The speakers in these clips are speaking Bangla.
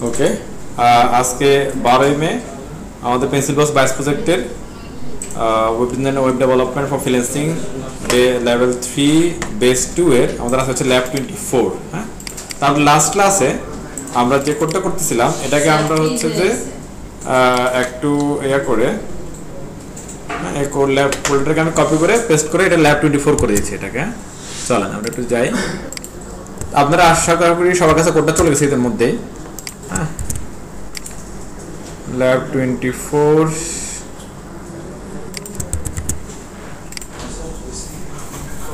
ওকে, আজকে 12ই মে আমাদের পেন্সিল বক্স বাইস প্রজেক্টের web design web development for freelancing day level 3 base 2 এর আমাদের আছে হচ্ছে ল্যাব 24। হ্যাঁ, তারপর লাস্ট ক্লাসে আমরা যে কোডটা করতেছিলাম এটাকে আমরা হচ্ছে যে একটু ইয়া করে এই কোড ল্যাব ফোল্ডারকে আমি কপি করে পেস্ট করে এটা ল্যাব 24 করে দিয়েছি এটাকে। চলেন আমরা একটু যাই। আপনারা আশা করি সবার কাছে কোডটা চলে গেছে এর মধ্যেই। হ্যাঁ, ল্যাব 24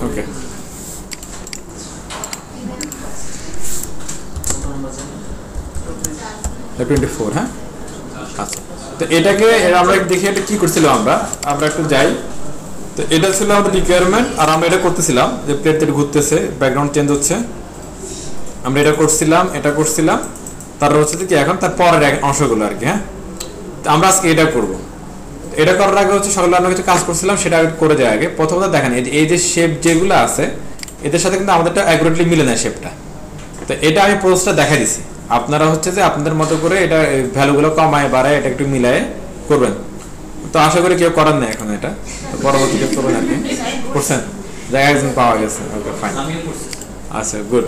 ওকে। ল্যাব 24 হ্যাঁ, আচ্ছা। তো এটাকে আমরা দেখি এটা কি করছিলাম আমরা একটু যাই। তো এটা ছিল আমাদের রিকোয়ারমেন্ট, আর আমরা এটা করতেছিলাম যে প্লেট ঘুরতেছে, ব্যাকগ্রাউন্ড চেঞ্জ হচ্ছে, আমরা এটা করছিলাম। তারপর হচ্ছে কি এখন তার পরের অংশগুলো আর কি। হ্যাঁ, তো আমরা আজকে এটা করব। এটা করার আগে হচ্ছে সকালে আমরা কিছু কাজ করছিলাম, সেটা করে যায় আগে প্রথমত দেখেন এই যে শেপ যেগুলো আছে এদের সাথে কিন্তু আমাদেরটা অ্যাকুরেটলি মিলে না শেপটা। তো এটা আমি প্রসেসটা দেখা দিছি, আপনারা হচ্ছে যে আপনাদের মতো করে এটা ভ্যালুগুলো কমায় বাড়ায় এটা একটু মিলায় করবেন। তো আশা করি কেউ করার নেই এখন, এটা পরবর্তীতে করবেন আর কি। করছেন, জায়গা একজন পাওয়া গেছে। ওকে ফাইন, আচ্ছা গুড,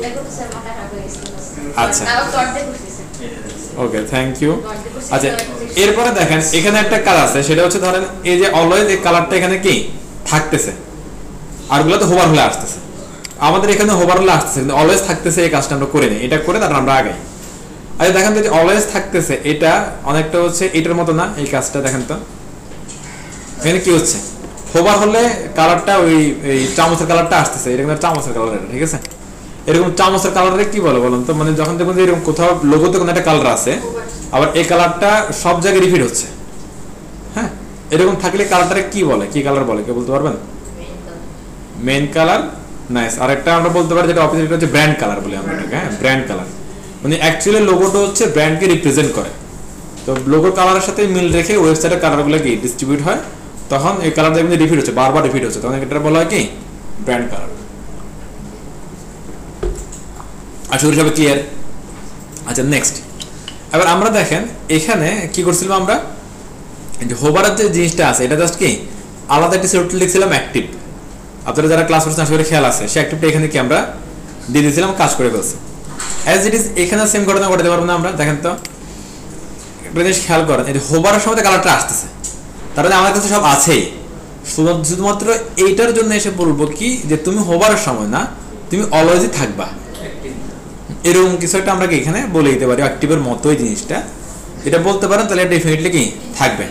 আচ্ছা ওকে থ্যাংক ইউ। আচ্ছা, এরপরে দেখেন এখানে একটা কাজ আছে, সেটা হচ্ছে ধরেন এই যে অলওয়েজ এই কালারটা এখানে কি থাকতেছে, আর গুলো তো হোভার হলে আসতেছে। আমাদের এখানে হোভার হলে আসতেছে কিন্তু অলওয়েজ থাকতেছে, এই কাজটা আমরা করে নিই। এটা করে তারপর আমরা আগাই। আচ্ছা দেখেন তো অলওয়েজ থাকতেছে, এটা অনেকটা হচ্ছে এটার মতো না। এই কাজটা দেখেন তো এখানে কি হচ্ছে, হোভার হলে কালারটা ওই চামচের কালারটা আসতেছে, এরকম চামচের কালার, ঠিক আছে? এরকম চামচের কালারে কি বলে বলুন তো, মানে যখন দেখুন যে এরকম কোথাও লোগোতে কোনো একটা কালার আছে, আবার এই কালারটা সব জায়গায় রিপিট হচ্ছে। হ্যাঁ, এরকম থাকলে কালারটারে কি বলে, কি কালার বলে, কে বলতে পারবেন? Main colour, nice. আর একটা আমরা বলতে পারি যেটা অপোজিট হচ্ছে ব্র্যান্ড কালার বলে আমরা এটাকে। হ্যাঁ, ব্র্যান্ড কালার মানে অ্যাকচুয়ালি লোগোটা হচ্ছে ব্র্যান্ডকে রিপ্রেজেন্ট করে। তো লোগোর কালারের সাথে মিল রেখে ওয়েবসাইটের কালারগুলো কি ডিস্ট্রিবিউট হয়, তখন এই কালারটা কিন্তু রিপিট হচ্ছে, বারবার রিপিট হচ্ছে, তখন এটা বলা হয় কি ব্র্যান্ড কালার। আশা করি সবাই ক্লিয়ার। আচ্ছা নেক্সট, এবার আমরা দেখেন এখানে কি করছিলাম আমরা, যে হোভারের যে জিনিসটা আছে এটা জাস্ট কি আলাদা একটা সেট লিখছিলাম অ্যাক্টিভ। আপনারা যারা ক্লাস করছেন আশা করি খেয়াল আছে, সে অ্যাক্টিভটা এখানে কি আমরা দিয়ে দিয়েছিলাম, কাজ করে ফেলছে। অ্যাজ ইট ইজ এখানে সেম ঘটনা ঘটাতে পারবো না আমরা। দেখেন তো একটা জিনিস খেয়াল করেন, এই হোভারের সময় কালারটা আসতেছে, তার মানে আমার কাছে সব আছেই, শুধুমাত্র এইটার জন্য এসে বলবো কি যে তুমি হোভারের সময় না, তুমি অলওয়েজই থাকবা, এরকম কিছু একটা আমরা কি এখানে বলে দিতে পারি। অ্যাক্টিভের মতোই জিনিসটা এটা বলতে পারেন, তাহলে ডেফিনেটলি কি থাকবে।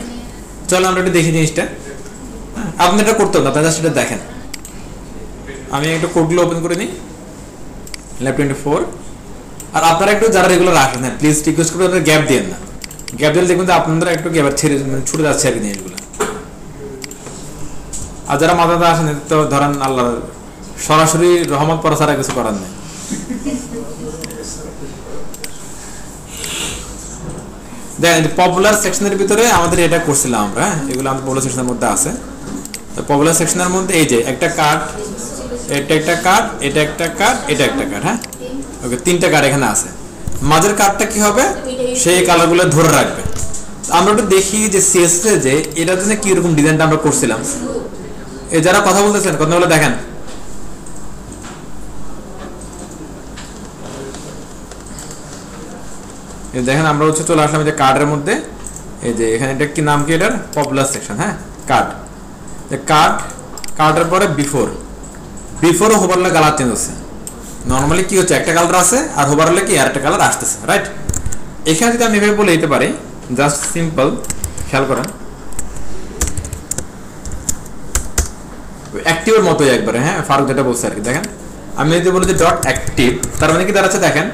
চলো আমরা একটু দেখি জিনিসটা। আপনি এটা করতে হবে না, আপনারা সেটা দেখেন। আমি একটু কোডগুলো ওপেন করে নিই, ল্যাব 24। আর আপনারা একটু যারা রেগুলার আসেন, হ্যাঁ প্লিজ রিকোয়েস্ট করে আপনারা গ্যাপ দিয়েন না। গ্যাপ দিলে দেখবেন যে আপনারা একটু গ্যাপ ছেড়ে ছুটে যাচ্ছে আর কি জিনিসগুলো। আর যারা মাথাতে আসেন তো ধরেন আল্লাহ সরাসরি রহমত পড়া ছাড়া কিছু করার নেই। দেখেন পপুলার সেকশনের ভিতরে আমাদের এটা করছিলাম আমরা, এগুলো আমাদের পপুলার সেকশনের মধ্যে আছে। তো পপুলার সেকশনের মধ্যে এই যে একটা কার্ড, এটা একটা কার্ড, এটা একটা কার্ড, এটা একটা কার্ড। হ্যাঁ ওকে, তিনটা কার্ড এখানে আছে। মাঝের কার্ডটা কি হবে, সেই কালারগুলো ধরে রাখবে। আমরা একটু দেখি যে সিএসএস এ যে এটার জন্য কি রকম ডিজাইনটা আমরা করছিলাম। এই যারা কথা বলতেছেন কথাগুলো দেখেন। দেখেন আমরা হচ্ছে চলে আসলাম যে কার্ডের মধ্যে, এই যে এখানে এটা কি নাম কি, এটার পপুলার সেকশন। হ্যাঁ, কার্ড, কার্ডের পরে বিফোরও হোভার হলে কালার চেঞ্জ হচ্ছে। নর্মালি কি হচ্ছে, একটা কালার আছে আর হোভার হলে কি আর একটা কালার আসতেছে, রাইট? এখানে যদি আমি এভাবে বলে দিতে পারি, জাস্ট সিম্পল খেয়াল করেন, অ্যাক্টিভের মতোই একবারে। হ্যাঁ, ফারুক যেটা বলছে আর কি। দেখেন আমি যদি বলি যে ডট অ্যাক্টিভ, তার মানে কি দাঁড়াচ্ছে দেখেন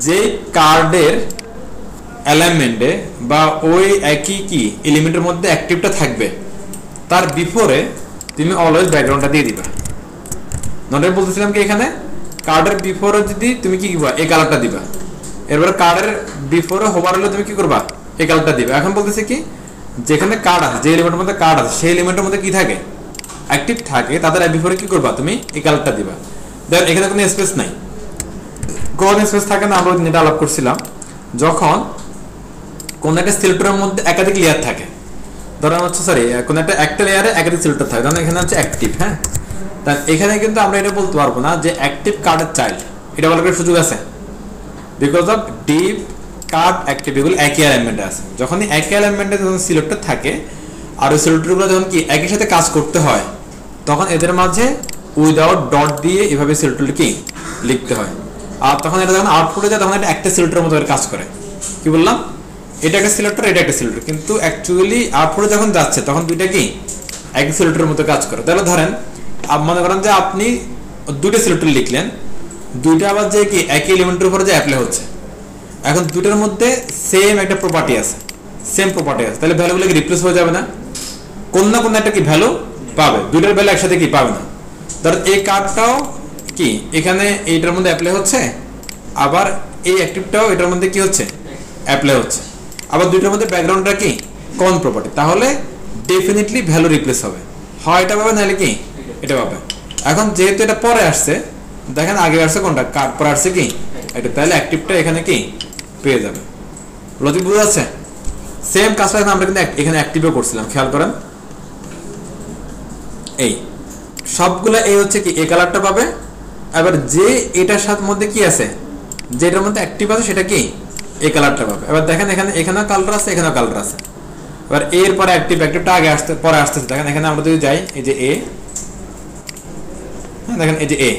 যে কার্ডের এলিমেন্টে বা ওই একই কি এলিমেন্টের মধ্যে অ্যাক্টিভটা থাকবে, তার বিফোরে তুমি অলওয়েজ ব্যাকগ্রাউন্ডটা দিয়ে দিবা। নট বলতেছিলাম কি এখানে কার্ডের বিফোরে যদি তুমি কি দিবা, এই কালারটা দিবা। এরপরে কার্ডের বিফোরে হোভার হলে তুমি কি করবা, এই কালারটা দিবা। এখন বলতেছে কি যেখানে কার্ড আছে, যে এলিমেন্টের মধ্যে কার্ড আছে, সেই এলিমেন্টের মধ্যে কি থাকে, অ্যাক্টিভ থাকে, তাদের বিফোরে কি করবা, তুমি এই কালারটা দিবা। দেখেন এখানে কোনো স্পেস নাই, গজ স্পেস থাকে না, আমরা যেটা আলাপ করছিলাম, যখন কোন একটা সিলেক্টরের মধ্যে একাধিক লেয়ার থাকে, ধরেন হচ্ছে সরি কোন একটা লেয়ারে একাধিক সিলেক্টর থাকে, ধরেন এখানে হচ্ছে অ্যাক্টিভ, হ্যাঁ, তা এখানে কিন্তু আমরা এটা বলতে পারবো না যে অ্যাক্টিভ কার্ডের চাইল্ড, এটা বলার কোনো সুযোগ আছে? Because of deep card active এগুলো একই অ্যালাইনমেন্টে আছে। যখনই একই অ্যালাইনমেন্টে যখন সিলেক্টর থাকে আর ওই সিলেক্টরগুলো যখন কি একই সাথে কাজ করতে হয়, তখন এদের মাঝে উইদাউট ডট দিয়ে এভাবে সিলেক্টর কি লিখতে হয়। আর তখন এটা যখন আউটপুটে যায় তখন এটা একটা সিলেক্টরের মতো কাজ করে। কি বললাম? এটা একটা সিলেক্টর, এটা একটা সিলেক্টর, কিন্তু অ্যাকচুয়ালি আউটপুটে যখন যাচ্ছে তখন দুইটা কি একই সিলেক্টরের মতো কাজ করে। তাহলে ধরেন মনে করেন যে আপনি দুইটা সিলেক্টর লিখলেন, দুইটা আবার যে কি একই এলিমেন্টের উপরে যে অ্যাপ্লাই হচ্ছে, এখন দুইটার মধ্যে সেম একটা প্রপার্টি আছে, তাহলে ভ্যালুগুলো কি রিপ্লেস হয়ে যাবে না? কোন না কোন একটা কি ভ্যালু পাবে, দুইটার ভ্যালু একসাথে কি পাবে না। ধর এই কার্ডটাও কি এখানে এইটার মধ্যে অ্যাপ্লাই হচ্ছে, আবার এই অ্যাক্টিভটাও এটার মধ্যে কি হচ্ছে অ্যাপ্লাই হচ্ছে, আবার দুইটার মধ্যে ব্যাকগ্রাউন্ডটা কি কমন প্রপার্টি, তাহলে ডেফিনেটলি ভ্যালু রিপ্লেস হবে, হয় এটা পাবে নাহলে কি এটা পাবে। এখন যেহেতু এটা পরে আসছে, দেখেন আগে আসছে কোনটা, কার্ড পরে আসছে কি এটা, তাহলে অ্যাক্টিভটা এখানে কি পেয়ে যাবে। লজিক বুঝা যাচ্ছে? সেম কাজটা আমরা কিন্তু এখানে অ্যাক্টিভও করছিলাম, খেয়াল করেন এই সবগুলা এই হচ্ছে কি এই কালারটা পাবে, এবার যে এটার সাথে মধ্যে কি আছে, যেটার মধ্যে অ্যাক্টিভ আছে সেটা কি এই কালারটা পাবে। এবার দেখেন এখানেও কালার আছে, এখানেও কালার আছে। এবার এর পরে অ্যাক্টিভটা আগে আসতে পরে আসতেছে। দেখেন এখানে আমরা যদি যাই, এই যে এ, হ্যাঁ দেখেন এই যে এ,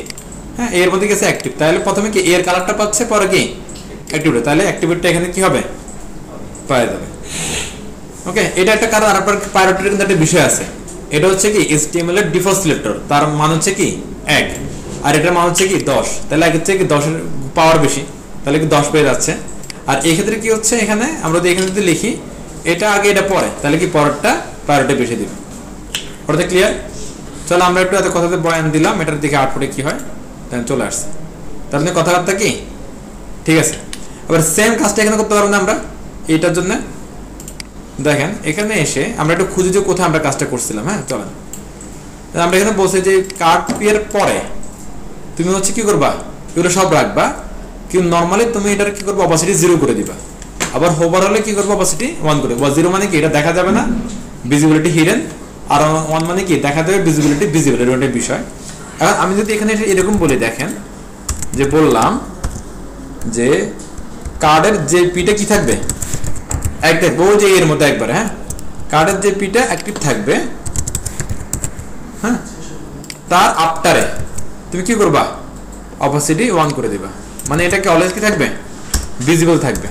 হ্যাঁ এর মধ্যে গেছে অ্যাক্টিভ, তাহলে প্রথমে কি এর কালারটা পাচ্ছে, পরে কি অ্যাক্টিভটা, তাহলে অ্যাক্টিভিটিটা এখানে কি হবে পাওয়া যাবে। ওকে, এটা একটা কারণ। আর আপনার প্রায়োরিটির কিন্তু একটা বিষয় আছে, এটা হচ্ছে কি HTML এর ডিফল্ট সিলেক্টর, তার মান হচ্ছে কি 1, আর এটার মান হচ্ছে কি 10, তাহলে আগে হচ্ছে কি 10 এর পাওয়ার বেশি, তাহলে কি 10 পেয়ে যাচ্ছে। আর এই ক্ষেত্রে কি হচ্ছে, এখানে আমরা যদি এখানে যদি লিখি এটা আগে এটা পরে, তাহলে কি পরেরটা প্রায়োরিটি বেশি দিবে। ওটা ক্লিয়ার? চলো আমরা একটু এত কথাতে বয়ান দিলাম, এটার দিকে আউটপুটে কি হয় তাহলে চলে আসছে। তাহলে কথাবার্তা কি ঠিক আছে। এবার সেম কাজটা এখানে করতে পারবো না আমরা এইটার জন্য। দেখেন এখানে এসে আমরা একটু খুঁজে যে কোথায় আমরা কাজটা করছিলাম। হ্যাঁ চলেন, আমরা এখানে বলছি যে কার্ড এর পরে তুমি হচ্ছে কি করবা, এগুলো সব রাখবা, কিন্তু নর্মালি তুমি এটার কি করবা, অপাসিটি 0 করে দিবা। আবার হোভার হলে কি করবা, অপাসিটি 1 করে দিবা। 0 মানে কি এটা দেখা যাবে না, ভিজিবিলিটি হিডেন, আর 1 মানে কি দেখা যাবে, ভিজিবিলিটি ভিজিবল, এর একটা বিষয়। এখন আমি যদি এখানে এরকম বলি, দেখেন যে বললাম যে কার্ডের যে পিটা কি থাকবে একদম বউ যে এর মধ্যে একবার, হ্যাঁ কার্ডের যে পিটা অ্যাক্টিভ থাকবে, হ্যাঁ তার আফটারে তুমি কি করবা, অপাসিটি 1 করে দিবা, মানে এটাকে অলওয়েজ কি থাকবে, ভিজিবল থাকবে।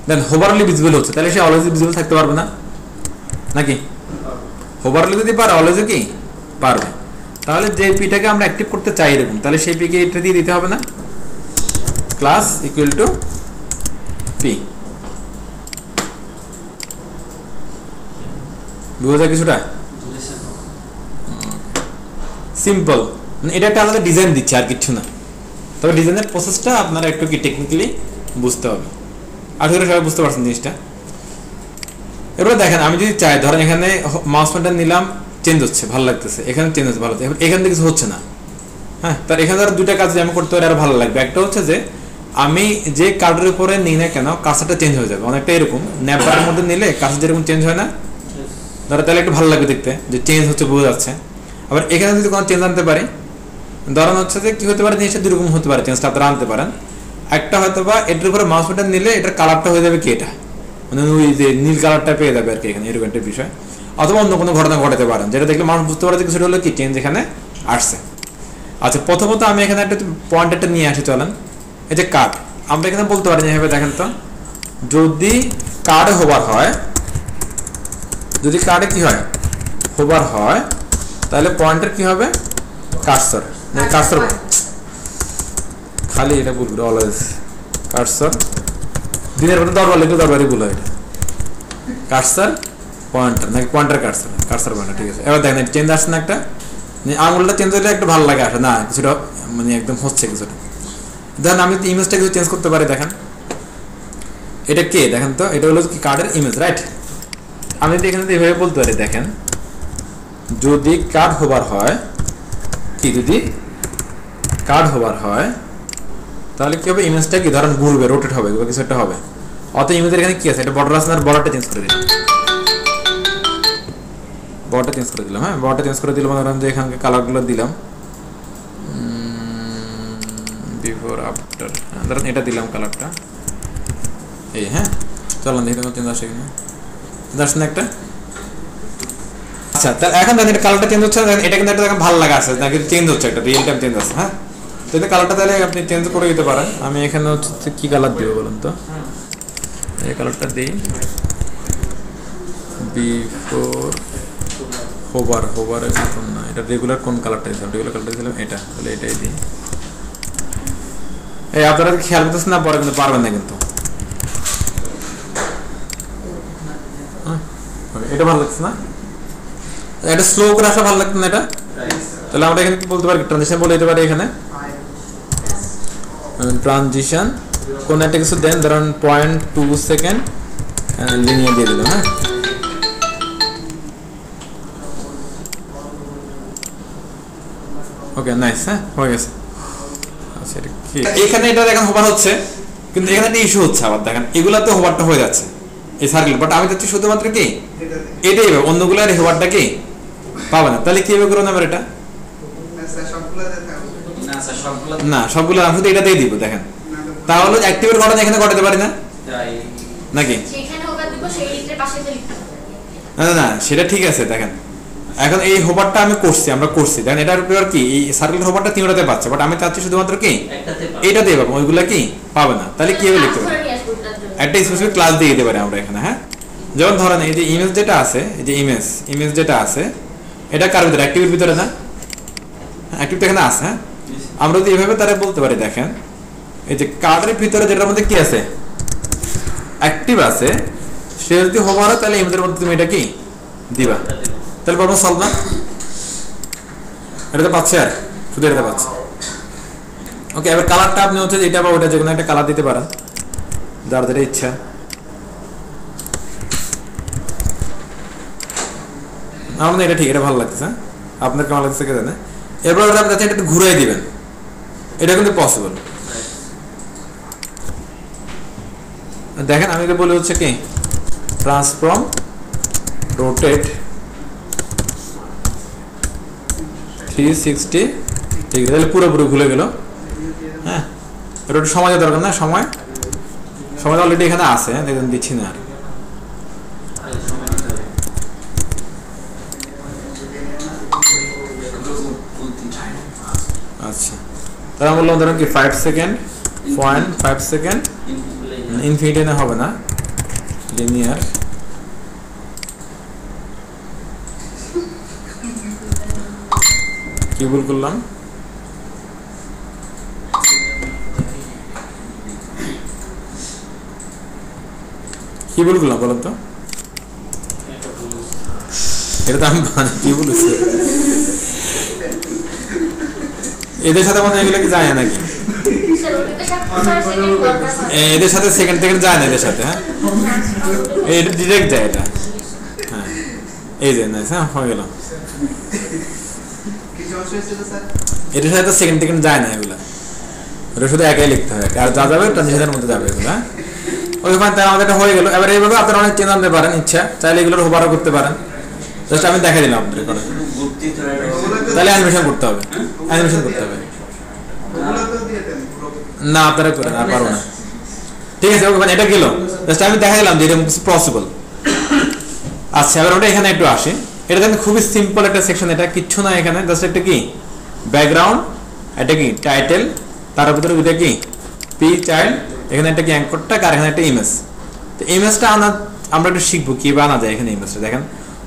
দেন হোভারলি ভিজিবল হচ্ছে, তাহলে সে অলওয়েজ ভিজিবল থাকতে পারবে না নাকি? হোভারলি যদি পারে অলওয়েজ কি পারবে। তাহলে যে পিটাকে আমরা অ্যাক্টিভ করতে চাই এরকম, তাহলে সেই পিকে এটা দিয়ে দিতে হবে না, ক্লাস ইকুয়াল টু পি। বুঝা যায় কিছুটা? সিম্পল, এটা একটা আলাদা ডিজাইন দিচ্ছে আর কিছু না। তবে ডিজাইনের প্রসেসটা আপনারা একটু কি টেকনিক্যালি বুঝতে হবে। আশা করি সবাই বুঝতে পারছেন জিনিসটা। এবার দেখেন আমি যদি চাই, ধরেন এখানে মাউস পয়েন্টার নিলাম, চেঞ্জ হচ্ছে, ভালো লাগতেছে, এখানে চেঞ্জ হচ্ছে ভালো, এখান থেকে কিছু হচ্ছে না। হ্যাঁ, তার এখানে ধরো দুইটা কাজ আমি করতে পারি আর ভালো লাগবে। একটা হচ্ছে যে আমি যে কার্ডের উপরে নিই না কেন কার্সারটা চেঞ্জ হয়ে যাবে, অনেকটা এরকম ন্যাপবারের মধ্যে নিলে কার্সার যেরকম চেঞ্জ হয় না, ধরো তাহলে একটু ভালো লাগবে দেখতে, যে চেঞ্জ হচ্ছে বোঝা যাচ্ছে। আবার এখানে যদি কোনো চেঞ্জ আনতে পারি, ধরেন হচ্ছে যে কি হতে পারে, জিনিসটা দুরকম হতে পারে, চেঞ্জটা আপনারা আনতে পারেন। একটা হয়তো বা এটার উপরে মাউস বাটন নিলে এটার কালারটা হয়ে যাবে কি এটা, মানে ওই যে নীল কালারটা পেয়ে যাবে আর কি, এখানে এরকম একটা বিষয়। অথবা অন্য কোনো ঘটনা ঘটাতে পারেন, যেটা দেখলে মানুষ বুঝতে পারে যে কিছুটা হলো কি চেঞ্জ এখানে আসছে। আচ্ছা, প্রথমত আমি এখানে একটা পয়েন্টারটা নিয়ে আসি, চলেন। এই যে কার্ড, আমরা এখানে বলতে পারি যেভাবে, দেখেন তো, যদি কার্ডে হোভার হয়, যদি কার্ডে কি হয় হোভার হয়, তাহলে পয়েন্টার কি হবে, কার্সর, কার্সর খালি এটা বলবো অলওয়েজ কার্সর, দিনের মধ্যে দরবার লিখলে দরবারই ভুল হয়, এটা কার্সর পয়েন্টার নাকি পয়েন্টার কার্সর, কার্সর পয়েন্টার, ঠিক আছে। এবার দেখেন চেঞ্জ আসছে না, একটা আঙুলটা চেঞ্জ হলে একটু ভালো লাগে আসে না, কিছুটা মানে একদম হচ্ছে কিছুটা। দেখেন আমি যদি ইমেজটা কিছু চেঞ্জ করতে পারি, দেখেন এটা কে, দেখেন তো এটা হলো কি কার্ডের ইমেজ, রাইট। আমি যদি এখানে এভাবে বলতে পারি, দেখেন যদি কার্ড হোভার হয় কি যদি কার্ড হোভার হয় তাহলে কি হবে, ইমেজটা কি ধরেন ঘুরবে, রোটেট হবে, কিছু একটা হবে। অত ইমেজের এখানে কি আছে, এটা বর্ডার আছে না, বর্ডারটা চেঞ্জ করে দিলাম, বর্ডারটা চেঞ্জ করে দিলাম। হ্যাঁ, বর্ডারটা চেঞ্জ করে দিলাম, ধরেন যে এখানকে কালারগুলো দিলাম বিফোর আফটার, ধরেন এটা দিলাম কালারটা এই। হ্যাঁ, চলেন দেখি তোমার চেঞ্জ আসে কিনা, আসছে না একটা। আচ্ছা, তাহলে এখন দেখেন এটা কালারটা চেঞ্জ হচ্ছে, এটা কিন্তু একটা ভালো লাগা আছে নাকি, চেঞ্জ হচ্ছে, একটা রিয়েল টাইম চেঞ্জ আছে। হ্যাঁ, তো এটা কালারটা তাহলে আপনি চেঞ্জ করে দিতে পারেন। আমি এখানে হচ্ছে কি কালার দিব বলুন তো, এই কালারটা দিই বিফোর হোভার, হোভারের মতন না, এটা রেগুলার কোন কালারটা দিলাম, রেগুলার কালারটা দিলাম এটা, তাহলে এটাই দিই। এই আপনারা খেয়াল করতেছেন না, পরে কিন্তু পারবেন না কিন্তু। এটা ভালো লাগছে না, এটা স্লো করে আসা ভালো লাগতো না এটা। তাহলে আমরা এখানে কি বলতে পারি, ট্রানজিশন বলে দিতে পারি এখানে, ট্রানজিশন কোন একটা কিছু দেন, ধরুন 0.2 সেকেন্ড লিনিয়ার দিয়ে দিলাম। হ্যাঁ, ওকে নাইস। হ্যাঁ, হয়ে গেছে। আচ্ছা, এটা কি এখানে এটা দেখেন হোভার হচ্ছে, কিন্তু এখানে একটা ইস্যু হচ্ছে আবার, দেখেন এগুলাতে হোভারটা হয়ে যাচ্ছে এই সার্কেল, বাট আমি চাচ্ছি শুধুমাত্র কি এটাই হবে, অন্যগুলার হোভারটা কি পাবে না। তাহলে কিভাবে করবো আমরা এটা, না সবগুলো আমি শুধু এটা দিয়ে দিব। দেখেন তাহলে অ্যাক্টিভের ঘটনা এখানে ঘটাতে পারি না নাকি, না না সেটা ঠিক আছে। দেখেন এখন এই হোভারটা আমি করছি, আমরা করছি, দেখেন এটার উপর কি এই সার্কেল হোভারটা তিনটাতে পাচ্ছে, বাট আমি চাচ্ছি শুধুমাত্র কি এইটাতে পাবো, ওইগুলা কি পাবে না। তাহলে কিভাবে লিখতে পারি, একটা স্পেসিফিক ক্লাস দিয়ে দিতে পারি আমরা এখানে। হ্যাঁ, যেমন ধরেন এই যে ইমেজ যেটা আছে, এই যে ইমেজ যেটা আছে এটা কার ভিতরে, অ্যাক্টিভের ভিতরে না, অ্যাক্টিভ তো এখানে আছে। হ্যাঁ, আমরা যদি এভাবে তারা বলতে পারি, দেখেন এই যে কার্ডের ভিতরে যেটার মধ্যে কি আছে, অ্যাক্টিভ আছে, সে যদি হোভার হয় তাহলে ইমেজের মধ্যে তুমি এটা কি দিবা, তাহলে প্রবলেম সলভ না। এটাতে পাচ্ছে, আর শুধু এটাতে পাচ্ছে। ওকে, এবার কালারটা আপনি হচ্ছে এটা বা ওটা যে কোনো একটা কালার দিতে পারেন যার যেটা ইচ্ছা। আমার এটা ঠিক, এটা ভালো লাগতেছে, আপনার কেমন লাগতেছে কে জানে। এরপর আপনি চাচ্ছেন এটা ঘুরাই দিবেন, এটা কিন্তু পসিবল। দেখেন আমি তো বলি হচ্ছে কি ট্রান্সফর্ম রোটেট 360 ডিগ্রি, তাহলে পুরোপুরি ভুলে গেল। হ্যাঁ, এটা একটু সময় দরকার না, সময় অলরেডি এখানে আছে, দেখুন দিচ্ছি না আর। আচ্ছা, তাহলে আমি বললাম ধরুন কি 5 সেকেন্ড, 0.5 সেকেন্ড, ইনফিনিটি না হবে না, লিনিয়ার। কি ভুল করলাম, কি ভুল করলাম বলেন তো, এটা তো আমি কি বলেছি, এদের সাথে মনে এগুলো কি যায় নাকি, এদের সাথে সেকেন্ড যায় না, এদের সাথে। হ্যাঁ, এটা ডিরেক্ট যায় এটা। হ্যাঁ, এই যে না, হ্যাঁ হয়ে গেল, এটার সাথে সেকেন্ড যায় না, এগুলা ওটা শুধু একাই লিখতে হয়, আর যা যাবে ট্রানজিশনের মধ্যে যাবে এগুলো। হ্যাঁ, ওইখানে তাহলে আমাদের এটা হয়ে গেল। এবার এইভাবে আপনারা অনেক চেঞ্জ আনতে পারেন, ইচ্ছা চাইলে এগুলোর হোভারও করতে পারেন। জাস্ট আমি দেখাই দিলাম আপনাদের করে, তাহলে অ্যানিমেশন করতে হবে, অ্যানিমেশন করতে হবে না, আপনারা করেন, আর পারবো না। ঠিক আছে, ওকে, এটা গেল, জাস্ট আমি দেখা দিলাম যে এটা পসিবল। আচ্ছা, এবার ওটা এখানে একটু আসে, এটা দেখেন খুবই সিম্পল একটা সেকশন, এটা কিচ্ছু না, এখানে জাস্ট একটা কি ব্যাকগ্রাউন্ড, এটা কি টাইটেল, তার ভিতরে ওইটা কি পি চাইল্ড, এখানে একটা কি অ্যাঙ্করটা, আর এখানে একটা ইমেজ। তো ইমেজটা আমরা একটু শিখবো কিভাবে আনা যায় এখানে ইমেজটা। দেখেন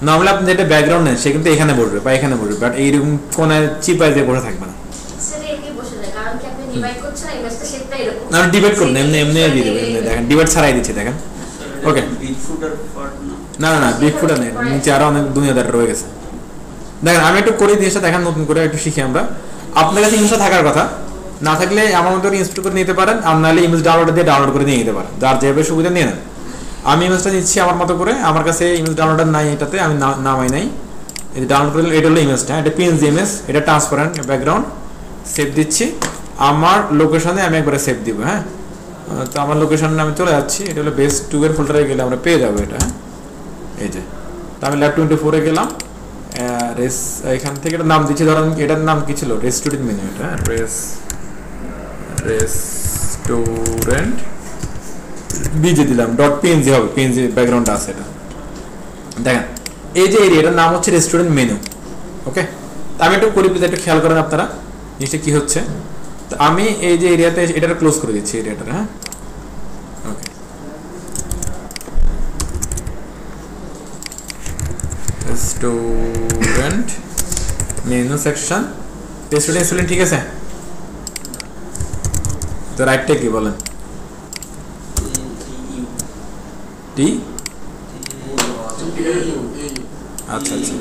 নর্মালি আপনি যেটা ব্যাকগ্রাউন্ড নেন সে কিন্তু এখানে বসবে বা এখানে বসবে, বাট এইরকম কোনায় চিপায় দিয়ে বসে থাকবে না, আমরা ডিবেট করুন, এমনি এমনি দিয়ে দেবো, এমনি দেখেন ডিবেট ছাড়াই দিচ্ছি, দেখেন। ওকে, না না না, বিগ ফুটার নেই, নিচে আরো অনেক দুনিয়াদার রয়ে গেছে। দেখেন আমি একটু করে দিয়েছি, দেখেন নতুন করে একটু শিখি আমরা। আপনার কাছে ইমেজটা থাকার কথা, না থাকলে আমার মতো ইনস্টল করে নিতে পারেন, আর নাহলে ইমেজ ডাউনলোড দিয়ে ডাউনলোড করে নিয়ে নিতে পারেন, যার যেভাবে সুবিধা নিয়ে নেন। আমি ইমেজটা নিচ্ছি আমার মতো করে, আমার কাছে ইমেজ ডাউনলোডার নাই, এটাতে আমি নামাই নাই, এই যে ডাউনলোড করলাম, এটা হলো ইমেজটা, এটা পিএনজি ইমেজ, এটা ট্রান্সপারেন্ট ব্যাকগ্রাউন্ড, সেভ দিচ্ছি। আমার লোকেশনে আমি একবারে সেভ দিব। হ্যাঁ, তো আমার লোকেশনে আমি চলে যাচ্ছি, এটা হলো বেস 2 এর ফোল্ডারে গেলে আমরা পেয়ে যাবো এটা। হ্যাঁ, এই যে তো আমি ল্যাব 24 এ গেলাম, এখান থেকে এটা নাম দিচ্ছি, ধরেন এটার নাম কি ছিল, রেস্টুরেন্ট মেনু। এটা রেস্টুরেন্ট বিজে দিলাম, .png হবে, পিএনজি ব্যাকগ্রাউন্ড আছে এটা। দেখেন এই যে এরিয়াটার নাম হচ্ছে রেস্টুরেন্ট মেনু। ওকে, আমি একটু করি, একটু খেয়াল করেন আপনারা জিনিসটা কি হচ্ছে। তো আমি এই যে এরিয়াতে এটা ক্লোজ করে দিচ্ছি এরিয়াটা। হ্যাঁ, okay, restaurant menu section, restaurant, ঠিক আছে। তো রাইটটা কি বলেন, টি, আচ্ছা আচ্ছা,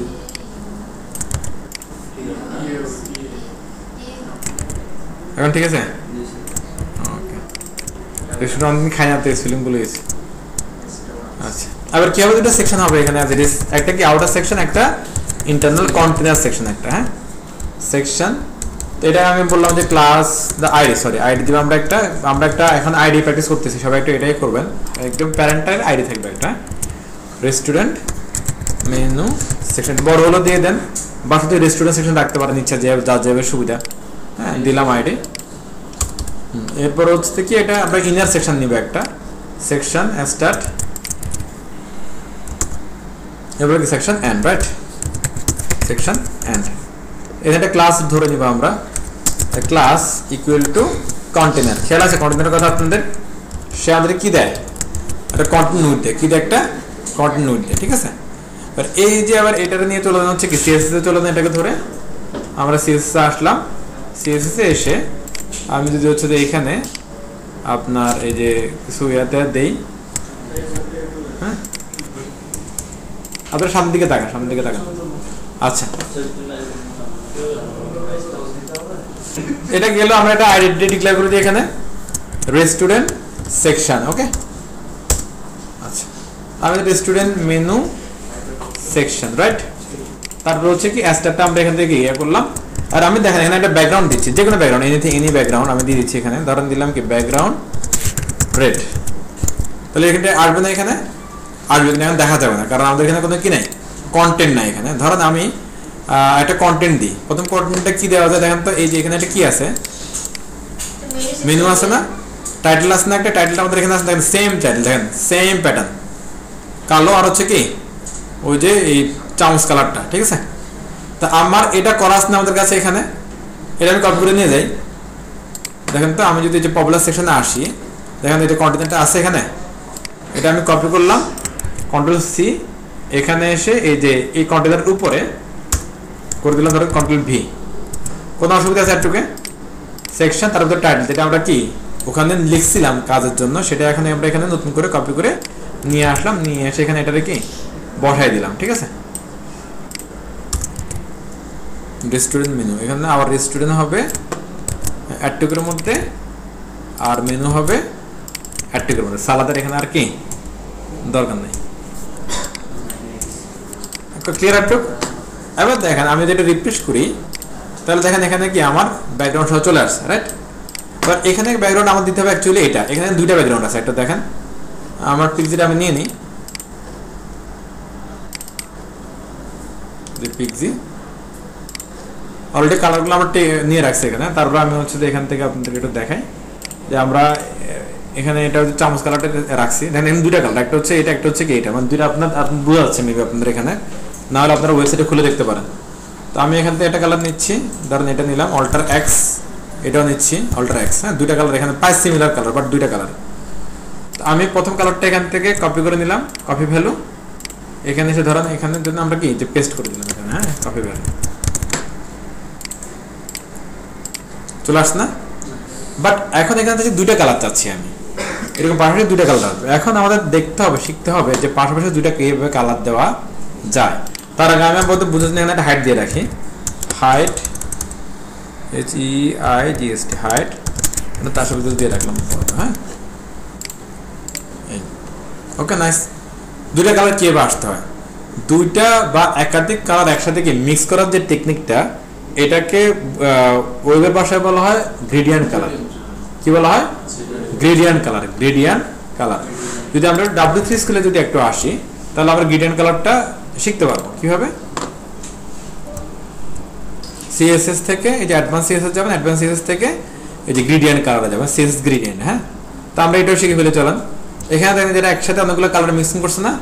এখন ঠিক আছে। ওকে, রেস্টুরেন্ট আমি খাই না তো স্পেলিং বলে গেছি। আচ্ছা, আবার কি হবে, দুটো সেকশন হবে এখানে, একটা কি আউটার সেকশন, একটা ইন্টারনাল কন্টেনার সেকশন একটা। হ্যাঁ, সেকশন, তো এটা আমি বললাম যে ক্লাস দ্য আইডি দিব আমরা একটা এখন আইডি প্র্যাকটিস করতেছি, সবাই একটু এটাই করবেন, একদম প্যারেন্টাল আইডি থাকবে একটা। রেস্টুরেন্ট মেনু সেকশন বড় হলো দিয়ে দেন, বা শুধু রেস্টুরেন্ট সেকশন রাখতে পারেন ইচ্ছা, যে যা যাবে সুবিধা। হ্যাঁ, দিলাম আইডি। এরপর হচ্ছে কি, এটা আমরা ইনার সেকশন নিব একটা, সেকশন স্টার্ট, এরপর কি section end, right, section end. এখানে ক্লাস ধরে নিব আমরা, ক্লাস ইকুয়াল টু কন্টেনার। খেয়াল আছে কন্টেনারের কথা আপনাদের, সে আমাদের কি দেয়, একটা কন্টেন্ট দেয়, কি দেয়, একটা কন্টেন্ট দেয়, ঠিক আছে। এবার এই যে আবার এটাকে নিয়ে চলে যাওয়া হচ্ছে কি, সিএসএস এ চলে যান, এটাকে ধরে আমরা সিএসএস এ আসলাম। সিএসএস এ এসে আমি যদি হচ্ছে যে এখানে আপনার এই যে কিছু ইয়াতে দেই, হ্যাঁ, আপনার সামনের দিকে তাকান, আচ্ছা, এটা গেল, আমরা একটা আইডেন্টিটি ডিক্লেয়ার করে দিই এখানে, রেস্টুরেন্ট সেকশন। ওকে, আচ্ছা, আমি রেস্টুরেন্ট মেনু সেকশন, রাইট। তারপর হচ্ছে কি স্টারটা আমরা এখান থেকে ইয়ে করলাম, আর আমি দেখেন এখানে একটা ব্যাকগ্রাউন্ড দিচ্ছি, যে কোনো ব্যাকগ্রাউন্ড, এনি ব্যাকগ্রাউন্ড আমি দিয়ে দিচ্ছি এখানে, ধরেন দিলাম কি ব্যাকগ্রাউন্ড রেড। তাহলে এখানে আসবে না, এখানে আসবে না, এখন দেখা যাবে না, কারণ আমাদের এখানে কোনো কি নাই, কন্টেন্ট নাই এখানে। ধরেন আমি একটা কন্টেন্ট দিই, প্রথম কন্টেন্টটা কি দেওয়া যায় দেখেন তো, এই যে এখানে একটা কি আছে, মেনু আছে না, টাইটেল আছে না, একটা টাইটেলটা আমাদের এখানে আছে, দেখেন সেম টাইটেল, দেখেন সেম প্যাটার্ন, কালো, আর হচ্ছে কি ওই যে এই চামচ কালারটা, ঠিক আছে। তা আমার এটা করা আছে না আমাদের কাছে এখানে, এটা আমি কপি করে নিয়ে যাই। দেখেন তো, আমি যদি যে পপুলার সেকশনে আসি, দেখেন এই যে কন্টেন্টটা আছে এখানে, এটা আমি কপি করলাম, কন্ট্রোল সি, এখানে এসে এই যে এই কন্টেন্টের উপরে করে দিলাম, ধরো কন্ট্রোল ভি, কোনো অসুবিধা আছে একটুকে, সেকশন, তারপর টাইটেল, যেটা আমরা কি ওখানে লিখছিলাম কাজের জন্য, সেটা এখন আমরা এখানে নতুন করে কপি করে নিয়ে আসলাম, নিয়ে এসে এখানে এটাকে কি বসাই দিলাম, ঠিক আছে। রেস্টুরেন্ট মেনু, এখানে আবার রেস্টুরেন্ট হবে অ্যাডটুকের মধ্যে, আর মেনু হবে অ্যাডটুকের মধ্যে, সালাদের এখানে আর কি দরকার নেই, ক্লিয়ার অ্যাডটুক। এবার দেখেন আমি যেটা রিফ্রেশ করি, তাহলে দেখেন এখানে কি আমার ব্যাকগ্রাউন্ড সহ চলে আসছে, রাইট। এবার এখানে ব্যাকগ্রাউন্ড আমার দিতে হবে অ্যাকচুয়ালি এটা, এখানে দুইটা ব্যাকগ্রাউন্ড আছে, একটা দেখেন আমার পিক্সিটা আমি নিয়ে নিই, পিক্সি অলরেডি কালারগুলো আমার নিয়ে রাখছে এখানে। তারপর আমি হচ্ছে এখান থেকে আপনাদেরকে একটু দেখাই যে আমরা এখানে এটা হচ্ছে চামচ কালারটা রাখছি, দেখেন এখানে দুইটা কালার, একটা হচ্ছে এটা, একটা হচ্ছে কি এটা, মানে দুইটা আপনার বোঝা যাচ্ছে মেবি আপনাদের এখানে, না হলে আপনারা ওয়েবসাইটে খুলে দেখতে পারেন। তো আমি এখান থেকে একটা কালার নিচ্ছি, ধরেন এটা নিলাম অল্টার এক্স, এটাও নিচ্ছি অল্টার এক্স। হ্যাঁ, দুইটা কালার এখানে প্রায় সিমিলার কালার, বাট দুইটা কালার। তো আমি প্রথম কালারটা এখান থেকে কপি করে নিলাম, কপি ভ্যালু, এখানে এসে ধরেন এখানে জন্য আমরা কি যে পেস্ট করে দিলাম এখানে, হ্যাঁ, কপি ভ্যালু চলে আসছে না। বাট এখন এখান থেকে দুইটা কালার চাচ্ছি আমি, এরকম পাশাপাশি দুইটা কালার আসবে। এখন আমাদের দেখতে হবে, শিখতে হবে যে পাশাপাশি দুইটা কিভাবে কালার দেওয়া যায়। তার আগে আমি বলতে বুঝেছি এখানে একটা হাইট দিয়ে রাখি, হাইট HEIGST হাইট, তার সাথে দিয়ে রাখলাম, হ্যাঁ, ওকে নাইস। দুইটা কালার কিভাবে আসতে হয়, দুইটা বা একাধিক কালার একসাথে মিক্স করার যে টেকনিকটা, এটাকে ওয়েবের ভাষায় বলা হয় গ্রেডিয়েন্ট কালার। কি বলা হয়? Gradient colour. Gradient colour. যদি আমরা W3 স্কেলে যদি একটু আসি, তাহলে আমরা গ্রেডিয়েন্ট কালারটা শিখতে পারবো কিভাবে। CSS থেকে এই যে অ্যাডভান্স CSS যাবেন, অ্যাডভান্স CSS থেকে এই যে গ্রেডিয়েন্ট কালারে যাবেন, CSS গ্রেডিয়েন্ট। হ্যাঁ, তো আমরা এটাও শিখে ফেলে চলেন। এখানে দেখেন যেটা একসাথে অনেকগুলো কালার মিক্সিং করছে না,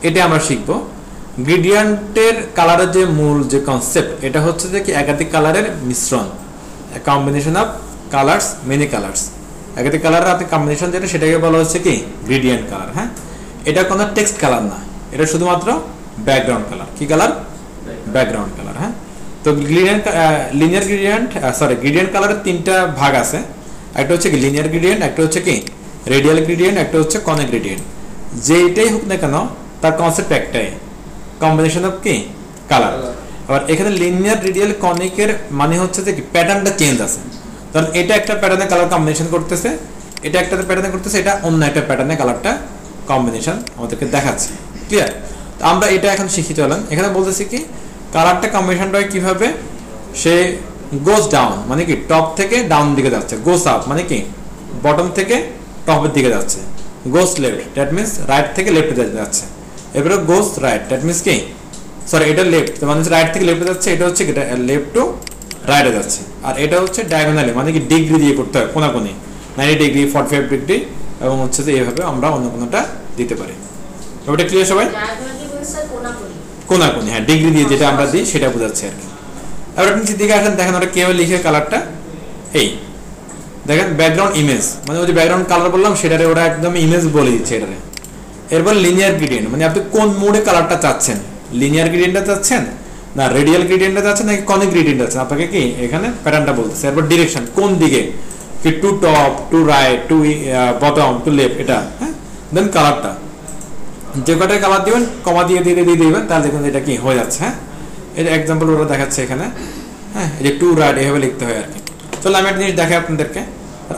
এটা আমরা শিখবো। গ্রেডিয়েন্টের কালারের যে মূল যে কনসেপ্ট, এটা হচ্ছে যে কি একাধিক কালারের মিশ্রণ, combination of colours, many colours. একাধিক কালারের আপনি কম্বিনেশন যেটা, সেটাকে বলা হচ্ছে কি গ্রেডিয়েন্ট কালার। হ্যাঁ, এটা কোনো টেক্সট কালার না, এটা শুধুমাত্র ব্যাকগ্রাউন্ড কালার। কি কালার? Background colour. হ্যাঁ, তো লিনিয়ার গ্রেডিয়েন্ট, গ্রেডিয়েন্ট কালারের তিনটা ভাগ আছে। একটা হচ্ছে কি লিনিয়ার গ্রেডিয়েন্ট, একটা হচ্ছে কি রেডিয়াল গ্রেডিয়েন্ট, একটা হচ্ছে কনিক গ্রেডিয়েন্ট। যেটাই হোক না কেন তার কনসেপ্ট একটাই, কম্বিনেশন অফ কি কালার। আবার এখানে লিনিয়ার, রেডিয়াল, কনিকের মানে হচ্ছে যে কি প্যাটার্নটা চেঞ্জ আছে। কারণ এটা একটা প্যাটার্নে কালার কম্বিনেশন করতেছে, এটা একটা প্যাটার্নে করতেছে, এটা অন্য একটা প্যাটার্নে কালারটা কম্বিনেশন আমাদেরকে দেখাচ্ছে। ক্লিয়ার? তো আমরা এটা এখন শিখি চলেন। এখানে বলতেছি কি কালারটা কম্বিনেশনটা হয় কিভাবে, সে গোস ডাউন মানে কি টপ থেকে ডাউন দিকে যাচ্ছে, গোস আপ মানে কি বটম থেকে টপের দিকে যাচ্ছে, গোস লেফট দ্যাট মিন্স রাইট থেকে লেফটে যাচ্ছে, এবারে গোস রাইট দ্যাট মিন্স কি এটা লেফট মানে রাইট থেকে লেফটে যাচ্ছে, এটা হচ্ছে লেফট টু রাইটে যাচ্ছে। আর এটা হচ্ছে ডায়াগোনালি মানে কি ডিগ্রি দিয়ে করতে হয়, কোনাকুনি 90 ডিগ্রি, 45 ডিগ্রি, এবং হচ্ছে যে এইভাবে আমরা অন্য কোনোটা দিতে পারি। ওটা ক্লিয়ার সবাই? কোনাকুনি, হ্যাঁ, ডিগ্রি দিয়ে যেটা আমরা দিই সেটা বোঝাচ্ছে আর কি। এবার আপনি দিকে আসেন, দেখেন ওটা কেউ লিখে কালারটা এই দেখেন ব্যাকগ্রাউন্ড ইমেজ মানে ওই যে ব্যাকগ্রাউন্ড কালার বললাম সেটারে ওরা একদম ইমেজ বলে দিচ্ছে এটারে। এরপর লিনিয়ার গ্রেডিয়েন্ট মানে আপনি কোন মোডে কালারটা চাচ্ছেন, লিনিয়ার গ্রেডিয়েন্টটা চাচ্ছেন না রেডিয়াল গ্রেডিয়েন্টটা চাচ্ছেন নাকি কনিক গ্রেডিয়েন্ট চাচ্ছেন, আপনাকে কি এখানে প্যাটার্নটা বলতেছে। এরপর ডিরেকশন কোন দিকে, কি to top, to right, to bottom, to left, এটা। হ্যাঁ, দেন কালারটা যে কটায় কালার দিবেন কমা দিয়ে দিয়ে দিয়ে দিবেন, তাহলে দেখুন এটা কি হয়ে যাচ্ছে। হ্যাঁ, এটা এক্সাম্পল ওরা দেখাচ্ছে এখানে। হ্যাঁ, এই যে টু রাইট এভাবে লিখতে হয় আর কি। চলো আমি একটা জিনিস দেখাই আপনাদেরকে।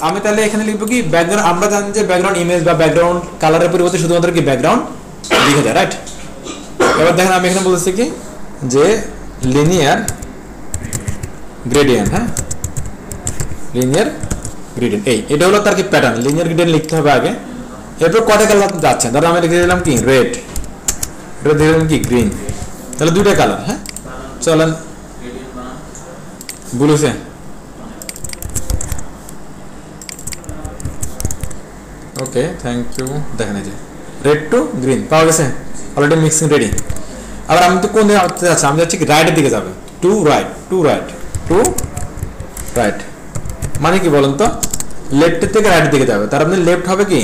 আমি তাহলে এখানে লিখবো কি ব্যাকগ্রাউন্ড, আমরা জানি যে ব্যাকগ্রাউন্ড ইমেজ বা ব্যাকগ্রাউন্ড কালারের পরিবর্তে শুধুমাত্র কি ব্যাকগ্রাউন্ড লিখে যায়, রাইট? এবার দেখেন আমি এখানে বলতেছি কি যে লিনিয়ার গ্রেডিয়েন্ট। হ্যাঁ, লিনিয়ার গ্রেডিয়েন্ট এটা হলো তার কি প্যাটার্ন, লিনিয়ার গ্রেডিয়েন্ট লিখতে হবে আগে। এরপর কটা কালার যাচ্ছেন, ধরো আমি লিখে দিলাম কি রেড, এটা দিয়ে দিলাম কি গ্রিন, তাহলে দুইটা কালার। হ্যাঁ, চলেন বুঝেছে? ওকে, থ্যাংক ইউ। দেখেন এই যে রেড টু গ্রিন পাওয়া গেছে, অলরেডি মিক্সিং রেডি। আবার আমি তো কোন দিকে আসতে যাচ্ছি, আমি যাচ্ছি কি রাইটের দিকে যাবে, to right, to right, to right মানে কি বলেন তো, লেফটের থেকে রাইটের দিকে যাবে, তার মানে লেফট হবে কি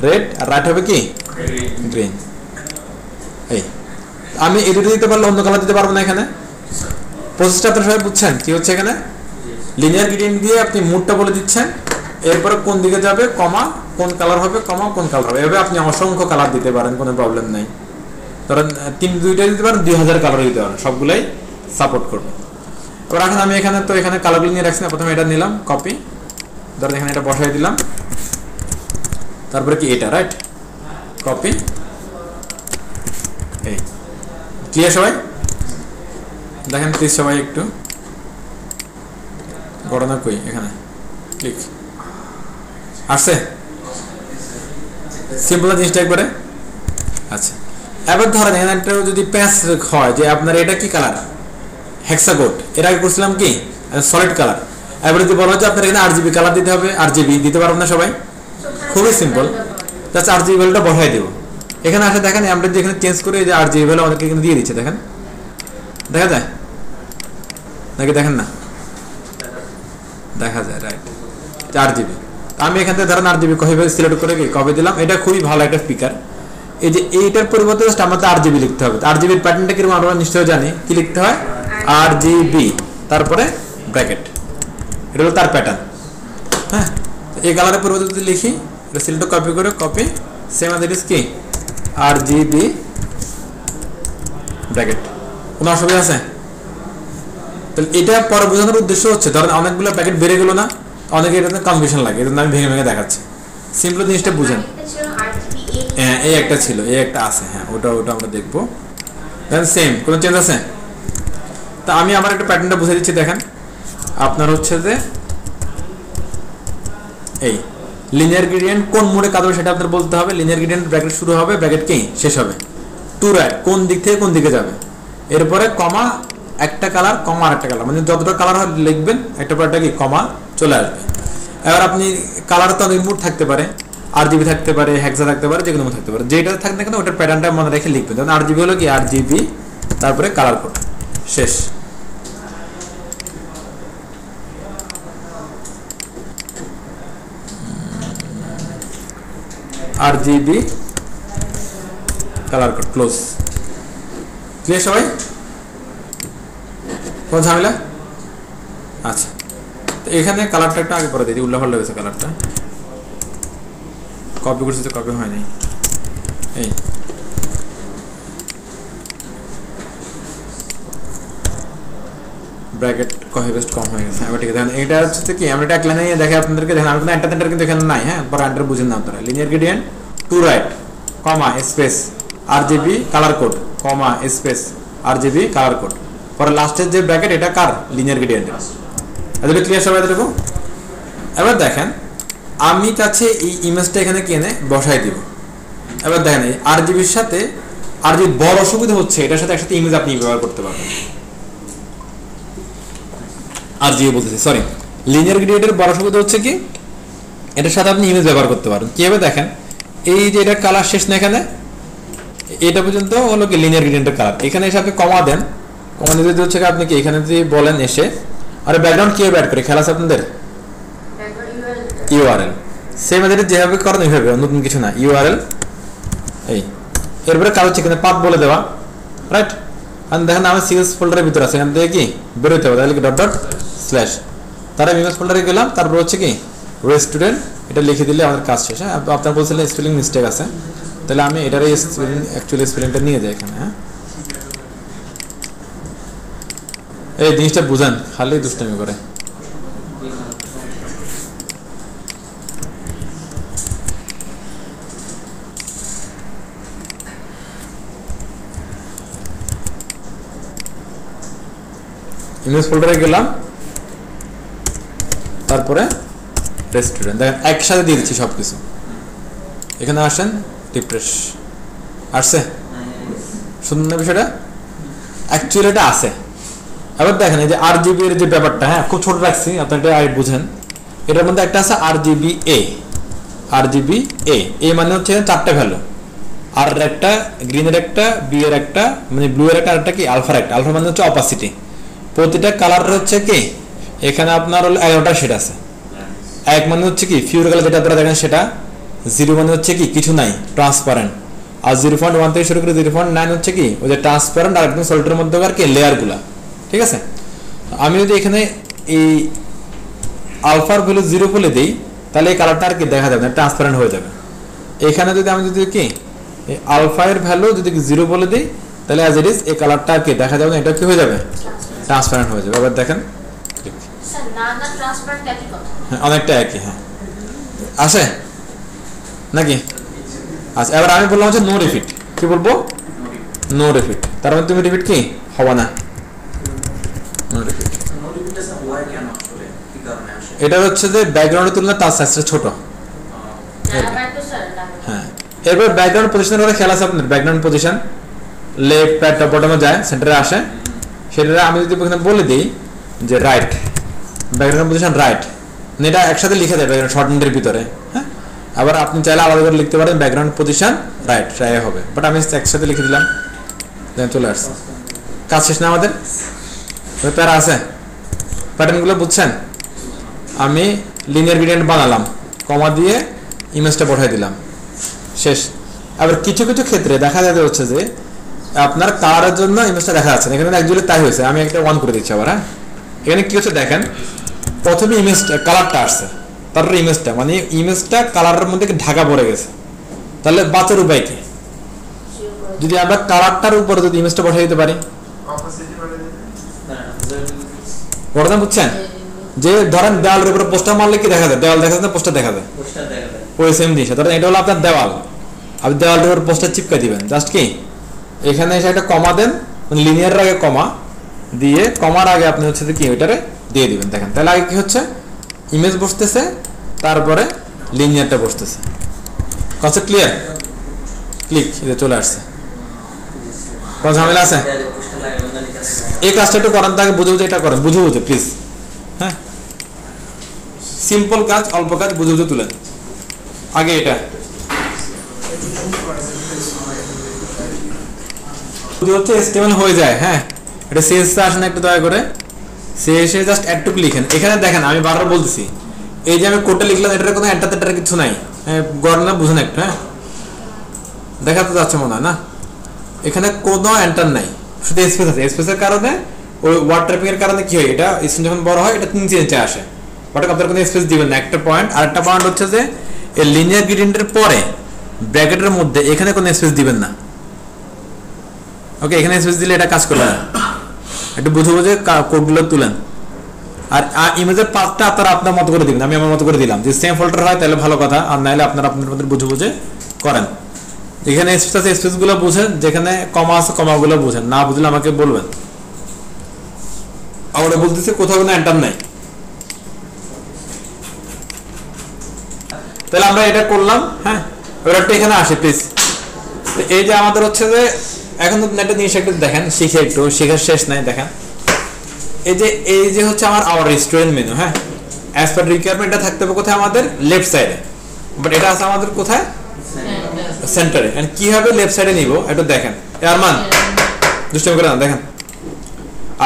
রেড আর রাইট হবে কি গ্রিন। এই আমি এই দুটো দিতে পারলে অন্য কালার দিতে পারবো না। এখানে প্রসেসটা আপনারা সবাই বুঝছেন কি হচ্ছে। এখানে লিনিয়ার গ্রেডিয়েন্ট দিয়ে আপনি মুডটা বলে দিচ্ছেন, এরপরে কোন দিকে যাবে, কমা কোন কালার হবে, কমা কোন কালার হবে, এভাবে আপনি অসংখ্য কালার দিতে পারেন, কোনো প্রবলেম নাই। ধরেন দুইটা দিতে পারেন, 2000 কালার দিতে পারেন, সবগুলাই সাপোর্ট করবে। এবার এখন আমি এখানে তো এখানে কালারগুলো নিয়ে রাখছি না, প্রথমে এটা নিলাম কপি, ধরেন এখানে এটা বসাই দিলাম, তারপরে কি এটা রাইট কপি। এই ক্লিয়ার সবাই? দেখেন প্লিজ সবাই একটু গণনা কই, এখানে ক্লিক আসছে, সিম্পল জিনিসটা একবারে। আচ্ছা, এবার ধরেন এখানে একটা যদি প্যাচ হয় যে আপনার এটা কি কালার, হেক্সাগোড, এর আগে করছিলাম কি সলিড কালার। এবার যদি বলা হয় যে আপনার এখানে RGB কালার দিতে হবে, RGB দিতে পারবেন না সবাই, খুবই সিম্পল, জাস্ট RGB ভ্যালুটা বসাই দেবো। এখানে আসে দেখেন আমরা যদি এখানে চেঞ্জ করে যে RGB ভ্যালু আমাদেরকে এখানে দিয়ে দিচ্ছে, দেখেন দেখা যায় নাকি দেখেন না, দেখা যায় রাইট RGB। আমি এখান থেকে ধরেন RGB কবে সিলেক্ট করে কবে দিলাম, এটা খুবই ভালো একটা স্পিকার। এই যে এইটার পরিবর্তে জাস্ট আমাদের RGB লিখতে হবে। RGB এর প্যাটার্নটা কিরকম আমরা নিশ্চয়ই জানি, কি লিখতে হয় RGB তারপরে ব্র্যাকেট, এটা হলো তার প্যাটার্ন। হ্যাঁ, এই কালারের পরিবর্তে যদি লিখি এটা সিলেক্ট কপি করে কপি সেম আজ ইট ইজ কি RGB ব্র্যাকেট, কোনো অসুবিধা আছে? তাহলে এটা পরে বোঝানোর উদ্দেশ্য হচ্ছে ধরেন অনেকগুলো প্যাকেট বেড়ে গেল না, অনেকে এটাতে কনফিউশন লাগে, এটা আমি ভেঙে ভেঙে দেখাচ্ছি, সিম্পল জিনিসটা বুঝেন। হ্যাঁ, এই একটা ছিল, এই একটা আছে, হ্যাঁ ওটা আমরা দেখবো। দেন সেম, কোনো চেঞ্জ আছে? তা আমি আমার একটা প্যাটার্নটা বুঝিয়ে দিচ্ছি, দেখেন আপনার হচ্ছে যে এই লিনিয়ার গ্রেডিয়েন্ট কোন মোডে কাজ হবে সেটা আপনার বলতে হবে। লিনিয়ার গ্রেডিয়েন্ট ব্র্যাকেট শুরু হবে, ব্র্যাকেট কি শেষ হবে, টু রাইট কোন দিক থেকে কোন দিকে যাবে, এরপরে কমা একটা কালার কমা আরেকটা কালার, মানে যতটা কালার হয় লিখবেন একটা পর একটা কি কমা চলে আসবে। এবার আপনি কালার তো অনেক মোড থাকতে পারে, RGB থাকতে পারে, হেক্সা থাকতে পারে, যে কোনো মোড থাকতে পারে, যেটা থাকবে না কেন ওটার প্যাটার্নটা মনে রেখে লিখবেন। যেমন RGB হলো কি RGB তারপরে কালার কোড শেষ। RGB colour code close. Clear সবাই? কোন ঝামেলা? আচ্ছা, তো এখানে কালারটা একটু আগে পরে দিই, উল্লাফাল্লা হয়েছে কালারটা, কপি করছি তো কপি হয়নি। এই ব্র্যাকেট কহেবেস্ট কম হয়ে গেছে। এবার ঠিক আছে, দেখেন এটা হচ্ছে কি আমরা একটা এক লাইনে দেখে আপনাদেরকে, দেখেন আমি কোনো একটা কিন্তু এখানে নাই। হ্যাঁ, পরে আন্ডার বুঝেন না আপনারা। লিনিয়ার গ্রেডিয়েন্ট টু রাইট কমা স্পেস RGB কালার কোড কমা স্পেস RGB কালার কোড, পরে লাস্টের যে ব্র্যাকেট এটা কার? লিনিয়ার গ্রেডিয়েন্টের। এতটুকু ক্লিয়ার সবাই? এতটুকু। এবার দেখেন আমি কাছে এই ইমেজটা এখানে কিনে বসাই দিব। এবার দেখেন এই RGBর সাথে RGB বড় অসুবিধা হচ্ছে এটার সাথে একসাথে ইমেজ আপনি ব্যবহার করতে পারবেন। RGB বলতেছি, সরি, লিনিয়ার গ্রেডিয়েন্টের বড় সুবিধা হচ্ছে কি এটার সাথে আপনি ইমেজ ব্যবহার করতে পারেন। কিভাবে দেখেন, এই যে এটা কালার শেষ না, এখানে এটা পর্যন্ত হলো কি লিনিয়ার গ্রেডিয়েন্টের কালার। এখানে এসে আপনি কমা দেন, কমা দিতে হচ্ছে আপনি কি এখানে যদি বলেন এসে, আরে ব্যাকগ্রাউন্ড কিভাবে অ্যাড করে খেলা আছে আপনাদের? URL সেম এদের যেভাবে করেন ওইভাবে, নতুন কিছু না। URL এই এরপরে কাজ হচ্ছে এখানে পাথ বলে দেওয়া, রাইট? আর দেখেন আমার সিএস ফোল্ডারের ভিতরে আছে, এখান থেকে কি বেরোতে হবে, তাহলে কি ডট ডট স্ল্যাশ, তারা ইমেজ ফোল্ডারে গেলাম, তারপর হচ্ছে কি রেস্টুরেন্ট এটা লিখে দিলে আমাদের কাজ শেষ। হ্যাঁ, আপনার বলছিলেন স্পেলিং মিস্টেক আছে, তাহলে আমি এটার অ্যাকচুয়ালি স্পেলিংটা নিয়ে যাই এখানে। হ্যাঁ, এই জিনিসটা বুঝান, খালি দুষ্টামি করে। ইমেজ ফোল্ডারে গেলাম, তারপরে রেস্টুরেন্ট, দেখেন একসাথে দিয়ে দিচ্ছি সবকিছু। এখানে আসেন, রিফ্রেশ আসছে, শুনুন বিষয়টা অ্যাকচুয়ালি এটা আছে। এবার দেখেন এই যে RGB এর যে ব্যাপারটা, হ্যাঁ খুব ছোট রাখছি, আপনার এটা বুঝেন। এটার মধ্যে একটা আছে RGBA, RGBA মানে হচ্ছে চারটে ভ্যালু, আর একটা গ্রিনের একটা, বি এর একটা, মানে ব্লু এর একটা, আর একটা কি আলফার একটা। আলফা মানে হচ্ছে অপাসিটি। প্রতিটা কালার হচ্ছে কি এখানে আপনার হলো 11টা শেড আছে। এক মানে হচ্ছে কি ফিউর কালার যেটা আপনারা দেখেন সেটা, 0 মানে হচ্ছে কি কিছু নাই ট্রান্সপারেন্ট, আর 0.1 থেকে শুরু করে 0.9 হচ্ছে কি ওই যে ট্রান্সপারেন্ট আর একদম সলিডের মধ্যকার কি লেয়ারগুলা। ঠিক আছে, আমি যদি এখানে এই আলফার ভ্যালু 0 বলে দিই তাহলে এই কালারটা আর কি দেখা যাবে না, ট্রান্সপারেন্ট হয়ে যাবে। এখানে যদি আমি যদি কি এই আলফা এর ভ্যালু যদি 0 বলে দিই তাহলে অ্যাজ ইট ইজ এই কালারটা আর কি দেখা যাবে না, এটা কি হয়ে যাবে? ট্রান্সপারেন্ট হয়ে যাবে। এবার দেখেন অনেকটা একই। হ্যাঁ, আছে নাকি? আচ্ছা, এবার আমি বললাম হচ্ছে নো রিপিট। কি বলবো? No repeat. তার মানে তুমি রিপিট কি হবে না, নো রিপিট। এটা হচ্ছে যে ব্যাকগ্রাউন্ডের তুলনায় তার সাইজটা ছোট। হ্যাঁ, এরপর ব্যাকগ্রাউন্ড পজিশনের ওরা খেয়াল আছে আপনার, background position left pad top বটমে যায়, সেন্টারে আসে। সেটা আমি যদি বলে দিই যে রাইট, ব্যাকগ্রাউন্ড পজিশন রাইট, এটা একসাথে লিখে দেয় ব্যাকগ্রাউন্ড শর্টহ্যান্ডের ভিতরে। হ্যাঁ, আবার আপনি চাইলে আলাদা করে লিখতে পারেন ব্যাকগ্রাউন্ড পজিশন রাইট, ট্রাই হবে, বাট আমি একসাথে লিখে দিলাম, চলে আসছে। কাজ শেষ না আমাদের? প্যারা আছে, প্যাটার্নগুলো বুঝছেন? আমি লিনিয়ার গ্রেডিয়েন্ট বানালাম, কমা দিয়ে ইমেজটা পাঠিয়ে দিলাম, শেষ। আবার কিছু কিছু ক্ষেত্রে দেখা যাচ্ছে হচ্ছে যে আপনার কালারের জন্য ইমেজটা দেখা যাচ্ছে না, এখানে অ্যাকচুয়ালি তাই হয়েছে। আমি একটা অন করে দিচ্ছি আবার। হ্যাঁ, এখানে কি হচ্ছে দেখেন, প্রথমে ইমেজটা কালারটা আসছে, তারপরে ইমেজটা, মানে ইমেজটা কালারের মধ্যে ঢাকা পড়ে গেছে। তাহলে বাঁচার উপায় কি? যদি আমরা কালারটার উপরে যদি ইমেজটা পাঠিয়ে দিতে পারি, ঘটনা বুঝছেন? যে ধরেন দেওয়ালের উপরে পোস্টার মারলে কি দেখা যায়? দেওয়াল দেখা যায় না, পোস্টার দেখা যায়, ওই সেম জিনিস। ধরেন এটা হলো আপনার দেওয়াল, আপনি দেওয়ালের উপর পোস্টার চিপকাই দিবেন, জাস্ট কি এখানে এসে একটা কমা দেন, মানে লিনিয়ার আগে কমা দিয়ে কমার আগে আপনি হচ্ছে কি ওইটারে দিয়ে দিবেন। দেখেন তাহলে আগে কি হচ্ছে, ইমেজ বসতেছে, তারপরে লিনিয়ারটা বসতেছে। Concept clear? ক্লিক এটা চলে আসছে। কোন ঝামেলা আছে? এই কাজটা একটু করেন, তাকে বুঝে বুঝে এটা করেন, বুঝে বুঝে প্লিজ। হ্যাঁ, সিম্পল কাজ, অল্প কাজ, বুঝে বুঝে তুলেন। আগে এটা যদি হচ্ছে এস্টিমেল হয়ে যায়, হ্যাঁ এটা সিএসএস আসেন একটু দয়া করে, সিএসএস জাস্ট একটু লিখেন। এখানে দেখেন আমি বারবার বলতেছি, এই যে আমি কোডটা লিখলাম এটার কোনো এন্টার তেটার কিছু নাই, গড়না বুঝেন একটু। হ্যাঁ, দেখাতে যাচ্ছে মনে হয় না, এখানে কোনো এন্টার নাই, শুধু স্পেস আছে। স্পেসের কারণে ওই ওয়ার্ড ট্র্যাপিং এর কারণে কি হয়, এটা স্ক্রিন যখন বড় হয় এটা নিচে নিচে আসে, বাট আপনার কোনো স্পেস দিবেন না। একটা পয়েন্ট, আর একটা পয়েন্ট হচ্ছে যে এই লিনিয়ার গ্রেডিয়েন্টের পরে ব্র্যাকেটের মধ্যে এখানে কোনো স্পেস দিবেন না। ওকে, এখানে স্পেস দিলে এটা কাজ করবে না, একটু বুঝে বুঝে কোডগুলো তুলেন। আর ইমেজের পাথটা আপনারা আপনার মতো করে দিবেন, আমি আমার মতো করে দিলাম। যদি সেম ফোল্ডার হয় তাহলে ভালো কথা, আর নাহলে আপনারা আপনাদের মধ্যে বুঝে বুঝে করেন। এখানে স্পেস আছে, স্পেসগুলো বুঝেন, যেখানে কমা আছে কমাগুলো বুঝেন, না বুঝলে আমাকে বলবেন। আমরা বলতেছি কোথাও কোনো এন্টার নাই। তাহলে আমরা এটা করলাম। হ্যাঁ, এবার একটা এখানে আসে প্লিজ। এই যে আমাদের হচ্ছে যে এখন একটা জিনিস একটু দেখেন, শিখে একটু, শেখার শেষ নাই। দেখেন এই যে হচ্ছে আমার আওয়ার রেস্টুরেন্ট মেনু। হ্যাঁ, অ্যাজ পার রিকোয়ারমেন্ট এটা থাকতে হবে কোথায়, আমাদের লেফট সাইডে, বাট এটা আছে আমাদের কোথায়, সেন্টারে। এন্ড কিভাবে লেফট সাইডে নিব একটু দেখেন। আরমান দুষ্টামি করে না, দেখেন।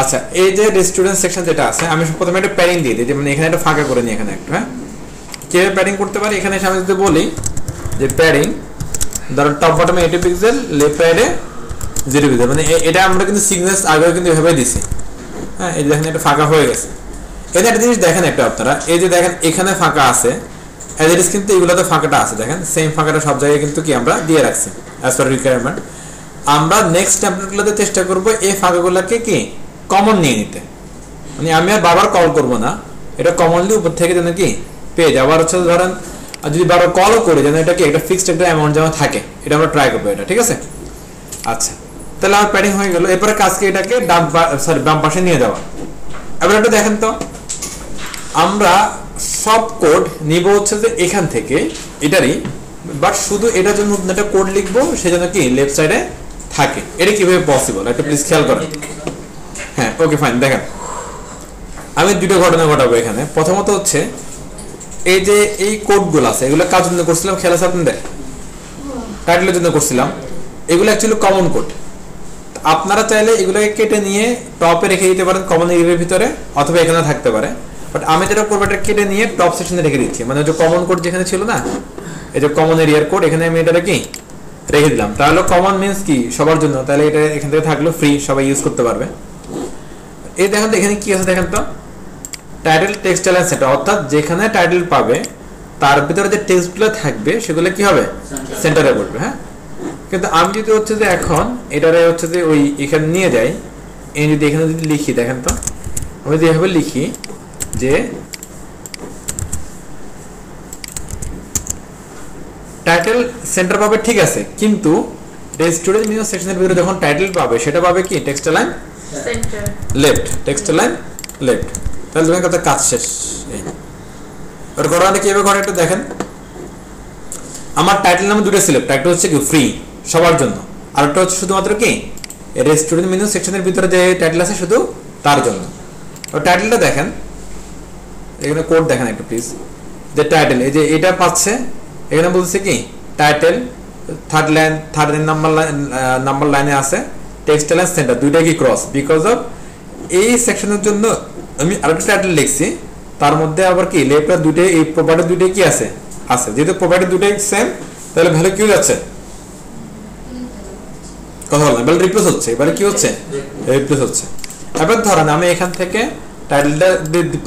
আচ্ছা, এই যে রেস্টুরেন্ট সেকশন যেটা আছে, আমি প্রথমে একটা প্যাডিং দিয়ে দিই, মানে এখানে একটা ফাঁকা করে নিই, এখানে একটা। হ্যাঁ, কিভাবে প্যাডিং করতে পারি, এখানে আমি যদি বলি যে প্যাডিং ধরো টপ বটমে 80 পিক্সেল, লেফট সাইডে 0 পিক্সেল, মানে এটা আমরা কিন্তু সিগনেস আগেও কিন্তু এভাবে দিছি। হ্যাঁ, এই দেখেন এটা ফাঁকা হয়ে গেছে। এখানে একটা জিনিস দেখেন একটা আপনারা, এই যে দেখেন এখানে ফাঁকা আছে, এজ ইট ইজ কিন্তু এগুলোতে ফাঁকাটা আছে। দেখেন সেম ফাঁকাটা সব জায়গায় কিন্তু কি আমরা দিয়ে রাখছি অ্যাজ পার রিকোয়ারমেন্ট। আমরা নেক্সট টেমপ্লেটগুলোতে চেষ্টা করবো এই ফাঁকাগুলোকে কি কমন নিয়ে নিতে, মানে আমি আর বারবার কল করবো না, এটা কমনলি উপর থেকে যেন কি পেয়ে যায়। আবার হচ্ছে ধরেন যদি বারবার কলও করে যেন এটা কি একটা ফিক্সড একটা অ্যামাউন্ট যেন থাকে, এটা আমরা ট্রাই করবো এটা, ঠিক আছে? আচ্ছা, তাহলে আমার প্যাডিং হয়ে গেল। এরপরে কাজকে এটাকে বাম পাশে নিয়ে যাওয়া। এবার একটু দেখেন তো, আমরা সব কোড নিব হচ্ছে যে এখান থেকে এটারই, বাট শুধু এটার জন্য একটা কোড লিখবো সেজন্য কি লেফট সাইডে থাকে। এটা কিভাবে পসিবল একটা প্লিজ খেয়াল করেন। হ্যাঁ, ওকে ফাইন। দেখেন আমি দুটো ঘটনা ঘটাবো এখানে। প্রথমত হচ্ছে এই যে এই কোডগুলো আছে, এগুলো কার জন্য করছিলাম খেয়াল আছে আপনাদের? টাইটেলের জন্য করছিলাম। এগুলো অ্যাকচুয়ালি কমন কোড, আপনারা চাইলে এগুলোকে কেটে নিয়ে টপে রেখে দিতে পারেন কমন এরিয়ার ভিতরে, অথবা এখানে থাকতে পারে। বাট আমি যেটা করবো এটা কেটে নিয়ে টপ সেকশনে রেখে দিচ্ছি, মানে যে কমন কোড যেখানে ছিল না, এই যে কমন এরিয়ার কোড, এখানে আমি এটা কি রেখে দিলাম। তাহলে কমন মিন্স কি সবার জন্য, তাহলে এটা এখান থেকে থাকলো ফ্রি, সবাই ইউজ করতে পারবে। এই দেখেন তো এখানে কি আছে, দেখেন তো টাইটেল টেক্সট অ্যালাইন সেন্টার, অর্থাৎ যেখানে টাইটেল পাবে তার ভিতরে যে টেক্সটগুলো থাকবে সেগুলো কি হবে সেন্টারে পড়বে। হ্যাঁ, কিন্তু আমি যদি হচ্ছে যে এখন এটারে হচ্ছে যে ওই এখানে নিয়ে যাই, এই যদি এখানে যদি লিখি, দেখেন তো আমি যদি এভাবে লিখি যে টাইটেল সেন্টার পাবে, ঠিক আছে, কিন্তু রেস্টুরেন্ট মেনু সেকশনের ভিতরে যখন টাইটেল পাবে সেটা পাবে কি text line centre left, text line left. তাহলে তোমার কথা কাজ শেষ। এর ঘটনাটা কিভাবে ঘটে একটু দেখেন। আমার টাইটেল নামে দুটো সিলেক্ট, একটা হচ্ছে কি ফ্রি সবার জন্য, আর একটা হচ্ছে শুধুমাত্র কি রেস্টুরেন্ট মেনু সেকশনের ভিতরে যে টাইটেল আছে শুধু তার জন্য। তো টাইটেলটা দেখেন, এখানে কোড দেখেন একটু প্লিজ, যে টাইটেল এই যে এটা পাচ্ছে, এখানে বলছে কি টাইটেল থার্ড নাম্বার লাইনে আছে টেক্সট লাইন সেন্টার, দুইটা কি ক্রস, বিকজ অফ এই সেকশনের জন্য আমি আরেকটা টাইটেল লিখছি, তার মধ্যে আবার কি লেফট দুইটাই এই প্রপার্টি দুইটাই কি আছে, যেহেতু প্রপার্টি দুইটাই সেম, তাহলে ভ্যালু কি যাচ্ছে, কথা বললাম, এবার রিপ্লেস হচ্ছে, এবারে কি হচ্ছে রিপ্লেস হচ্ছে। এবার ধরেন আমি এখান থেকে টাইটেলটা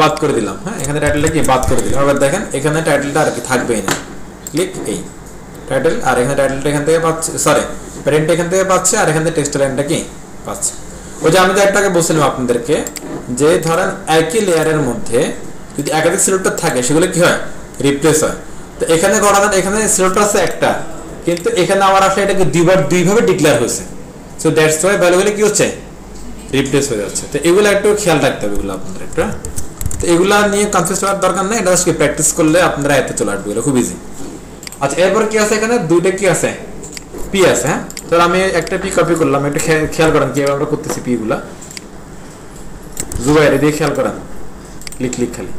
বাদ করে দিলাম। হ্যাঁ, এখানে টাইটেলটা কি বাদ করে দিলাম। এবার দেখেন এখানে টাইটেলটা আর কি থাকবেই না, ক্লিক এই টাইটেল, আর এখানে টাইটেলটা এখান থেকে পাচ্ছে, সরি প্যারেন্ট এখান থেকে পাচ্ছে, আর এখানে টেক্সট লাইনটা কি পাচ্ছে। ওই যে আমি যে একটাকে বলছিলাম আপনাদেরকে, যে ধরেন একই লেয়ারের মধ্যে যদি একাধিক সিলেক্টর থাকে সেগুলো কি হয় রিপ্লেস হয়। তো এখানে ঘটনা, এখানে সিলেক্টর আছে একটা, কিন্তু এখানে আমার আসলে এটাকে দুইভাবে ডিক্লেয়ার হয়েছে। তো সো দ্যাটস ওয়াই ভ্যালুগুলো কি হচ্ছে রিপ্লেস হয়ে যাচ্ছে। তো এগুলো একটু খেয়াল রাখতে হবে এগুলো আপনাদের একটু। তো এগুলা নিয়ে কনফিউজ হওয়ার দরকার নেই, এটা আজকে প্র্যাকটিস করলে আপনারা এত চলে আসবে, এগুলো খুব ইজি। আচ্ছা এরপর কি আছে এখানে দুইটা কি আছে পি আছে। হ্যাঁ তো আমি একটা পি কপি করলাম, একটু খেয়াল করেন কিভাবে আমরা করতেছি পি গুলা, জুবাইরে দিয়ে খেয়াল করেন, ক্লিক ক্লিক খালি।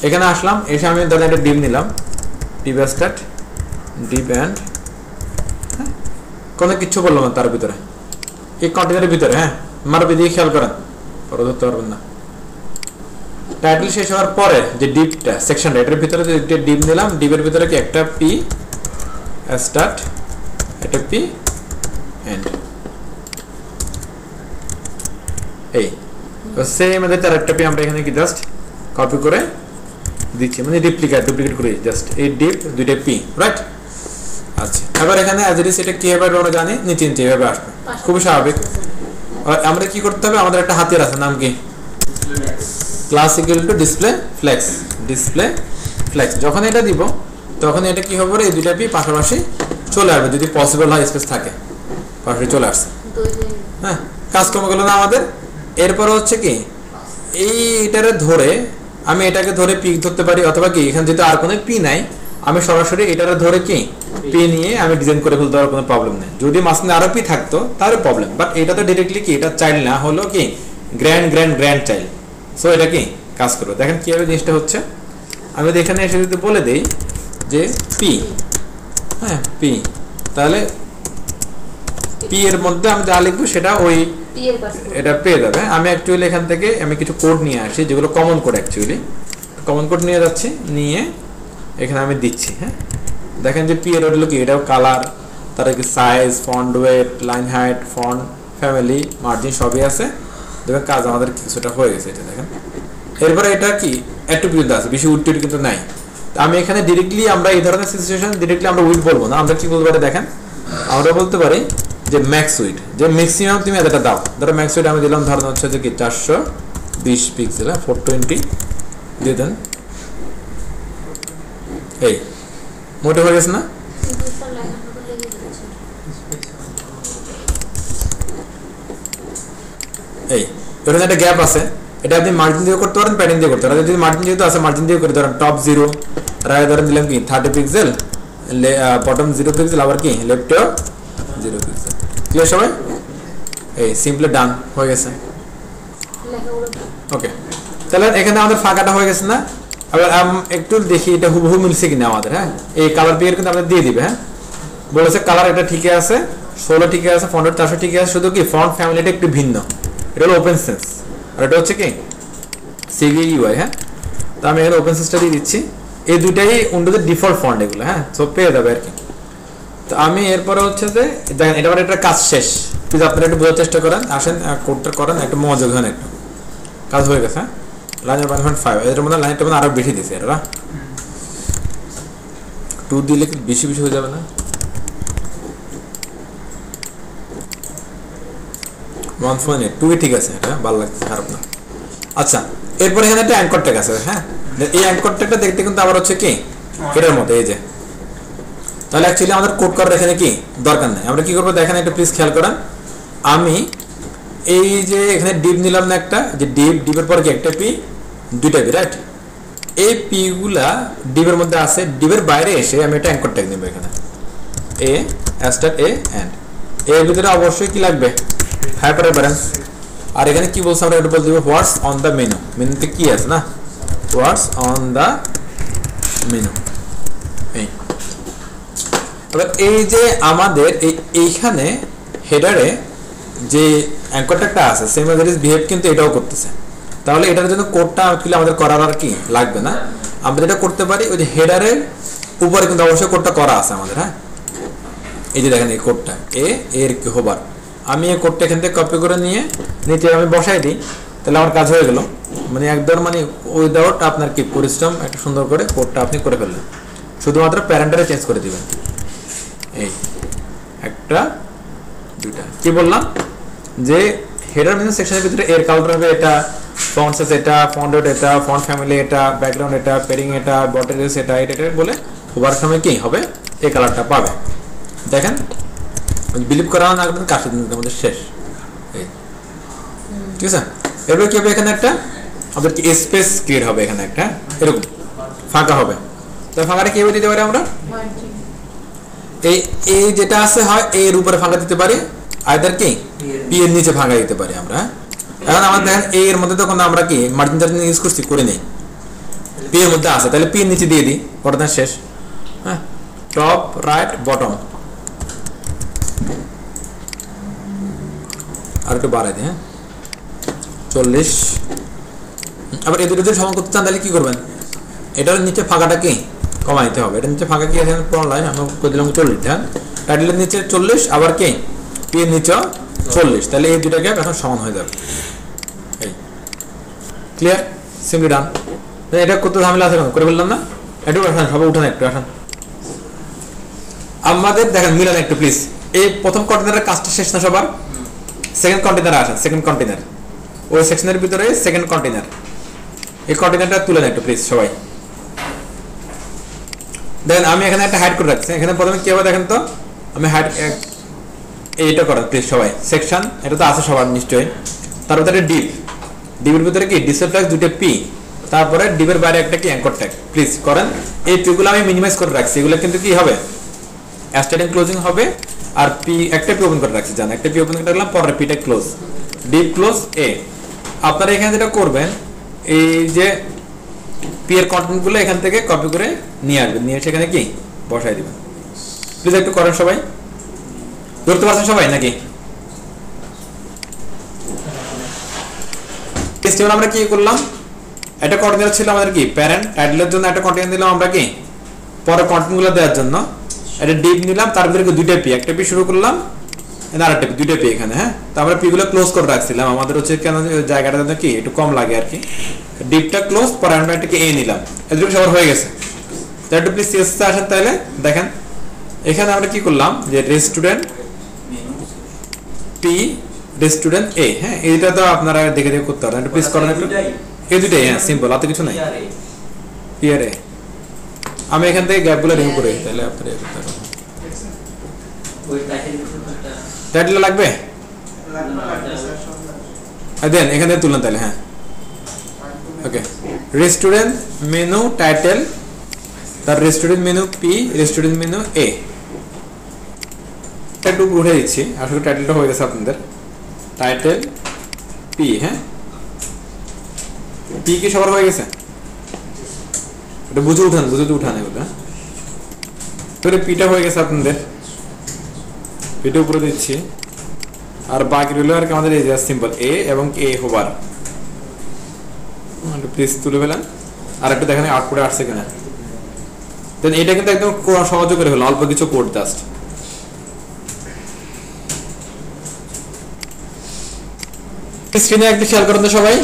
এখানে আসলাম, এসে আমি ধরেন একটা ডিপ নিলাম, ডিপ স্টার্ট ডিপ এন্ড, কোনো কিছু বললাম না তার ভিতরে, এই কন্টেনারের ভিতরে। হ্যাঁ মারবি দিয়ে খেয়াল করেন, পরে ধরতে পারবেন না। টাইটেল শেষ হওয়ার পরে যে ডিপটা সেকশনটা, এটার ভিতরে যে ডিপ নিলাম, ডিপের ভিতরে কি একটা পি স্টার্ট, একটা পি এন্ড, এই সেম আমাদের তার একটা পি আমরা এখানে কি জাস্ট কপি করে দিচ্ছি, মানে ডুপ্লিকেট করে জাস্ট এই ডিপ দুইটা পি, রাইট। আচ্ছা এবার এখানে অ্যাজ ইট ইজ এটা কি হবে আমরা জানি, নিচে নিচে এভাবে আসবে, খুবই স্বাভাবিক। আর আমরা কি করতে হবে, আমাদের একটা হাতিয়ার আছে, নাম কি class equal to display flakes. যখন এটা দিব তখন এটা কি হবে, এই দুইটা পি পাশাপাশি চলে আসবে, যদি পসিবল হয় স্পেস থাকে, পাশাপাশি চলে আসছে। হ্যাঁ কাজ কমে গেল না আমাদের। এরপর হচ্ছে কি এইটারে ধরে আমি এটাকে ধরে পি ধরতে পারি, অথবা কি এখানে যেহেতু আর কোনো পি নাই আমি সরাসরি এটারে ধরে কি পি নিয়ে আমি ডিজাইন করে ফেলতে পারবো, কোনো প্রবলেম নেই। যদি মাঝখানে আরো পি থাকতো তাহলে প্রবলেম, বাট এটা তো ডিরেক্টলি কি এটা চাইল্ড না, হলো কি গ্র্যান্ড চাইল্ড। সো এটা কি কাজ করবে, দেখেন কিভাবে জিনিসটা হচ্ছে। আমি এখানে এসে যদি বলে দেই যে পি, হ্যাঁ পি, তাহলে পি এর মধ্যে আমি যা লিখবো সেটা ওই এটা পেয়ে যাবে। আমি অ্যাকচুয়ালি এখান থেকে আমি কিছু কোড নিয়ে আসি, যেগুলো common code, actually common code নিয়ে যাচ্ছি, নিয়ে এখানে আমি দিচ্ছি। হ্যাঁ দেখেন যে পি এর হলো কি, এটাও কালার, তার কি size, font wait, line height, font family, margin সবই আছে। দেখেন কাজ আমাদের কিছুটা হয়ে গেছে, এটা দেখেন। এরপরে এটা কি একটু পর্যন্ত আছে, বেশি উইথ কিন্তু নাই। আমি এখানে ডিরেক্টলি আমরা এই ধরনের সিচুয়েশন ডিরেক্টলি আমরা উইথ বলবো না, আমরা কি বলতে পারি দেখেন, আমরা বলতে পারি যে ম্যাক্স উইথ, যে ম্যাক্সিমাম তুমি এতটা দাও। ধরো ম্যাক্স উইথ আমি দিলাম ধরেন হচ্ছে যে কি 420 পিক্সেল, 420 দিয়ে দেন, এই মোটে হয়ে গেছে না। এই এখানে একটা গ্যাপ আছে, এটা আপনি মার্জিন দিয়ে করতে পারেন, প্যাডিং দিয়ে করতে পারেন। যদি মার্জিন যেহেতু আছে মার্জিন দিয়ে করে, ধরেন টপ 0 রাইট ধরেন দিলাম কি 30 পিক্সেল, বটম 0 পিক্সেল, আবার কি লেফটেও 0 পিক্সেল। ক্লিয়ার সবাই? এই সিম্পলি ডান হয়ে গেছে। ওকে তাহলে এখানে আমাদের ফাঁকাটা হয়ে গেছে না। আবার একটু দেখি এটা হুবহু মিলছে কিনা আমাদের। হ্যাঁ এই কালার পিয়ার কিন্তু আমরা দিয়ে দিবে। হ্যাঁ বলেছে কালার এটা ঠিকই আছে, 16 ঠিকই আছে, ফন্ট 400 ঠিকই আছে, শুধু কি ফন্ট ফ্যামিলিটা একটু ভিন্ন, এটা হলো ওপেন সেন্স আর এটা হচ্ছে কি সিভিইউআই। হ্যাঁ তো আমি এখানে ওপেন সেন্সটা দিয়ে দিচ্ছি, এই দুইটাই উইন্ডোজের ডিফল্ট ফন্ট এগুলো। হ্যাঁ সব পেয়ে যাবে আর কি। তো আমি এরপরে হচ্ছে যে দেখেন এটা একটা কাজ শেষ, প্লিজ আপনারা একটু বোঝার চেষ্টা করেন, আসেন কোডটা করেন, একটু মনোযোগ হন, একটু কাজ হয়ে গেছে। লাইন 1.5 এর মধ্যে লাইনটা মানে আরো বেশি দিয়েছে, এটা 2 দিলে কি বেশি হয়ে যাবে না? 1.2 ঠিক আছে, এটা ভালো লাগছে, খারাপ না। আচ্ছা এরপরে এখানে একটা অ্যাঙ্কর ট্যাগ আছে। হ্যাঁ এই অ্যাঙ্কর ট্যাগটা দেখতে কিন্তু আবার হচ্ছে কি এটার মতো, এই যে। তাহলে অ্যাকচুয়ালি আমাদের কোড করার এখানে কি দরকার নেই। আমরা কি করবো দেখেন, একটা প্লিজ খেয়াল করেন। আমি এই যে এখানে ডিপ নিলাম না একটা, যে ডিপের পর কি একটা পি, দুইটা পি, রাইট। এই পি গুলা ডিপের মধ্যে আছে, ডিপের বাইরে এসে আমি একটা অ্যাঙ্কর ট্যাগ নেবো এখানে, এ স্টার্ট এ এন্ড, এর ভিতরে অবশ্যই কি লাগবে হাইপার রেফারেন্স। আর এখানে কি বলছে আমরা এটা বলতে দিব হোয়াটস অন দ্য মেনু, মেনুতে কি আছে না, হোয়াটস অন দ্য মেনু। এবার এই যে আমাদের এইখানে হেডারে যে অ্যাঙ্কর ট্যাগটা আছে same as it is behave কিন্তু এটাও করতেছে। তাহলে এটার জন্য কোডটা অ্যাকচুয়ালি আমাদের করার আর কি লাগবে না, আমরা এটা করতে পারি ওই যে হেডারের উপরে কিন্তু অবশ্যই কোডটা করা আছে আমাদের। হ্যাঁ এই যে দেখেন এই কোডটা এর কি হোবার, আমি এই কোডটা এখান থেকে কপি করে নিয়ে নিচে আমি বসাই দিই, তাহলে আমার কাজ হয়ে গেল। মানে একদম মানে উইদাউট আপনার কি পরিশ্রম একটা সুন্দর করে কোডটা আপনি করে ফেললেন, শুধুমাত্র প্যারামিটারে চেঞ্জ করে দিবেন। এই একটা দুইটা কি বললাম যে হেডার মেনু সেকশনের ভিতরে এর কালার হবে এটা, ফন্ট সাইজ এটা, ফন্ট ওয়েট এটা, ফন্ট ফ্যামিলি এটা, ব্যাকগ্রাউন্ড এটা, পেরিং এটা, বর্ডার এটা, এটা বলে হোবার সময় কি হবে এই কালারটা পাবে। দেখেন বিলিভ করা না করবেন কাজ আমাদের শেষ। ঠিক আছে, এরপরে কি হবে এখানে একটা আমাদের কি স্পেস ক্রিয়েট হবে, এখানে একটা এরকম ফাঁকা হবে। তো ফাঁকাটা কিভাবে দিতে পারি আমরা, এই যেটা আছে হয় এর উপরে ফাঁকা দিতে পারি, আইদার কি পি এর নিচে ফাঁকা দিতে পারি আমরা। এখন আমাদের দেখেন এ এর মধ্যে তখন আমরা কি মার্জিন টার্জিন ইউজ করছি, করে নেই, পি এর মধ্যে আছে, তাহলে পি এর নিচে দিয়ে দিই, পড়াটা শেষ। হ্যাঁ, টপ রাইট বটম আর একটু বাড়াই দিই। হ্যাঁ, 40। আবার এই দুটো যদি সমান করতে চান তাহলে কি করবেন, এটার নিচে ফাঁকাটা কি কমাই দিতে হবে। এটার নিচে ফাঁকা কি আছে পড়লাম, আমি করে দিলাম 40। হ্যাঁ, টাইটেলের নিচে 40, আবার কি পি এর নিচে 40, তাহলে এই দুটা গ্যাপ এখন সমান হয়ে যাবে। এই ক্লিয়ার, সিম্পলি ডান। এটা কত ঝামেলা আছে করে বললাম না, একটু আসেন সবাই উঠান, একটু আসেন আমাদের দেখেন মিলান একটু প্লিজ। এই প্রথম কন্টেনারের কাজটা শেষ না সবার, সেকেন্ড কন্টেনারে আসেন। সেকেন্ড কন্টেনার ওই সেকশনের ভিতরে সেকেন্ড কন্টেনার, এই কন্টেনারটা তুলেন একটু প্লিজ সবাই। দেখেন আমি এখানে একটা হাইড করে রাখছি, এখানে প্রথমে কি হবে দেখেন তো, আমি হাইড এইটা করেন প্লিজ সবাই। সেকশন এটা তো আছে সবার নিশ্চয়ই, তার ভিতরে ডিপ, ডিপের ভিতরে কি ডিসেল ফ্ল্যাগ দুটো পি, তারপরে ডিপের বাইরে একটা কি অ্যাঙ্কর ট্যাগ প্লিজ করেন। এই পিগুলো আমি মিনিমাইজ করে রাখছি, এগুলো কিন্তু কি হবে স্টার্টিং ক্লোজিং হবে। আর পি একটা পি ওপেন করে রাখছি, জান একটা পি ওপেন করে রাখলাম, পরের পিটা ক্লোজ, ডিপ ক্লোজ এ। আপনারা এখানে যেটা করবেন, এই যে পি এর কন্টেন্টগুলো এখান থেকে কপি করে নিয়ে আসবেন, নিয়ে এসে এখানে কি বসাই দিবেন। প্লিজ একটু করেন সবাই, ধরতে পারছেন সবাই নাকি? আমরা কি করলাম, একটা কন্টেনার ছিল আমাদের কি প্যারেন্ট, টাইটেলের জন্য একটা কন্টেনার দিলাম আমরা কি পরে কন্টেন্টগুলো দেওয়ার জন্য, একটা ডিপ নিলাম, তার ভিতরে দুইটা পি, একটা পি শুরু করলাম, আরেকটা পি, দুইটা পি এখানে। হ্যাঁ, তো আমরা পি গুলো ক্লোজ করে রাখছিলাম, আমাদের হচ্ছে কেন জায়গাটা কি একটু কম লাগে আর কি। ডিপটা ক্লোজ, পরে আমরা একটা এ নিলাম, এগুলো সবার হয়ে গেছে। তো একটু প্লিজ সিএসএস আসেন, তাহলে দেখেন এখানে আমরা কি করলাম যে রেস্টুরেন্ট পি রেস্টুরেন্ট এ। হ্যাঁ, এইটা তো আপনারা দেখে দেখে করতে পারেন, একটু প্লিজ করেন একটু। এই দুটাই, হ্যাঁ সিম্পল, আর তো কিছু নাই। পি আর এ আমি এখান থেকে গ্যাপগুলো রিমুভ করে, তাহলে আপনারা এটা করতে পারেন। টাইটেল লাগবে দেন এখান থেকে তুললেন তাহলে। হ্যাঁ, ওকে, রেস্টুরেন্ট মেনু টাইটেল, তার restaurant menu P, restaurant menu A. একটু উঠে দিচ্ছি, আসলে টাইটেলটা হয়ে গেছে আপনাদের, টাইটেল পি। হ্যাঁ, পি কি সবার হয়ে গেছে? এটা বুঝে উঠান, বুঝে উঠান এগুলো। তাহলে পিটা হয়ে গেছে আপনাদের, পিটা উপরে দিচ্ছি। আর বাকি রইল আর কি আমাদের এই যে সিম্পল এ এবং এ হোবার। প্লিজ তুলে ফেলেন, আর একটু দেখেন আউটপুটে আসছে কিনা। দেন এটা কিন্তু একদম সহজ করে ফেলেন, অল্প কিছু কোড জাস্ট। স্ক্রিনে একটু শেয়ার করেন তো সবাই।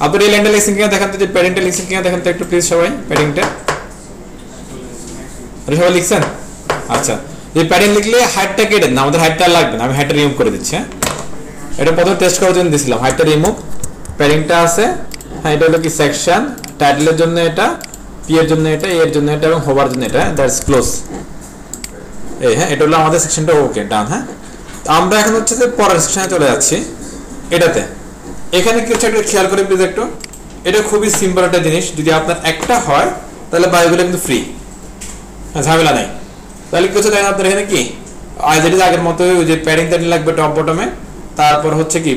আপনার এই লাইনটা লিখছেন কিনা দেখেন তো, যে প্যাডিংটা লিখছেন কিনা দেখেন তো একটু প্লিজ সবাই। প্যাডিংটা সবাই লিখছেন? আচ্ছা, এই প্যাডিং লিখলে হাইটটা কেটে দেন, আমাদের হাইটটা লাগবে না, আমি হাইটটা রিমুভ করে দিচ্ছি। হ্যাঁ, এটা প্রথমে টেস্ট করার জন্য দিয়েছিলাম, হাইটটা রিমুভ, প্যাডিংটা আছে। হ্যাঁ, এটা হলো কি সেকশন, টাইটেলের জন্য এটা, পি এর জন্য এটা, এর জন্য এটা এবং হোভার জন্য এটা, দ্যাটস ক্লোজ। এই হ্যাঁ, এটা হলো আমাদের সেকশনটা, ওকে ডান। হ্যাঁ, আমরা এখন হচ্ছে যে পরের সেকশনে চলে যাচ্ছি এটাতে। এখানে কিছু একটা খেয়াল করে প্লিজ একটু, এটা খুবই সিম্পল একটা জিনিস, যদি আপনার একটা হয় তাহলে বায়োগুলো কিন্তু ফ্রি, ঝামেলা নাই। তাহলে কিছু দেখেন আপনার এখানে কি যেটা আগের মতো ওই যে প্যাডিং টাইটেল লাগবে টপ বটমে, তারপর হচ্ছে কি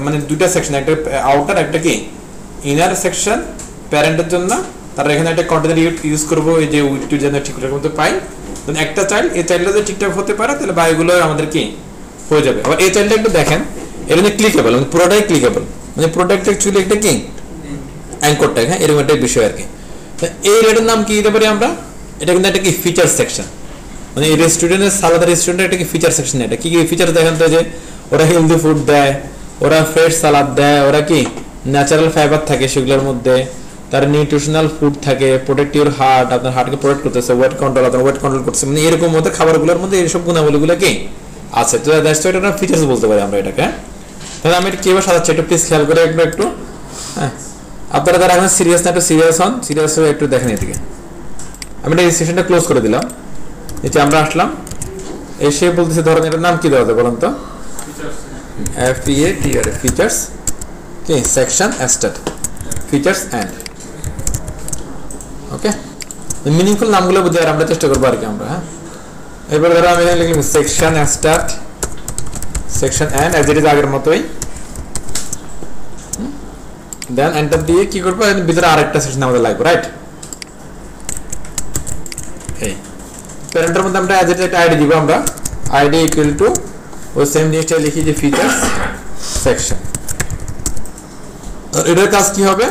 মানে দুইটা সেকশন, একটা আউটার একটা কি ইনার সেকশন প্যারেন্টের জন্য, তার এখানে একটা কন্টেনার ইউজ করবো এই যে উইথ যেন ঠিকঠাক মতো পাই। একটা চাইল্ড, এই চাইল্ডটা যদি ঠিকঠাক হতে পারে তাহলে বায়োগুলো আমাদের কি হয়ে যাবে। আবার এই চাইল্ডটা একটু দেখেন, এটা মানে ক্লিকেবল, মানে পুরোটাই ক্লিকেবল, মানে প্রোডাক্ট অ্যাকচুয়ালি একটা কি অ্যাঙ্কর ট্যাগ। হ্যাঁ, এরকম একটা বিষয় আর কি। এই রেটের নাম কি দিতে পারি আমরা, এটা কিন্তু একটা কি ফিচার সেকশন, মানে এই রেস্টুরেন্টের সালাদ রেস্টুরেন্টের একটা কি ফিচার সেকশন। এটা কি কি ফিচার দেখেন তো, যে ওরা হেলদি ফুড দেয়, ওরা ফ্রেশ সালাদ দেয়, ওরা কি ন্যাচারাল ফাইবার থাকে সেগুলোর মধ্যে, তার নিউট্রিশনাল ফুড থাকে, প্রোটেক্ট ইউর হার্ট, আপনার হার্টকে প্রোটেক্ট করতেছে, ওয়েট কন্ট্রোল, আপনার ওয়েট কন্ট্রোল করতেছে, মানে এরকম মধ্যে খাবারগুলোর মধ্যে এইসব গুণাবলীগুলো কি আছে। তো দ্যাটস এটা ফিচার্স বলতে পারি আমরা এটাকে। তাহলে আমি এটা কিভাবে সাজাচ্ছি একটু প্লিজ খেয়াল করে একটু। হ্যাঁ, আপনারা যারা এখন সিরিয়াস না একটু সিরিয়াস হন, সিরিয়াস হয়ে একটু দেখেন এদিকে। আমি এটা এই সেশনটা ক্লোজ করে দিলাম, নিচে আমরা আসলাম, এসে বলতেছে ধরেন এটার নাম কি দেওয়া যায় বলেন তো, FEATR ফিচার্স কি section start features end. Okay, meaningful নামগুলো বুঝে আর আমরা চেষ্টা করবো আর কি আমরা। হ্যাঁ, এবার ধরো আমি লিখলাম section start section end as it is আগের মতোই, দেন এন্টার দিয়ে কি করবো, ভিতরে আরেকটা সেকশন আমাদের লাগবে, রাইট? এই প্যারেন্টের মধ্যে আমরা অ্যাজ ইট ইজ একটা আইডি দিব, আমরা আইডি ইকুয়াল টু ওই সেম জিনিসটা লিখি যে ফিচার্স সেকশন। আর এটার কাজ কি হবে,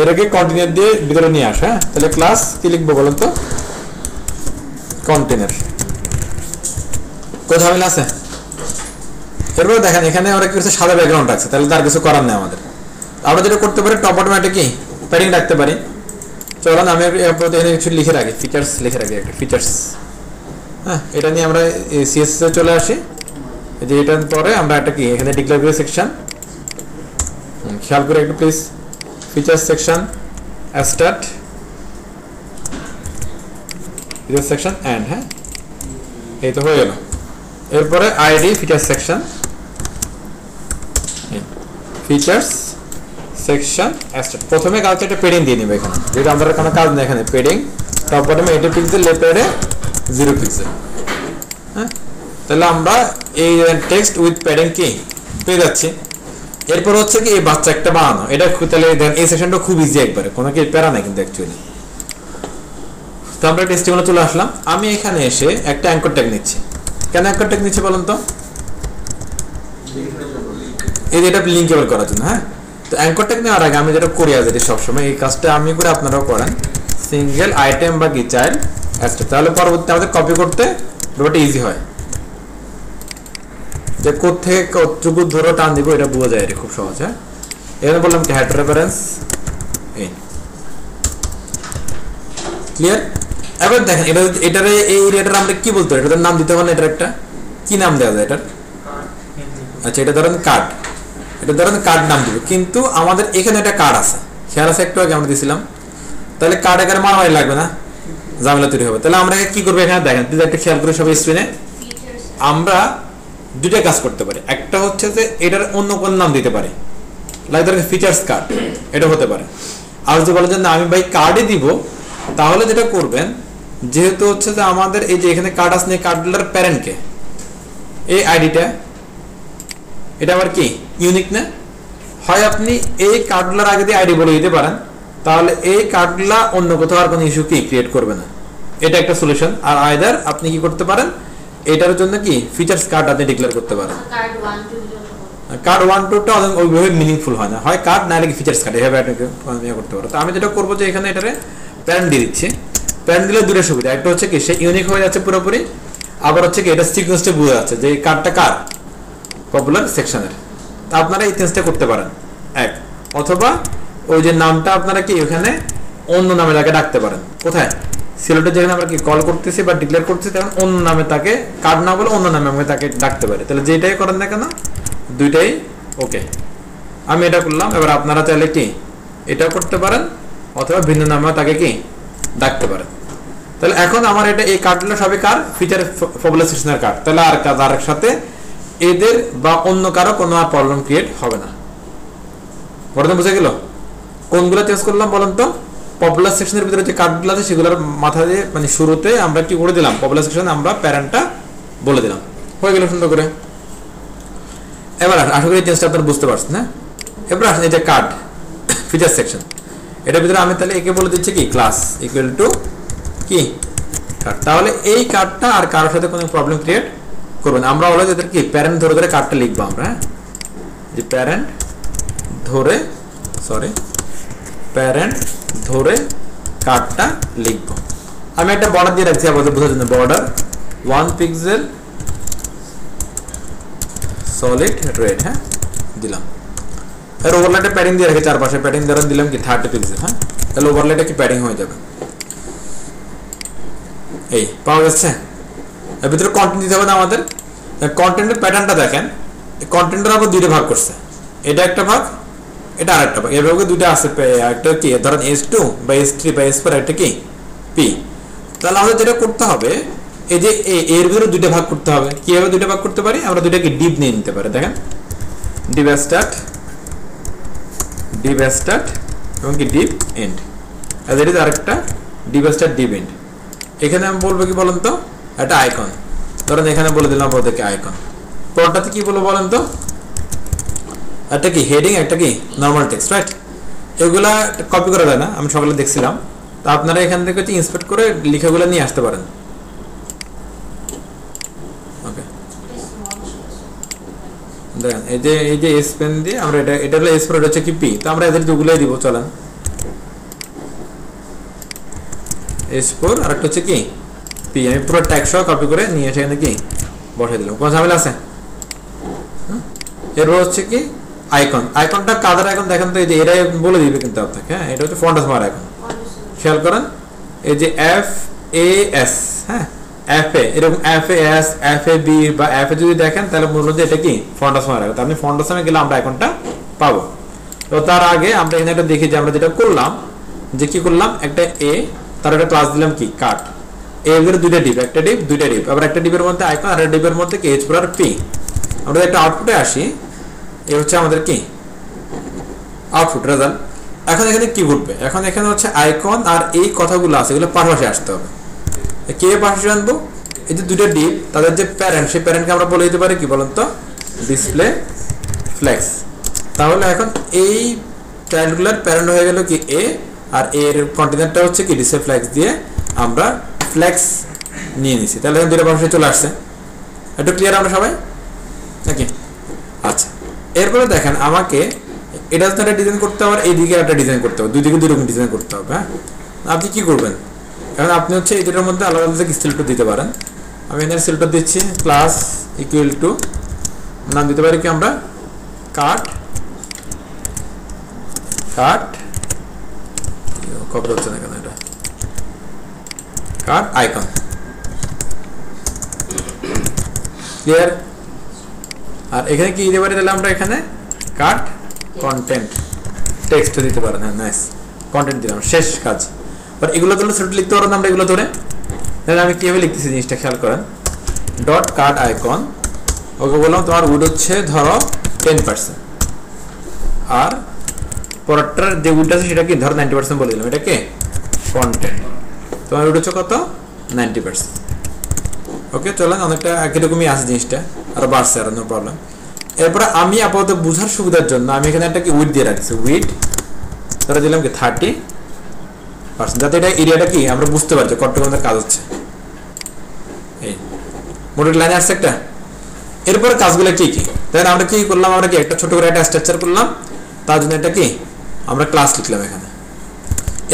এটাকে কন্টেনার দিয়ে ভিতরে নিয়ে আসে। হ্যাঁ, তাহলে ক্লাস কি লিখবো বলেন তো, কন্টেনার। কোথাও মিল আছে? এরপরে দেখেন এখানে ওরা কি করছে, সাদা ব্যাকগ্রাউন্ড রাখছে, তাহলে তার কিছু করার নেই আমাদের। আমরা যেটা করতে পারি টপ বটমে একটা কি প্যাডিং রাখতে পারি। চলুন আমি এখানে কিছু লিখে রাখি, ফিচার্স লিখে রাখি একটা ফিচার্স। হ্যাঁ, এটা নিয়ে আমরা CSS এ চলে আসি, যে এটার পরে আমরা একটা কি এখানে ডিক্লেয়ার করি সেকশন। খেয়াল করে একটু please, features section start feature section end. হ্যাঁ, এই তো হয়ে গেল। এরপরে ID feature section features section start. প্রথমে কাজটা একটা পেডিং দিয়ে নেবে এখানে, যেটা আমাদের কোনো কাজ নেই এখানে। পেডিং টপ বটমে 80 পিক্সেল, লেফটে 0 পিক্সেল। হ্যাঁ, তাহলে আমরা এই টেক্সট উইথ প্যাডিং কি পেয়ে যাচ্ছি। এরপর হচ্ছে কি এই বাচ্চা একটা বানানো, এটা তাহলে দেখেন এই সেকশনটা খুব ইজি একবারে, কোনো কি প্যারা নাই কিন্তু অ্যাকচুয়ালি। তো আমরা টেস্টিংয়ে চলে আসলাম। আমি এখানে এসে একটা অ্যাঙ্কর ট্যাগ নিচ্ছি। কেন অ্যাঙ্কর ট্যাগ নিচ্ছি বলুন তো, এই যে এটা লিঙ্কেবল করার জন্য। হ্যাঁ, তো অ্যাঙ্কর ট্যাগ নেওয়ার আগে আমি যেটা করি আজ সবসময় এই কাজটা আমি করে আপনারাও করেন, সিঙ্গেল আইটেম বা কি চাইল্ড অ্যাস্ট্রা, তাহলে পরবর্তী আমাদের কপি করতে ব্যাপারটা ইজি হয়। যে কোথেকে কতটুকু ধরো টান দিব এটা বোঝা যায় খুব সহজ। হ্যাঁ, এখানে বললাম কি হেড রেফারেন্স এই ক্লিয়ার। এবার দেখেন এটারে এই এরিয়াটার আমরা কি বলতে পারি, এটার নাম দিতে হবে না, এটার একটা কি নাম দেওয়া যায় এটার? আচ্ছা, এটা ধরেন কার্ড, এটা ধরেন কার্ড নাম দিব, কিন্তু আমাদের এখানে একটা কার্ড আছে, খেয়াল আছে একটু আগে আমরা দিয়েছিলাম। তাহলে কার্ড এখানে মারামারি লাগবে না, ঝামেলা তৈরি হবে। তাহলে আমরা কি করবো এখানে দেখেন, একটা খেয়াল করে সবাই স্ক্রিনে, আমরা দুইটা কাজ করতে পারি। একটা হচ্ছে যে এটার অন্য কোন নাম দিতে পারি, লাইক ধরেন ফিচার্স কার্ড, এটা হতে পারে। আর যদি বলেন যে না আমি ভাই কার্ডই দিব, তাহলে যেটা করবেন, যেহেতু হচ্ছে যে আমাদের এই যে এখানে কার্ড আছে, কার্ডগুলোর প্যারেন্টকে এই আইডিটা, এটা আবার কি ইউনিক না, হয় আপনি এই কার্ডগুলোর আগে দিয়ে আইডি বলে দিতে পারেন, তাহলে এই কার্ডগুলা অন্য কোথাও আর কোনো ইস্যু কি ক্রিয়েট করবে না। এটা একটা সলিউশন। আর আইদার আপনি কি করতে পারেন, এটার জন্য কি ফিচার্স কার্ড আপনি ডিক্লেয়ার করতে পারেন। কার্ড 1 2 টা ওইভাবে মিনিংফুল হয় না, হয় কার্ড না হলে ফিচার্স কার্ড, এভাবে আপনি করতে পারেন। তো আমি যেটা করবো যে এখানে এটারে প্যারেন্ট দিয়ে দিচ্ছি। প্যারেন্ট দিলে দুটো সুবিধা, একটা হচ্ছে কি সে ইউনিক হয়ে যাচ্ছে পুরোপুরি, আবার হচ্ছে কি এটা সিকোয়েন্সটা বোঝা যাচ্ছে যে কার্ডটা কার, পপুলার সেকশনের। তা আপনারা এই চেঞ্জটা করতে পারেন এক, অথবা ওই যে নামটা আপনারা কি ওখানে অন্য নামে তাকে ডাকতে পারেন। কোথায় সিলেক্টে যেখানে আমরা কি কল করতেছি বা ডিক্লেয়ার করতেছি, তখন অন্য নামে তাকে কার্ড না বলে অন্য নামে আমরা তাকে ডাকতে পারি। তাহলে যেটাই করেন না কেন দুইটাই ওকে। আমি এটা করলাম, এবার আপনারা চাইলে কি এটা করতে পারেন, অথবা ভিন্ন নামে তাকে কি ডাকতে পারেন। তাহলে এখন আমার এটা এই কার্ডগুলো সবই কার, ফিচার পপুলার সেকশনের কার্ড। তাহলে আর কাজ আর সাথে এদের বা অন্য কারো কোনো আর প্রবলেম ক্রিয়েট হবে না। বর্তমানে বুঝে গেল কোনগুলো চেঞ্জ করলাম বলেন তো? পপুলার সেকশনের ভিতরে যে কার্ডগুলো আছে সেগুলোর মাথা দিয়ে মানে শুরুতে আমরা কি করে দিলাম, পপুলার সেকশন আমরা প্যারেন্টটা বলে দিলাম, হয়ে গেল সুন্দর করে। এবার আশা করি চেঞ্জটা আপনারা বুঝতে পারছেন। হ্যাঁ, এবার আসেন এই যে কার্ড ফিচার সেকশন, এটার ভিতরে আমি তাহলে একে বলে দিচ্ছি কি ক্লাস ইকুয়াল টু কি কার্ড। তাহলে এই কার্ডটা আর কারোর সাথে কোনো প্রবলেম ক্রিয়েট করবে না। আমরা বলে এদের কি প্যারেন্ট ধরে ধরে কার্ডটা লিখবো আমরা। হ্যাঁ, যে প্যারেন্ট ধরে প্যারেন্ট ধরে কার্ডটা লিখবো। আমি একটা বর্ডার দিয়ে রাখছি আপনাদের বোঝার জন্য, বর্ডার 1 পিক্সেল সলিড রেড। হ্যাঁ, দিলাম। এর ওভারলাইটে প্যাডিং দিয়ে রেখে চারপাশে প্যাডিং ধরেন দিলাম কি 30 পিক্সেল। হ্যাঁ, তাহলে ওভারলাইটে কি প্যাডিং হয়ে যাবে। এই পাওয়া যাচ্ছে। এর ভিতরে কন্টেন্ট দিতে হবে না আমাদের। কন্টেন্টের প্যাটার্নটা দেখেন, কন্টেন্টের আবার দুইটা ভাগ করছে, এটা একটা ভাগ, এটা আরেকটা ভাগ। এভাবে দুইটা আছে, একটা কি ধরেন S2 বা S3 বা S4, একটা কি P। তাহলে আমাদের যেটা করতে হবে এই যে এর ভিতরে দুইটা ভাগ করতে হবে। কিভাবে দুইটা ভাগ করতে পারি? আমরা দুইটাকে ডিপ নিয়ে নিতে পারি। দেখেন ডিপ স্টার্ট এবং কি ডিপ এন্ড, আর এটা আরেকটা ডিপ স্টার্ট ডিপ এন্ড। এখানে আমি বলবো কি বলেন তো, একটা আইকন ধরেন এখানে বলে দিলাম আপনাদেরকে আইকন। পরটাতে কি বলবো বলেন তো, একটা কি হেডিং, একটা কি নর্মাল টেক্সট, রাইট? এগুলা কপি করা যায় না, আমি সকালে দেখছিলাম। তো আপনারা এখান থেকে হচ্ছে ইন্সপেক্ট করে লেখাগুলো নিয়ে আসতে পারেন। ওকে, দেখেন এই যে এস পেন দিয়ে আমরা এটা হলো এস, এটা হচ্ছে কি পি। তো আমরা এদের দুগুলোই দিব, চলেন S4 আর একটা হচ্ছে কি পি। আমি পুরো ট্যাগ সহ কপি করে নিয়ে এসে এখানে কি বসাই দিলাম। কোনো ঝামেলা আছে? এরপর হচ্ছে কি আইকন। আইকনটা কাদের আইকন দেখেন তো, এই যে এটাই বলে দিবে কিন্তু আপনাকে। হ্যাঁ, এটা হচ্ছে ফন্টাসমার আইকন। খেয়াল করেন এই যে FAS, হ্যাঁ FA, এরকম FAS FAB বা FA যদি দেখেন তাহলে বলবো যে এটা কি ফন্টাসমার আইকন। আপনি ফন্টাসমে গেলে আমরা আইকনটা পাবো। তো তার আগে আমরা এখানে একটা দেখি যে আমরা যেটা করলাম, যে কি করলাম, একটা এ, তার একটা ক্লাস দিলাম কি কাট। এর দুইটা ডিপ, একটা ডিপ দুইটা ডিপ, আবার একটা ডিপের মধ্যে আইকন আর একটা ডিপের মধ্যে কি H4 আর P। আমরা একটা আউটপুটে আসি, এই হচ্ছে আমাদের কি আউটপুট রেজাল্ট। এখন এখানে কি ঘটবে? এখন এখানে হচ্ছে আইকন আর এই কথাগুলো আছে, এগুলো পাশাপাশি আসতে হবে। কে পাশাপাশি আনবো? এই যে দুইটা ডিপ, তাদের যে প্যারেন্ট, সেই প্যারেন্টকে আমরা বলে দিতে পারি কি বলেন তো, ডিসপ্লে ফ্লেক্স। তাহলে এখন এই চাইল্ডগুলোর প্যারেন্ট হয়ে গেল কি এ, আর এর কন্টেনারটা হচ্ছে কি ডিসপ্লে ফ্লেক্স দিয়ে আমরা ফ্লেক্স নিয়ে নিছি। তাহলে এখন দুইটা পাশাপাশি চলে আসছে। একটু ক্লিয়ার আমরা সবাই নাকি? আচ্ছা, এরপরে দেখেন আমাকে এটা একটা ডিজাইন করতে হবে, এইদিকে একটা ডিজাইন করতে হবে, দুই দিকে দুই রকম ডিজাইন করতে হবে। হ্যাঁ, আপনি কি করবেন? কারণ আপনি হচ্ছে এই দুটোর মধ্যে আলাদা আলাদা সিলেক্টর দিতে পারেন। আমি এখানে সিলেক্টর দিচ্ছি ক্লাস ইকুয়াল টু, নাম দিতে পারি কি আমরা কাট কপি হচ্ছে না কেন, এটা কাট আইকন। ক্লিয়ার? আর এখানে কি দিতে পারি তাহলে আমরা এখানে কাট কন্টেন্ট টেক্সট দিতে পারেন। হ্যাঁ, নাইস, কন্টেন্ট দিলাম, শেষ কাজ। আর এগুলো ধরে সেট লিখতে পারেন আমরা, এগুলো ধরে। তাহলে আমি কিভাবে লিখতেছি জিনিসটা খেয়াল করেন। ডট কাট আইকন, ওকে বললাম তোমার উড হচ্ছে ধরো 10%, আর পরেরটার যে উড আছে সেটা কি ধরো 90% বলে দিলাম, এটা কে কন্টেন্ট। তোমার উড হচ্ছে কত 90%। ওকে, চলেন, অনেকটা একই রকমই আছে জিনিসটা, আর বাড়ছে, আর নো প্রবলেম। এরপরে আমি আপাতত বোঝার সুবিধার জন্য আমি এখানে একটা কি উইড দিয়ে রাখছি, উইড তারা দিলাম কি 30%, যাতে এটা এরিয়াটা কি আমরা বুঝতে পারছি কতটুকু আমাদের কাজ হচ্ছে। এই মোটর লাইনে আসছে একটা। এরপরে কাজগুলো কি কি, তাই আমরা কি করলাম, আমরা কি একটা ছোট করে একটা স্ট্রাকচার করলাম, তার জন্য এটা কি আমরা ক্লাস লিখলাম এখানে।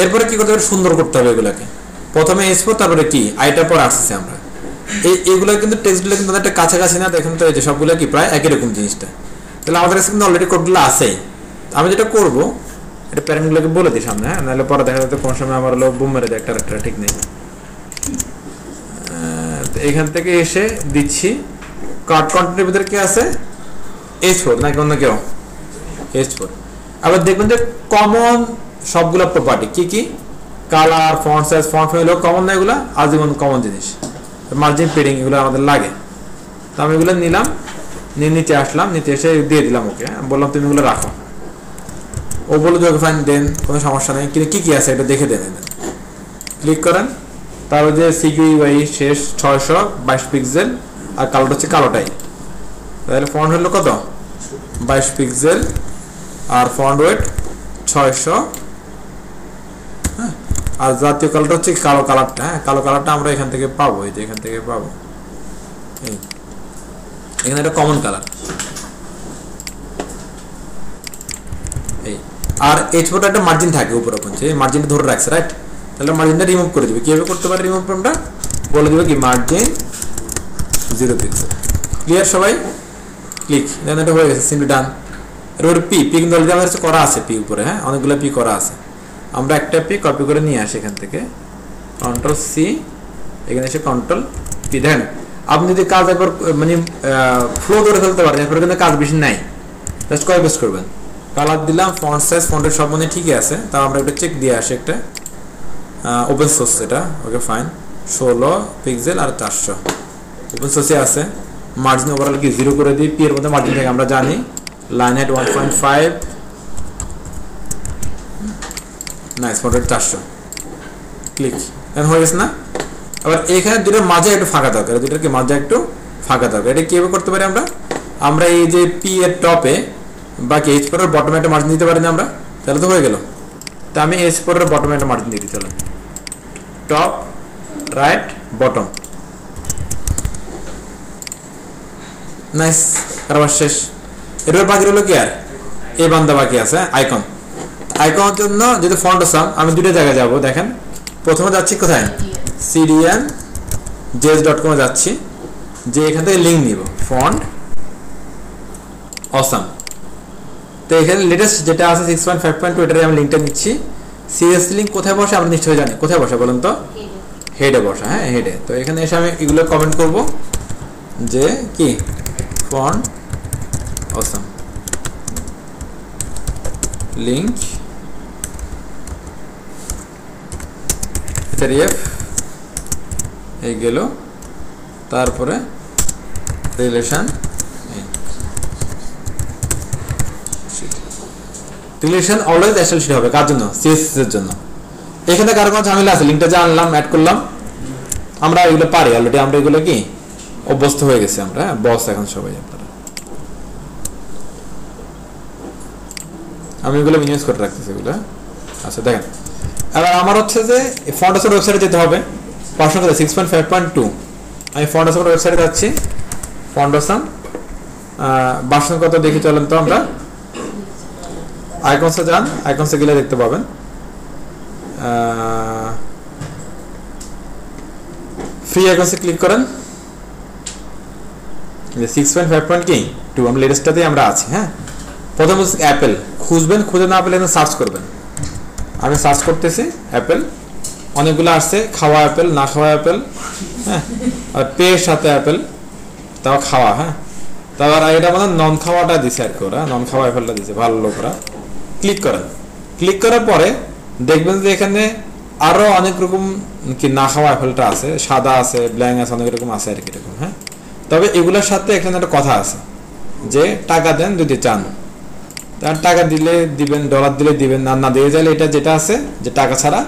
এরপরে কি করতে হবে, সুন্দর করতে হবে এগুলাকে। প্রথমে S4, তারপরে কি আইটার পর আসছে আমরা এইগুলো কিন্তু টেক্সটগুলো কিন্তু একটা কাছাকাছি না, দেখেন তো এই যে সবগুলো কি প্রায় একই রকম জিনিসটা। তাহলে আমাদের কাছে কিন্তু অলরেডি কোডগুলো আছেই। আমি যেটা করবো, এটা প্যারেন্টগুলোকে বলে দিই সামনে, হ্যাঁ, নাহলে পরে দেখা যাচ্ছে কোন সময় আমার হলো বুম মেরে দেয়, একটা ঠিক নেই। এখান থেকে এসে দিচ্ছি কার্ড কন্টেন্টের ভিতরে কি আছে H4 নাকি অন্য কেউ H4। আবার দেখবেন যে কমন সবগুলো প্রপার্টি কি কি, colour, font size, font family common না, এগুলো আজীবন কমন জিনিস। মার্জিন পেডিং এগুলো আমাদের লাগে। তো আমি এগুলো নিলাম, নিয়ে নিচে আসলাম, নিচে এসে দিয়ে দিলাম ওকে, বললাম তুমি এগুলো রাখো। ও বলে যে ফাইন দেন, কোনো সমস্যা নেই, কিন্তু কি কি আছে এটা দেখে দেন। ক্লিক করেন, তারপর যে সিকিউআই শেষ 622 পিক্সেল, আর কালোটা হচ্ছে কালোটাই। তাহলে ফন্ট হলো কত 22 পিক্সেল, আর ফন্ট ওয়েট 600, হ্যাঁ, আর জাতীয় কালারটা হচ্ছে কালো কালারটা। হ্যাঁ, কালো কালারটা আমরা এখান থেকে পাবো, এই যে এখান থেকে পাবো, এখানে একটা কমন কালার। এই আর H4 একটা মার্জিন থাকে উপরে, পৌঁছে মার্জিনটা ধরে রাখছে, রাইট? তাহলে মার্জিনটা রিমুভ করে দিবে। কিভাবে করতে পারে রিমুভ? আমরা বলে দিবে কি মার্জিন 0 পিক্সেল। ক্লিয়ার সবাই? ক্লিক, দেন এটা হয়ে গেছে, সিম্পলি ডান। এরপরে পি কিন্তু অলরেডি আমাদের কাছে করা আছে, পি উপরে, হ্যাঁ, অনেকগুলো পি করা আছে। আমরা একটা পি কপি করে নিয়ে আসি এখান থেকে, কন্ট্রোল সি, এখানে এসে কন্ট্রোল পি। দেখেন আপনি যদি কাজ একবার মানে ফ্লো করে ফেলতে পারেন, এরপরে কিন্তু কাজ বেশি নাই, জাস্ট কপি পেস্ট করবেন। কালার দিলাম, ফন্ট সাইজ, ফন্টের সব মানে ঠিকই আছে। তাও আমরা একটা চেক দিয়ে আসি, একটা ওপেন সোর্স এটা, ওকে ফাইন। 16 পিক্সেল আর 400 ওপেন সোর্সে আছে। মার্জিন ওভারঅল কি 0 করে দিই, পি এর মধ্যে মার্জিন থেকে আমরা জানি line height 1.5, nice model 400 click, এখন হয়ে গেছে না। আবার এখানে দুটোর মাঝে একটু ফাঁকা দরকার, দুটোর কি মাঝে একটু ফাঁকা দরকার। এটা কিভাবে করতে পারি আমরা এই যে পি এর টপে বাকি H4 এর বটমে একটা মার্জিন দিতে পারি না আমরা, তাহলে তো হয়ে গেল। তা আমি H4 এর বটমে একটা মার্জিন দিয়ে দিই, চলো টপ রাইট বটম, নাইস কারবার শেষ। এরপর বাকি হলো কি আর এই বান্দা বাকি আছে আইকন। আইকনের জন্য যেহেতু ফন্ট আসাম আমি দুটো জায়গায় যাব, দেখেন প্রথমে যাচ্ছি কোথায় cdn.js.com এ যাচ্ছি, যে এখান থেকে লিঙ্ক নিব ফন্ট অসাম। তো এখানে লেটেস্ট যেটা আছে 6.5.2 এটারে আমি লিঙ্কটা নিচ্ছি। সিএসসি লিঙ্ক কোথায় বসে আমরা নিশ্চয়ই জানি, কোথায় বসে বলেন তো, হেডে বসে, হ্যাঁ হেডে। তো এখানে এসে আমি এগুলো কমেন্ট করব যে কি ফন্ট অসাম লিঙ্ক রিএফ এই গেল, তারপরে রিলেশন অলওয়েজ এসএল শিট হবে, কার জন্য সিএসএস এর জন্য। এখানে কারো কোনো ঝামেলা আছে, লিঙ্কটা জানলাম অ্যাড করলাম, আমরা এগুলো পারি অলরেডি, আমরা এগুলো কি অভ্যস্ত হয়ে গেছি আমরা, বস এখন সবাই আপনারা। আমি এগুলো মিনিমাইজ করে রাখতেছি এগুলো। আচ্ছা দেখেন এবার আমার হচ্ছে যে ফন্টাসের ওয়েবসাইটে যেতে হবে, পার্সোনাল 6.5.2 আমি ফন্টাসের ওয়েবসাইটে যাচ্ছি। ফন্টাসাম ভার্সন কত দেখি চলেন তো, আমরা আইকনসে যান, আইকনসে গেলে দেখতে পাবেন ফ্রি আইকনসে ক্লিক করেন, 6.5.2 আমরা লেটেস্টটাতেই আমরা আছি। হ্যাঁ প্রথম হচ্ছে অ্যাপেল, খুঁজবেন, খুঁজে না পেলে সার্চ করবেন। আমি সার্চ করতেছি অ্যাপেল, অনেকগুলো আসছে, খাওয়া অ্যাপেল, না খাওয়া অ্যাপেল, হ্যাঁ আর পেয়ের সাথে অ্যাপেল, তাও খাওয়া, হ্যাঁ তারপর এটা মানে নন খাওয়াটা দিছে আর কি, ওরা নন খাওয়া অ্যাপেলটা দিছে, ভালো লোকরা। ক্লিক করেন, ক্লিক করার পরে দেখবেন যে এখানে আরো অনেক রকম কি না খাওয়া অ্যাপেলটা আছে, সাদা আছে, ব্ল্যাঙ্ক আছে, অনেক রকম আছে আর কি এরকম। হ্যাঁ তবে এগুলোর সাথে এখানে একটা কথা আছে যে টাকা দেন যদি চান, তার টাকা দিলে দিবেন, ডলার দিলে দিবেন, না না দিয়ে যাইলে এটা যেটা আছে যে টাকা ছাড়া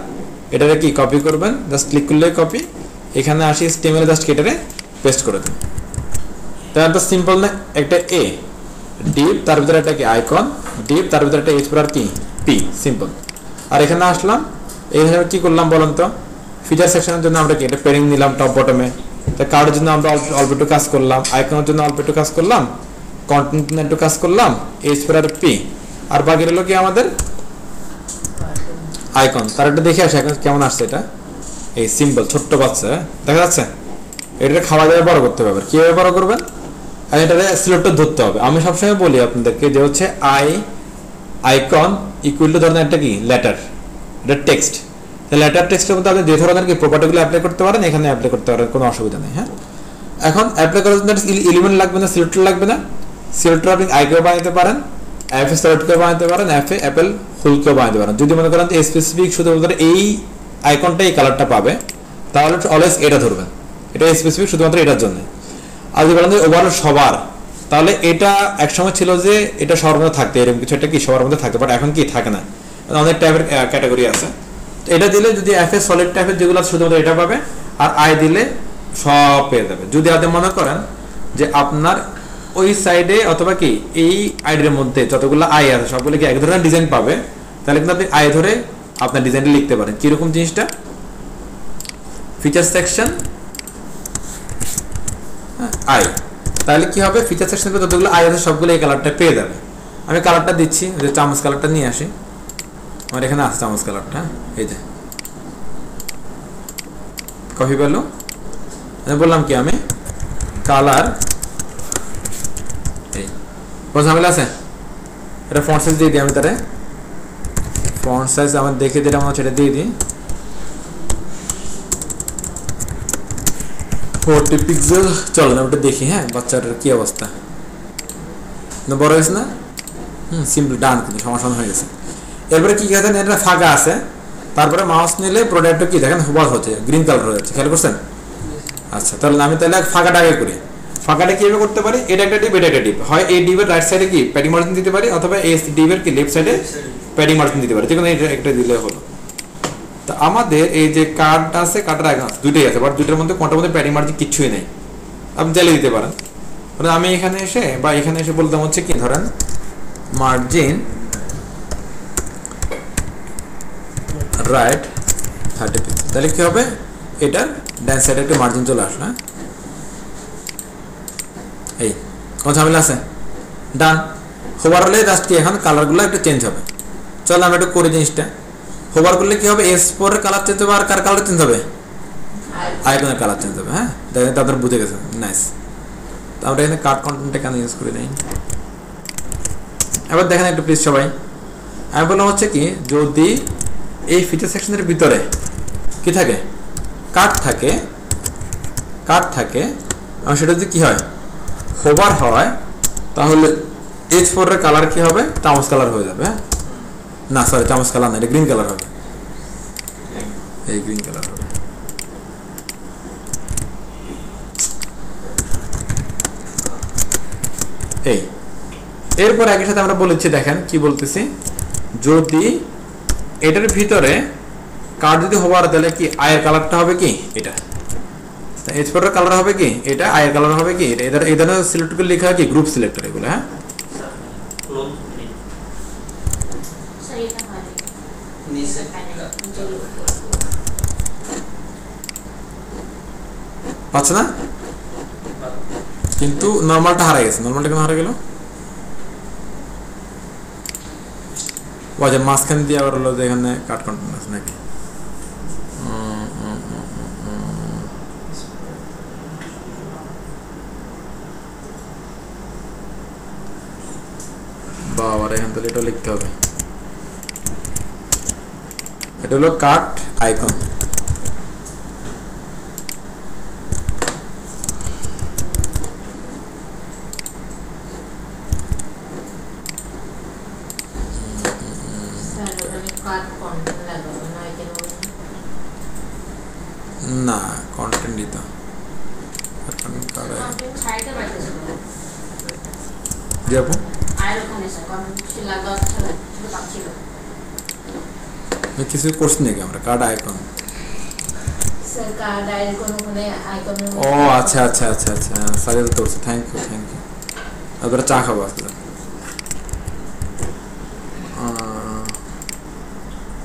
এটারে কি কপি করবেন, জাস্ট ক্লিক করলে কপি, এখানে আসি HTML জাস্ট কেটে পেস্ট করে দেন। তার তো সিম্পল না, একটা এ ডিপ তার ভিতরে একটা কি আইকন, ডিপ তার ভিতরে একটা H4 কি পি, সিম্পল। আর এখানে আসলাম, এখানে কি করলাম বলেন তো, ফিচার সেকশনের জন্য আমরা কি এটা পেরিং নিলাম টপ বটমে, তা কার্ডের জন্য আমরা অল্প একটু কাজ করলাম, আইকনের জন্য অল্প একটু কাজ করলাম, কন্টেন্ট একটু কাজ করলাম, H4 আর পি, আর বাকি রইল কি আমাদের আইকন। তার একটা দেখে আসে এখন কেমন আসছে, এটা এই সিম্পল ছোট্ট বাচ্চা দেখা যাচ্ছে। এটা খাওয়া দাওয়া বড় করতে হবে, কিভাবে বড় করবেন, আর এটারে সিলেক্টর ধরতে হবে। আমি সবসময় বলি আপনাদেরকে যে হচ্ছে আইকন ইকুয়াল টু ধরনের একটা কি লেটার, এটা টেক্সট, লেটার টেক্সটের মধ্যে আপনি যে ধরনের কি প্রপার্টিগুলো অ্যাপ্লাই করতে পারেন এখানে অ্যাপ্লাই করতে পারেন, কোনো অসুবিধা নেই। হ্যাঁ এখন অ্যাপ্লাই করার জন্য এলিমেন্ট লাগবে না, সিলেক্টর লাগবে না, সিলেক্টর আপনি আইকেও বানাতে পারেন, এফ সিলেক্টকেও বানাতে পারেন, এফ অ্যাপেল ফুলকেও বানাতে পারেন। যদি মনে করেন যে স্পেসিফিক শুধুমাত্র এই আইকনটা এই কালারটা পাবে, তাহলে অলওয়েজ এটা ধরবেন, এটা স্পেসিফিক শুধুমাত্র এটার জন্য। আর যদি বলেন যে ওভারঅল সবার, তাহলে এটা একসময় ছিল যে এটা সবার মধ্যে থাকতে, এরকম কিছু একটা কি সবার মধ্যে থাকতে, বাট এখন কি থাকে না, অনেক টাইপের ক্যাটাগরি আছে। তো এটা দিলে যদি এফ এ সলিড টাইপের যেগুলো শুধুমাত্র এটা পাবে, আর আই দিলে সব পেয়ে যাবে। যদি আপনি মনে করেন যে আপনার ওই সাইডে অথবা কি এই আইডির মধ্যে যতগুলো আই আছে সবগুলো কি এক ধরনের ডিজাইন পাবে, তাহলে কিন্তু আপনি আই ধরে আপনার ডিজাইনটা লিখতে পারেন। কিরকম জিনিসটা, ফিচার সেকশন আই, তাহলে কি হবে ফিচার সেকশন যতগুলো আই আছে সবগুলো এই কালারটা পেয়ে যাবে। আমি কালারটা দিচ্ছি, যে চামচ কালারটা নিয়ে আসি, আমার এখানে আছে চামচ কালারটা, এই যে কপি পেলো, বললাম কি আমি কালার, এই ঝামেলা আছে, এটা ফন্ট সাইজ দিয়ে দিই আমি, তারে ফন্ট সাইজ আমার দেখে যেটা মনে হচ্ছে এটা দিয়ে দিই 40 পিক্সেল, চলো না ওটা দেখি। হ্যাঁ বাচ্চাটার কি অবস্থা, বড় হয়েছে না, সিম্পল ডান, কিন্তু সমাধান হয়ে গেছে। এরপরে কি আছে, এটা ফাঁকা আছে, তারপরে মাউস নিলে প্রোডাক্টটা কি দেখেন হোভার হচ্ছে, গ্রিন কালার হয়ে যাচ্ছে, খেয়াল করছেন? আচ্ছা, তাহলে আমি ফাঁকাটা আগে করি। ফাঁকাটা কিভাবে করতে পারি? এটা একটা ডিপ, এটা একটা ডিপ, হয় এই ডিপের রাইট সাইডে কি প্যাডিং মার্জিন দিতে পারি, অথবা এই ডিপের কি লেফট সাইডে প্যাডিং মার্জিন দিতে পারি, যে কোনো একটা দিলে হলো। তো আমাদের এই যে কার্ড আছে, কার্ডের আগে দুইটাই আছে, বাট দুইটার মধ্যে কোনটার মধ্যে প্যাডিং মার্জিন কিচ্ছুই নেই, আপনি চালিয়ে দিতে পারেন। আমি এখানে এসে বা এখানে এসে বলতাম হচ্ছে কি, ধরেন মার্জিন রাইট 30 পিক্সেল, তাহলে কি হবে? এটার ডান সাইডে একটা মার্জিন চলে আসলো। এই কোন ঝামেলা আছে? ডান। হোভার হলে জাস্ট কি এখন কালারগুলো একটু চেঞ্জ হবে। চল আমরা একটু করে জিনিসটা। হোভার করলে কি হবে? S4 এর কালার চেঞ্জ হবে, আর কার কালার চেঞ্জ হবে? আইকনের কালার চেঞ্জ হবে। হ্যাঁ, দেখেন তাদের বুঝে গেছে, নাইস। তো আমরা এখানে কার্ড কন্টেন্টটা কেন ইউজ করে নেই? এবার দেখেন একটু প্লিজ সবাই, আমি বললাম হচ্ছে কি, যদি এই ফিচার সেকশনের ভিতরে কি থাকে? কার্ড থাকে, কার্ড থাকে, আর সেটা যদি কি হয়? হোভার হয়, তাহলে H4 এর কালার কি হবে? চামচ কালার হয়ে যাবে। না সরি, চামচ কালার না, এটা গ্রিন কালার হবে, এই গ্রিন কালার হবে। এই এরপর একই সাথে আমরা বলেছি, দেখেন কি বলতেছি, যদি এটার ভিতরে কার্ড যদি হোভার, তাহলে কি আয়ের কালারটা হবে কি এটা, H4 এর কালার হবে কি এটা, আয়ের কালার হবে কি এটা। এই ধরনের সিলেক্ট করে লেখা হয় কি গ্রুপ সিলেক্টর, এগুলো। হ্যাঁ, পাচ্ছে না? কিন্তু নরমালটা হারা গেছে। নরমালটা কেন হারা গেল? ও আচ্ছা, মাঝখান দিয়ে আবার হলো যে এখানে কাট কন্টেন্ট আছে নাকি? বাবার এখান থেকে এটা লিখতে হবে, এটা হলো কাট আইকন। না, কন্টেন্ট দিত যাবো। কিছু করছি নাকি আমরা? কার্ড আইকন, ও আচ্ছা আচ্ছা আচ্ছা আচ্ছা, সাজেল করছি, থ্যাংক ইউ থ্যাংক ইউ। তারপরে চা খাবো আজকে।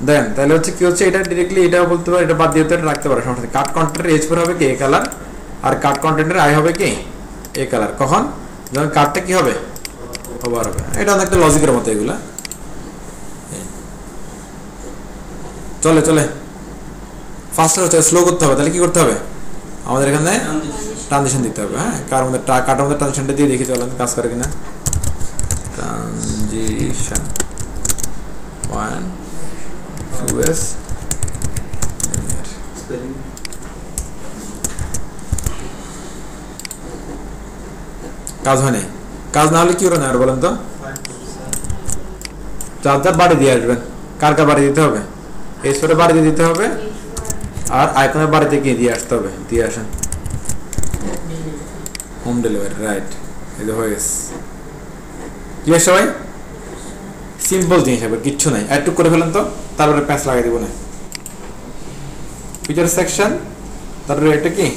দেন তাহলে হচ্ছে কি হচ্ছে, এটা ডিরেক্টলি এটা বলতে পারো, এটা বাদ দিয়ে এটা রাখতে পারো, সমস্যা নেই। কার্ড কন্টেন্টের H4 হবে কি এই কালার, আর কার্ড কন্টেন্টের আই হবে কি এই কালার। কখন? যখন কার্ডটা কি হবে? হোভার হবে। এটা অনেকটা লজিকের মতো এগুলা। চলে চলে ফাস্টার হচ্ছে, স্লো করতে হবে। তাহলে কি করতে হবে? আমাদের এখানে ট্রানজিশন দিতে হবে। হ্যাঁ, কার মধ্যে কার্ডের মধ্যে ট্রানজিশনটা দিয়ে দেখি চলেন কাজ করে কিনা। ট্রানজিশন 1 2s কাজ হয় নাই। কাজ না হলে কি করে না আর বলেন তো? চার্জার বাড়ি দিয়ে আসবেন। কার কার বাড়ি দিতে হবে? H4 বাড়ি দিয়ে দিতে হবে, আর আইকনের বাড়িতে গিয়ে দিয়ে আসতে হবে। দিয়ে আসেন, হোম ডেলিভারি, রাইট। এই হয়ে গেছে। কি হয় সবাই? সিম্পল জিনিস হবে, কিচ্ছু নাই। অ্যাড টু করে ফেলেন তো, তারপরে প্যাঁচ লাগাই দিব না। ফিচার সেকশন, তারপরে এটা কি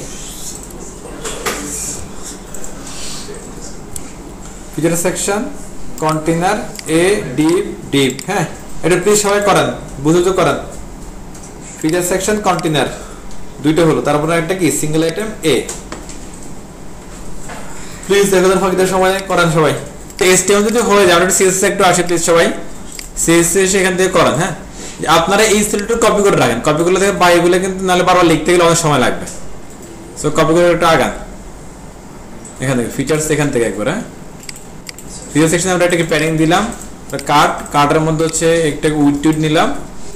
feature section container a deep deep. হ্যাঁ, এটা প্লিজ সবাই করেন, বুঝে তো করেন। ফিচার সেকশন কন্টেনার দুইটা হলো, তারপরে একটা কি সিঙ্গেল আইটেম এ। প্লিজ দেখেন ফাঁকিদের সময় করেন সবাই। এসটিএম যদি হয়ে যায়, আমরা সিএসএস একটু আসে প্লিজ সবাই, সিএসএস এখান থেকে করেন। হ্যাঁ, আপনারা এই সিলেক্টর কপি করে রাখেন, কপি করলে থেকে বাইগুলো কিন্তু নাহলে বারবার লিখতে গেলে অনেক সময় লাগবে। সো কপি করে একটা আগান এখান থেকে, ফিচার্স এখান থেকে একবার। হ্যাঁ, ফিচার সেকশনে আমরা এটাকে প্যাডিং দিলাম, কার্ডের মধ্যে হচ্ছে একটা উইড টুইট নিলাম,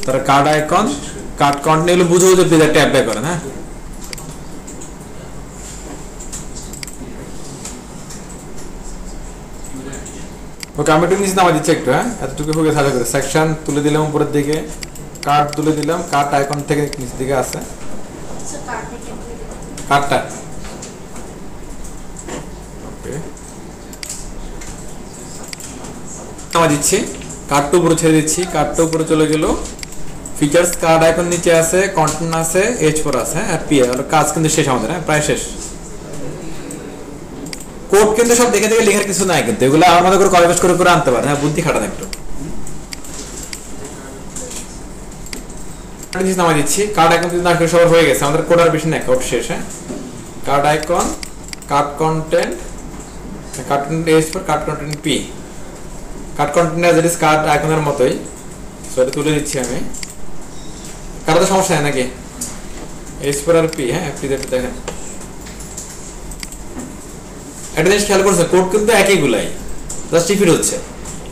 তার কার্ড আইকন, কার্ড কন্টেন্ট, এগুলো বুঝে বুঝে প্লিজ একটা অ্যাপ্লাই করেন। হ্যাঁ, ওকে, আমি একটু নিচে নামা দিচ্ছি একটু। হ্যাঁ, এতটুকু হয়ে সাজা করে সেকশন তুলে দিলাম উপরের দিকে, কার্ড তুলে দিলাম, কার্ড আইকন থেকে নিচ দিকে আছে কার্ডটা। ওকে নামা দিচ্ছি, কার্ডটা উপরে ছেড়ে দিচ্ছি, কার্ডটা উপরে চলে গেল। ফিচার্স কার্ড আইকন নিচে আছে, কন্টেন্ট আছে, H4 আছে, আর পি হলো কাজ কিন্তু শেষ আমাদের, হ্যাঁ প্রায় শেষ। কোড কিন্তু সব দেখে দেখে লেখার কিছু নাই, কিন্তু এগুলো আমাদের করে কপি পেস্ট করে করে আনতে পারে, হ্যাঁ বুদ্ধি খাটান একটু। নামা দিচ্ছি, কার্ড আইকন কিন্তু না সবার হয়ে গেছে, আমাদের কোড আর বেশি নাই, কোড শেষ। হ্যাঁ card icon, card content, card content H4, card content P. Card content as it is card আইকনের মতোই, সো এটা তুলে দিচ্ছি আমি। কারো তো সমস্যা হয় নাকি? H4 আর পি, হ্যাঁ পি দেখেন। একটা জিনিস খেয়াল করছেন, কোড কিন্তু একই গুলাই, জাস্ট রিপিট হচ্ছে।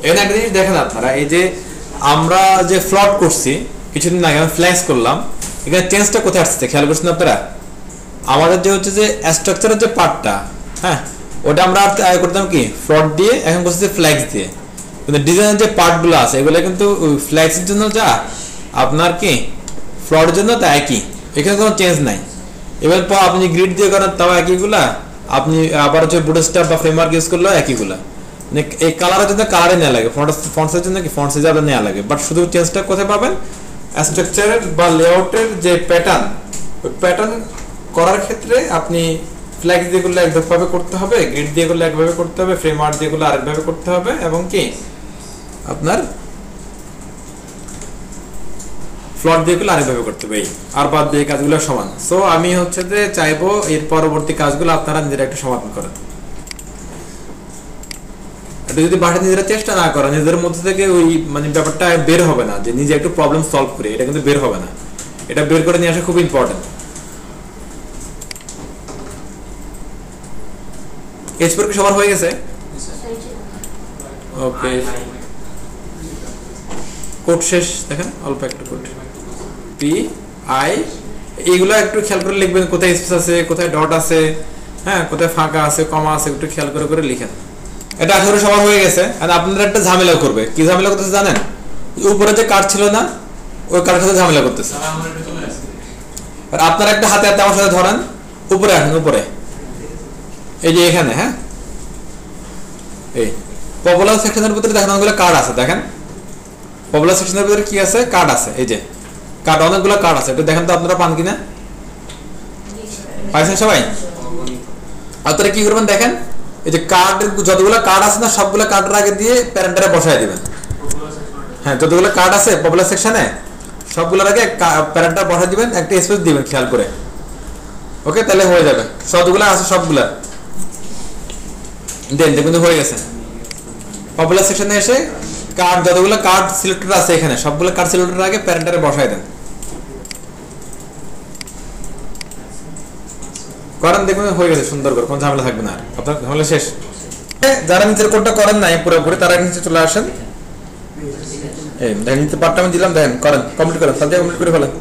এখানে একটা জিনিস দেখেন আপনারা, এই যে আমরা যে ফ্লট করছি কিছুদিন আগে, আমি ফ্ল্যাশ করলাম, এখানে চেঞ্জটা কোথায় আসছে খেয়াল করছেন আপনারা? আমাদের যে হচ্ছে যে স্ট্রাকচারের যে পার্টটা, হ্যাঁ ওটা আমরা করতাম কি ফ্লট দিয়ে, এখন করছি ফ্ল্যাক্স দিয়ে। কিন্তু ডিজাইনের যে পার্টগুলো আছে এগুলো কিন্তু ফ্ল্যাক্সের জন্য যা আপনার কি ফ্লটের জন্য তা একই, এখানে কোনো চেঞ্জ নাই। এবার পর আপনি গ্রিড দিয়ে করেন তাও একইগুলা, আপনি আবার হচ্ছে বুটস্ট্র্যাপ বা ফ্রেমওয়ার্ক ইউজ করলেও একইগুলা। মানে এই কালারের জন্য কালারে নেওয়া লাগে, ফন্টসের জন্য কি ফন্ট সাইজ আলাদা নেওয়া লাগে, বাট শুধু চেঞ্জটা কোথায় পাবেন? স্ট্রাকচারের বা লেআউটের যে প্যাটার্ন, ওই প্যাটার্ন করার ক্ষেত্রে আপনি ফ্ল্যাক্স যেগুলো একভাবে করতে হবে, গ্রিড দিয়ে গুলো একভাবে করতে হবে, ফ্রেমওয়ার্ক যেগুলো আরেকভাবে করতে হবে, এবং কি আপনার ফ্লট দিয়ে গুলো আরেকভাবে করতে হবে, আর বাদ দিয়ে কাজগুলো সমান। সো আমি হচ্ছে যে চাইবো এর পরবর্তী কাজগুলো আপনারা নিজেরা একটু সমাধান করেন। এটা যদি বাড়ি নিজেরা চেষ্টা না করেন, নিজেদের মধ্যে থেকে ওই মানে ব্যাপারটা বের হবে না, যে নিজে একটু প্রবলেম সলভ করি, এটা কিন্তু বের হবে না। এটা বের করে নিয়ে আসা খুব ইম্পর্টেন্ট। H4 কি সবার হয়ে গেছে? ওকে কোড শেষ, দেখেন অল্প একটু কোড পি আই, এইগুলো একটু খেয়াল করে লিখবেন, কোথায় স্পেস আছে, কোথায় ডট আছে, হ্যাঁ কোথায় ফাঁকা আছে, কমা আছে, একটু খেয়াল করে করে লিখেন। এটা আসলে সবার হয়ে গেছে। আর আপনারা একটা ঝামেলা করবে, কি ঝামেলা করতেছে জানেন? উপরে যে কার্ড ছিল না, ওই কার্ডের সাথে ঝামেলা করতেছে। আর আপনারা একটা হাতে হাতে আমার সাথে ধরেন, উপরে আসেন, উপরে এই যে এখানে, হ্যাঁ এই পপুলার সেকশনের ভিতরে দেখেন অনেকগুলো কার্ড আছে, দেখেন পপুলার সেকশনের ভিতরে কি আছে? কার্ড আছে, এই যে কার্ড, অনেকগুলো কার্ড আছে, এটা দেখেন তো আপনারা পান কিনা? পাইছেন সবাই? আপনারা কি করবেন দেখেন, এই যে কার্ড যতগুলো কার্ড আছে না, সবগুলো কার্ডের আগে দিয়ে প্যারেন্টারে বসায় দিবেন। হ্যাঁ যতগুলো কার্ড আছে পপুলার সেকশনে সবগুলোর আগে প্যারেন্টার বসায় দিবেন, একটা স্পেস দিবেন খেয়াল করে। ওকে তাহলে হয়ে যাবে, সবগুলো আছে সবগুলা দেন, দেখুন হয়ে গেছে। পপুলার সেকশনে এসে কার্ড যতগুলো কার্ড সিলেক্টর আছে এখানে সবগুলো কার্ড সিলেক্টরের আগে প্যারেন্টারে বসায় দেন, করেন দেখুন হয়ে গেছে সুন্দর করে, কোনো ঝামেলা থাকবে না আর, আপনার ঝামেলা শেষ। যারা নিচের কোডটা করেন নাই পুরোপুরি তারা নিচে চলে আসেন। এই দেখেন নিচে পার্টটা আমি দিলাম, দেখেন করেন, কমপ্লিট করেন, তাহলে কমপ্লিট করে ফেলেন।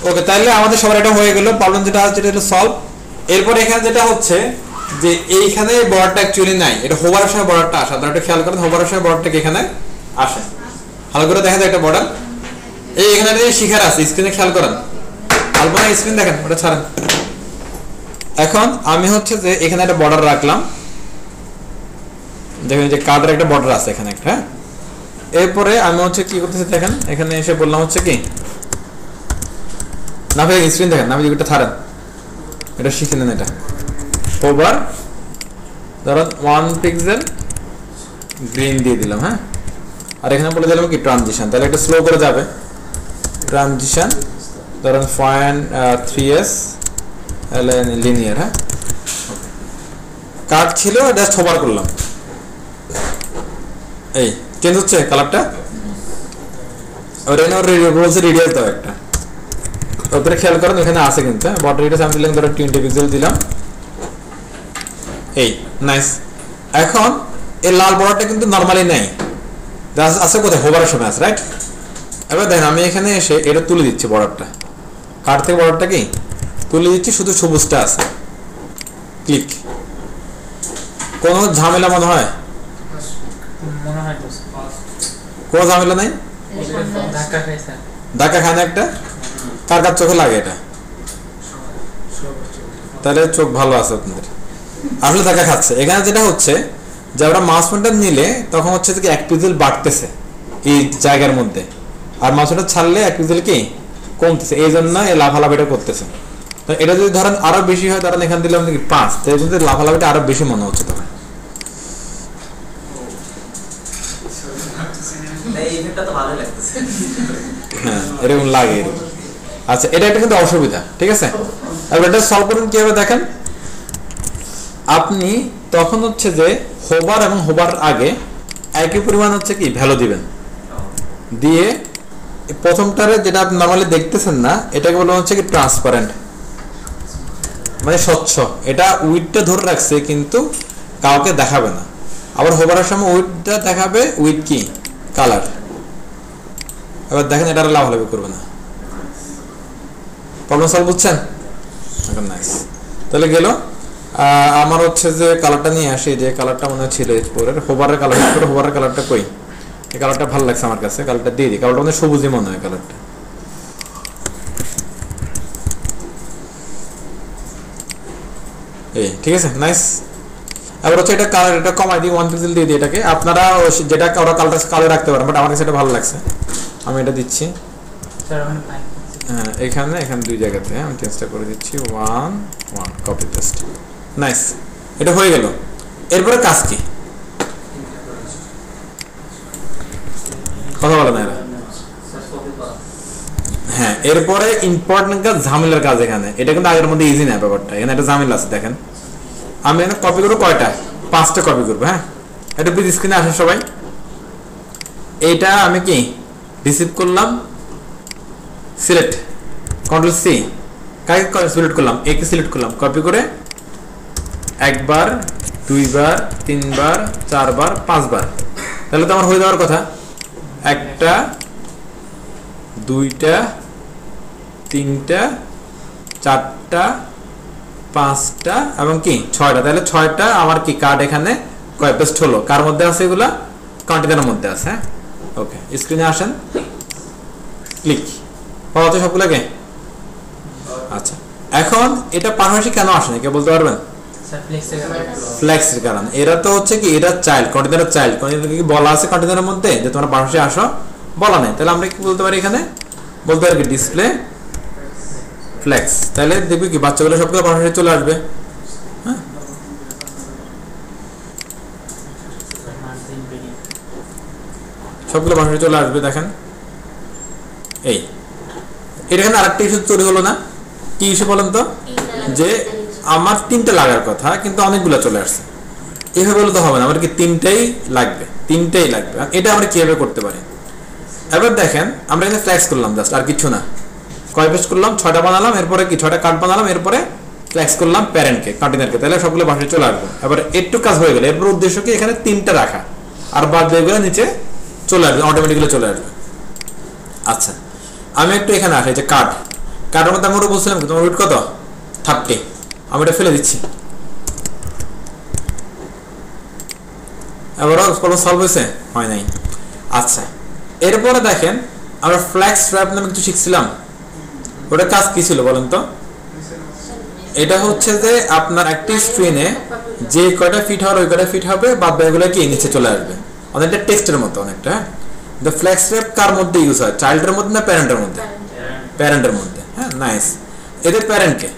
ওকে তাহলে আমাদের সবার এটা হয়ে গেল, প্রবলেম যেটা আছে এটা সলভ। এরপর এখানে যেটা হচ্ছে যে এইখানে বর্ডারটা অ্যাকচুয়ালি নাই, এটা হোভারের সময় বর্ডারটা আসে, আপনারা একটু খেয়াল করেন হোভারের সময় বর্ডারটা এখানে আসে, ভালো করে দেখা যায় একটা বর্ডার। এই এখানে শিখার আছে, স্ক্রিনে খেয়াল করেন, আলপনা স্ক্রিন দেখেন, ওটা ছাড়েন। এখন আমি হচ্ছে যে এখানে একটা বর্ডার রাখলাম, দেখেন যে কার্ডের একটা বর্ডার আছে এখানে একটা। হ্যাঁ এরপরে আমি হচ্ছে কি করতেছি দেখেন, এখানে এসে বললাম হচ্ছে কি না ভাই স্ক্রিন দেখেন, আমি যেটা ছাড়েন এটা শিখে নেন, এটা ওভার ধরুন 1 পিক্সেল গ্রিন দিয়ে দিলাম। হ্যাঁ আর এখানে বলে দিলাম কি ট্রানজিশন, তাহলে একটু স্লো করে যাবে। ট্রানজিশন ধরুন 0.3s লিনিয়ার। হ্যাঁ কাট ছিল, জাস্ট হোভার করলাম, এই চেঞ্জ হচ্ছে কালারটা। ওটা বলছে রেডিয়াস দাও একটা, ওপরে খেয়াল করেন এখানে আছে কিন্তু বর্ডার রেডিয়াস আমি দিলাম ধরো 20 পিক্সেল দিলাম। এই নাইস। এখন এই লাল বর্ডারটা কিন্তু নরমালি নাই, আছে কোথায়? হোভারের সময় আছে, রাইট? এবার দেখেন আমি এখানে এসে এটা তুলে দিচ্ছি, বর্ডারটা কাট থেকে বর্ডারটা কি তুলে দিচ্ছি, শুধু সবুজটা আছে, ক্লিক। কোনো ঝামেলা মনে হয় কোনো ঝামেলা নাই, ধাক্কা খায় না একটা, কার কার চোখে লাগে এটা? তাহলে চোখ ভালো আছে আপনাদের, আসলে ধাক্কা খাচ্ছে। এখানে যেটা হচ্ছে যে আমরা মাউস পয়েন্টার নিলে তখন হচ্ছে যে এক পিক্সেল বাড়তেছে এই জায়গার মধ্যে, আর মাউস পয়েন্টার ছাড়লে এক পিক্সেল কি কমতেছে, এই জন্য এই লাফালাফি এটা করতেছে। তো এটা যদি ধরেন আরো বেশি হয়, ধরেন এখান দিলে আমাদের 5, তাই কিন্তু লাফালাফিটা আরো বেশি মনে হচ্ছে তখন। হ্যাঁ এরকম লাগে এরকম। আচ্ছা এটা একটা কিন্তু অসুবিধা, ঠিক আছে। এবার এটা সলভ করুন কিভাবে দেখেন। আপনি তখন হচ্ছে যে হোভার এবং হোভার আগে একই পরিমাণ হচ্ছে কি ভ্যালু দিবেন, দিয়ে প্রথমটারে যেটা আপনি নরমালি দেখতেছেন না এটাকে বলা হচ্ছে কি ট্রান্সপারেন্ট, মানে স্বচ্ছ। এটা উইডটা ধরে রাখছে কিন্তু কাউকে দেখাবে না। আবার হোভারের সময় উইডটা দেখাবে, উইড কি কালার। এবার দেখেন এটা লাভালাভি করবে না। প্রবলেম সলভ বুঝছেন এখন? নাইস। তাহলে গেল আমার হচ্ছে যে কালারটা নিয়ে আসি, যে কালারটা মনে ছিল এরপরের হোভারের কালার, হোভারের কালারটা কই, এই কালারটা ভালো লাগছে আমার কাছে, কালারটা দিয়ে দিই। কালারটা মানে সবুজই মনে হয় কালারটা। এই ঠিক আছে, নাইস। এবার হচ্ছে এটা কালার, এটা কমাই দিই, 1 পিক্সেল দিয়ে দিই এটাকে। আপনারা যেটা ওরা কালারটা কালো রাখতে পারেন, বাট আমার কাছে এটা ভালো লাগছে, আমি এটা দিচ্ছি। হ্যাঁ এখানে এখানে দুই জায়গাতে আমি চেঞ্জটা করে দিচ্ছি, 1 1 কপি পেস্ট। নাইস, এটা হয়ে গেল। এরপরে কাজ কি? কথা বলে না এরা। হ্যাঁ এরপরে ইম্পর্টেন্ট কাজ, ঝামেলার কাজ। এখানে এটা কিন্তু আগের মধ্যে ইজি না ব্যাপারটা, এখানে একটা ঝামেলা আছে। দেখেন আমি এখানে কপি করবো কয়টা, 5টা কপি করবো। হ্যাঁ এটা প্লিজ স্ক্রিনে আসেন সবাই। এইটা আমি কি রিসিভ করলাম, সিলেক্ট কন্ট্রোল সি, কাকে সিলেক্ট করলাম, একে সিলেক্ট করলাম, কপি করে একবার, দুইবার, তিনবার, চারবার, 5 বার। তাহলে তো আমার হয়ে যাওয়ার কথা 1টা, 2টা, 3টা, 4টা, 5টা এবং কি 6টা। তাহলে 6টা আমার কি কার্ড এখানে কয় পেস্ট হলো। কার মধ্যে আছে এগুলা? কন্টেনারের মধ্যে আছে। হ্যাঁ ওকে, স্ক্রিনে আসেন, ক্লিক পাওয়া যাচ্ছে সবগুলোকে। আচ্ছা এখন এটা পাশাপাশি কেন আসে না কেউ বলতে পারবেন? ফ্লেক্সের কারণে। এরা তো হচ্ছে কি এটা চাইল্ড, কন্টেনারের চাইল্ড। কন্টেনারকে কি বলা আছে কন্টেনারের মধ্যে যে তোমরা পাশাপাশি আসো? বলা নেই। তাহলে আমরা কি বলতে পারি এখানে? বলতে পারি কি ডিসপ্লে ফ্লেক্স। তাহলে দেখবি কি বাচ্চাগুলো সবগুলো পাশাপাশি চলে আসবে। হ্যাঁ সবগুলো পাশাপাশি চলে আসবে। দেখেন এই এখানে আরেকটা ইস্যু তৈরি হলো না? কি ইস্যু বলেন তো? যে আমার 3টা লাগার কথা কিন্তু অনেকগুলো চলে আসছে। এইভাবে বলে তো হবে না, আমার কি 3টাই লাগবে, 3টাই লাগবে। এটা আমরা কিভাবে করতে পারি? এবার দেখেন আমরা এখানে ফ্ল্যাক্স করলাম জাস্ট, আর কিছু না। কয় পেস্ট করলাম? 6টা বানালাম, এরপরে কি 6টা কার্ড বানালাম, এরপরে ফ্ল্যাক্স করলাম প্যারেন্টকে, কন্টেনারকে। তাহলে সবগুলো ভাষায় চলে আসবে। এবার একটু কাজ হয়ে গেল। এরপর উদ্দেশ্য কি এখানে 3টা রাখা, আর বাদ বাকিগুলো নিচে চলে আসবে, অটোমেটিক্যালি চলে আসবে। আচ্ছা আমি একটু এখানে আসি, যে কার্ড, কার্ডের মধ্যে আমরা বলছিলাম কি তোমার ওয়েট কত? 30। আমি এটা ফেলে দিচ্ছি। এবারও সলভ হয়েছে? হয় নাই। আচ্ছা এরপরে দেখেন আমরা ফ্ল্যাক্স র‍্যাপ নামে কিছু শিখছিলাম, ওটা কাজ কি ছিল বলেন তো? এটা হচ্ছে যে আপনার একটি স্ক্রিনে যে কয়টা ফিট হওয়ার ওই কয়টা ফিট হবে, বাদ বাকিগুলো কি নিচে চলে আসবে, অনেকটা টেক্সটের মতো অনেকটা। দ্য ফ্ল্যাক্স র‍্যাপ কার মধ্যে ইউজ হয়? চাইল্ডের মধ্যে না প্যারেন্টের মধ্যে? প্যারেন্টের মধ্যে। হ্যাঁ নাইস। এদের প্যারেন্টকে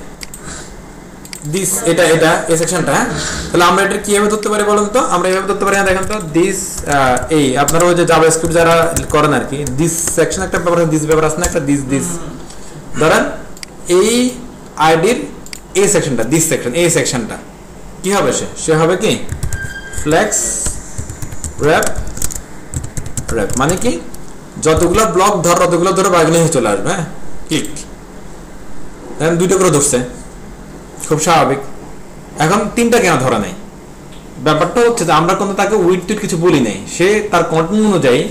দিস, এটা এটা এই সেকশনটা। হ্যাঁ তাহলে আমরা এটা কিভাবে ধরতে পারি বলুন তো? আমরা এইভাবে ধরতে পারি। দেখেন তো দিস, এই আপনারা ওই যে জাভাস্ক্রিপ্ট যারা করেন আর কি, দিস সেকশন একটা ব্যাপার, দিস ব্যাপার আছে না একটা, দিস দিস ধরেন এই আইডির এই সেকশনটা, দিস সেকশন, এই সেকশনটা কি হবে? সে হবে কি ফ্ল্যাক্স র‍্যাপ। র‍্যাপ মানে কি যতগুলো ব্লক ধর ততগুলো ধরে বাগলে চলে আসবে। হ্যাঁ ক্লিক, দেখেন 2টা করে ধরছে, খুব স্বাভাবিক। এখন 3টা কেন ধরা নাই? ব্যাপারটা হচ্ছে যে আমরা কোনো তাকে উইথ টুইট কিছু বলি নাই, সে তার কন্টেন্ট অনুযায়ী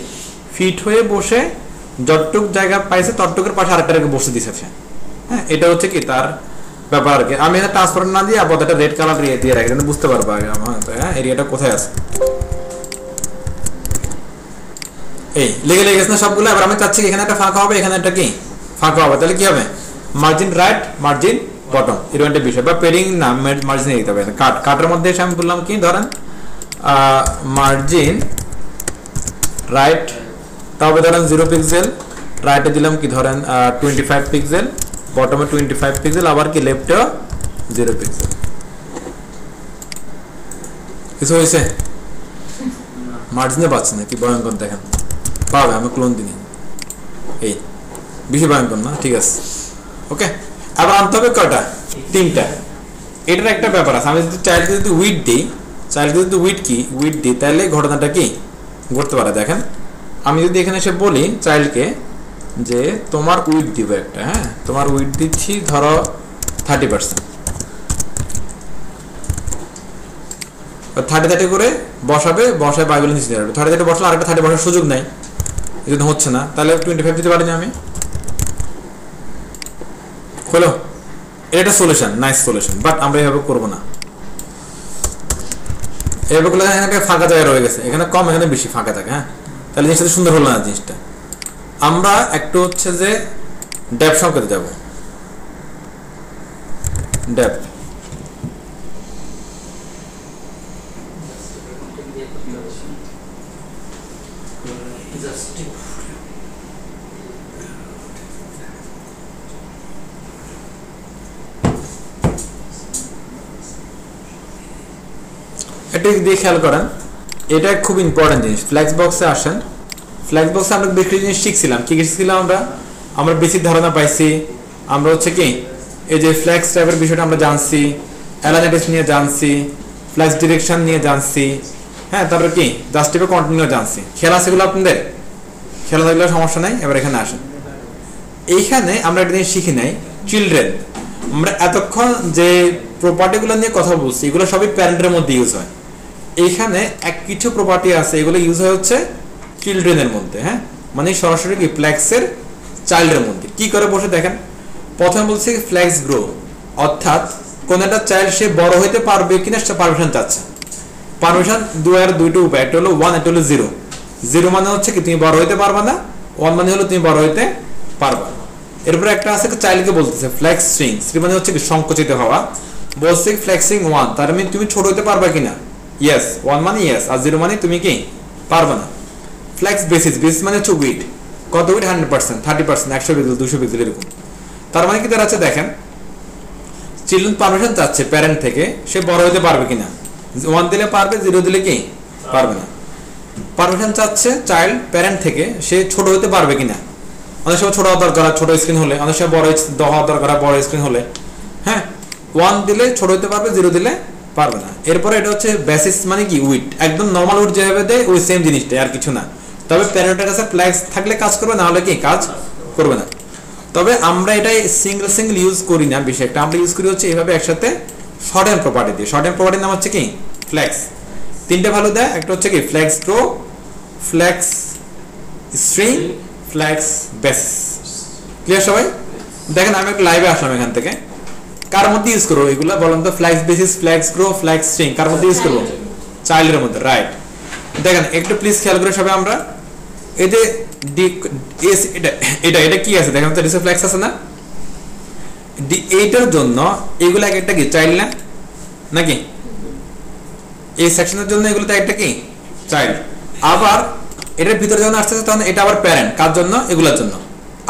ফিট হয়ে বসে যতটুক জায়গা পাইছে ততটুকের পাশে আরেকটা রেখে বসে দিয়েছে। হ্যাঁ এটা হচ্ছে কি তার ব্যাপার আর কি। আমি এটা ট্রান্সপারেন্ট না দিয়ে আবার একটা রেড কালার দিয়ে রাখি, বুঝতে পারবো আগে আমার হ্যাঁ এরিয়াটা কোথায় আছে। এই লেগে গেছে না সবগুলো। এবার আমি চাচ্ছি এখানে একটা ফাঁকা হবে, এখানে একটা কি ফাঁকা হবে, তাহলে কি হবে মার্জিন রাইট মার্জিন বটম এরকম একটা বিষয়, বা পেডিং না মার্জিনে দিতে হবে। কাটের মধ্যে এসে আমি বললাম কি ধরেন মার্জিন রাইট, তবে ধরেন 0 পিক্সেল, রাইটে দিলাম কি ধরেন 25 পিক্সেল, বটমে 25 পিক্সেল, আবার কি লেফটে 0 পিক্সেল। কিছু হয়েছে? মার্জিনে পাচ্ছে না, কি ভয়ঙ্কর দেখেন, পাবে আমি ক্লোন দিই এই বেশি ভয়ঙ্কর না, ঠিক আছে ওকে। আবার আনতে হবে কয়টা, 3টা। এটার একটা ব্যাপার আছে, আমি যদি চাইল্ডকে যদি উইড দিই, চাইল্ডকে যদি উইড দিই তাহলে ঘটনাটা কি ঘটতে পারে দেখেন। আমি যদি এখানে এসে বলি চাইল্ডকে যে তোমার উইড দিব একটা, হ্যাঁ তোমার উইড দিচ্ছি ধরো 30%, 30 করে বসাবে, বসায় বাইবেল নিচে যাবে, 30 বসলে আরেকটা 30 বসার সুযোগ নাই, এই জন্য হচ্ছে না, তাহলে 25 দিতে পারি না আমি। হলো, এটা সলিউশন, নাইস সলিউশন, বাট আমরা এভাবে করবো না। এভাবে করলে এখানে ফাঁকা জায়গা রয়ে গেছে, এখানে কম এখানে বেশি ফাঁকা থাকে, হ্যাঁ তাহলে জিনিসটা সুন্দর হলো না জিনিসটা। আমরা একটু হচ্ছে যে ডেপথ সংকেতে যাব, ডেপথ এটা দিয়ে খেয়াল করেন, এটা খুব ইম্পর্টেন্ট জিনিস। ফ্ল্যাক্স বক্সে আসেন, ফ্ল্যাক্স বক্সে আমরা বেশি জিনিস শিখছিলাম, কি শিখছিলাম আমরা বেসিক ধারণা পাইছি। আমরা হচ্ছে কি এই যে ফ্ল্যাক্স টাইপের বিষয়টা আমরা জানছি, অ্যালাইনেটিস নিয়ে জানছি, ফ্ল্যাক্স ডিরেকশন নিয়ে জানছি, হ্যাঁ তারপর কি জাস্ট টিপে কন্টিনিউ জানছি। খেলা সেগুলো আপনাদের খেলা থাকলে সমস্যা নাই। এবার এখানে আসেন, এইখানে আমরা একটা জিনিস শিখি নাই, চিলড্রেন। আমরা এতক্ষণ যে প্রপার্টিগুলো নিয়ে কথা বলছি এগুলো সবই প্যারেন্টের মধ্যে ইউজ হয়। এইখানে কিছু প্রপার্টি আছে এগুলো ইউজ হয় হচ্ছে চিলড্রেনের মধ্যে, হ্যাঁ মানে সরাসরি কি ফ্ল্যাক্সের চাইল্ডের মধ্যে। কি করে বসে দেখেন, প্রথমে বলছি ফ্ল্যাক্স গ্রো, অর্থাৎ কোন একটা চাইল্ড সে বড় হইতে পারবে কিনা সে পারমিশন চাচ্ছে। পারমিশন দুইটা উপায়, একটা হলো 1, একটা হলো 0। 0 মানে হচ্ছে কি তুমি বড় হইতে পারবা না, 1 মানে হলো তুমি বড় হইতে পারবা। এরপরে একটা আছে চাইল্ডকে বলতেছে ফ্ল্যাক্স সুইং, মানে হচ্ছে কি সংকুচিত হওয়া, বলছে ফ্ল্যাক্সিং 1, তার মানে তুমি ছোট হইতে পারবা কিনা, ইয়েস 1 মানে ইয়েস, আর 0 মানে তুমি কি পারবা না। ফ্ল্যাক্স বেসিস মানে হচ্ছে উইড, কত উইড 100%, 30%, 100 পিক্সেল, 200 পিক্সেল এরকম। তার মানে কি দাঁড়াচ্ছে দেখেন, চিলড্রেন পারমিশন চাচ্ছে প্যারেন্ট থেকে সে বড় হইতে পারবে কিনা, 1 দিলে পারবে, 0 দিলে কি পারবে না। পারমিশন চাচ্ছে চাইল্ড প্যারেন্ট থেকে সে ছোট হইতে পারবে কিনা, অনেক সময় ছোট হওয়া দরকার ছোট স্ক্রিন হলে, অনেক সময় বড় হওয়া দরকার বড় স্ক্রিন হলে, হ্যাঁ 1 দিলে ছোট হইতে পারবে, 0 দিলে পারবে না। এরপরে এটা হচ্ছে বেসিস মানে কি উইড, একদম নর্মাল উইড যেভাবে দেয় ওই সেম জিনিসটা, আর কিছু না। তবে প্যারেন্টের কাছে ফ্ল্যাক্স থাকলে কাজ করবে, না হলে কি কাজ করবে না। তবে আমরা এটাই সিঙ্গেল ইউজ করি না বেশি একটা, আমরা ইউজ করি হচ্ছে এইভাবে একসাথে শর্ট হ্যান্ড প্রপার্টি দিয়ে। শর্ট হ্যান্ড প্রপার্টির নাম হচ্ছে কি ফ্ল্যাক্স, 3টে ভ্যালু দেয়, একটা হচ্ছে কি flax grow, flex string, flax base. Clear সবাই? দেখেন আমি একটা লাইভে আসলাম, এখান থেকে কার মধ্যে ইউজ করবো এগুলো বলেন তো? Flex basis, flex grow, flex string কার মধ্যে ইউজ করবো? চাইল্ডের মধ্যে, রাইট। দেখেন একটু প্লিজ খেয়াল করে সবাই, আমরা এই যে এটা কি আছে দেখেন তো, ফ্ল্যাক্স আছে না, এইটার জন্য এগুলো একটা কি চাইল্ড না নাকি? এই সেকশনের জন্য এগুলো তো একটা কি চাইল্ড। আবার এটার ভিতরে যখন আসতেছে তখন এটা আবার প্যারেন্ট, কার জন্য? এগুলোর জন্য।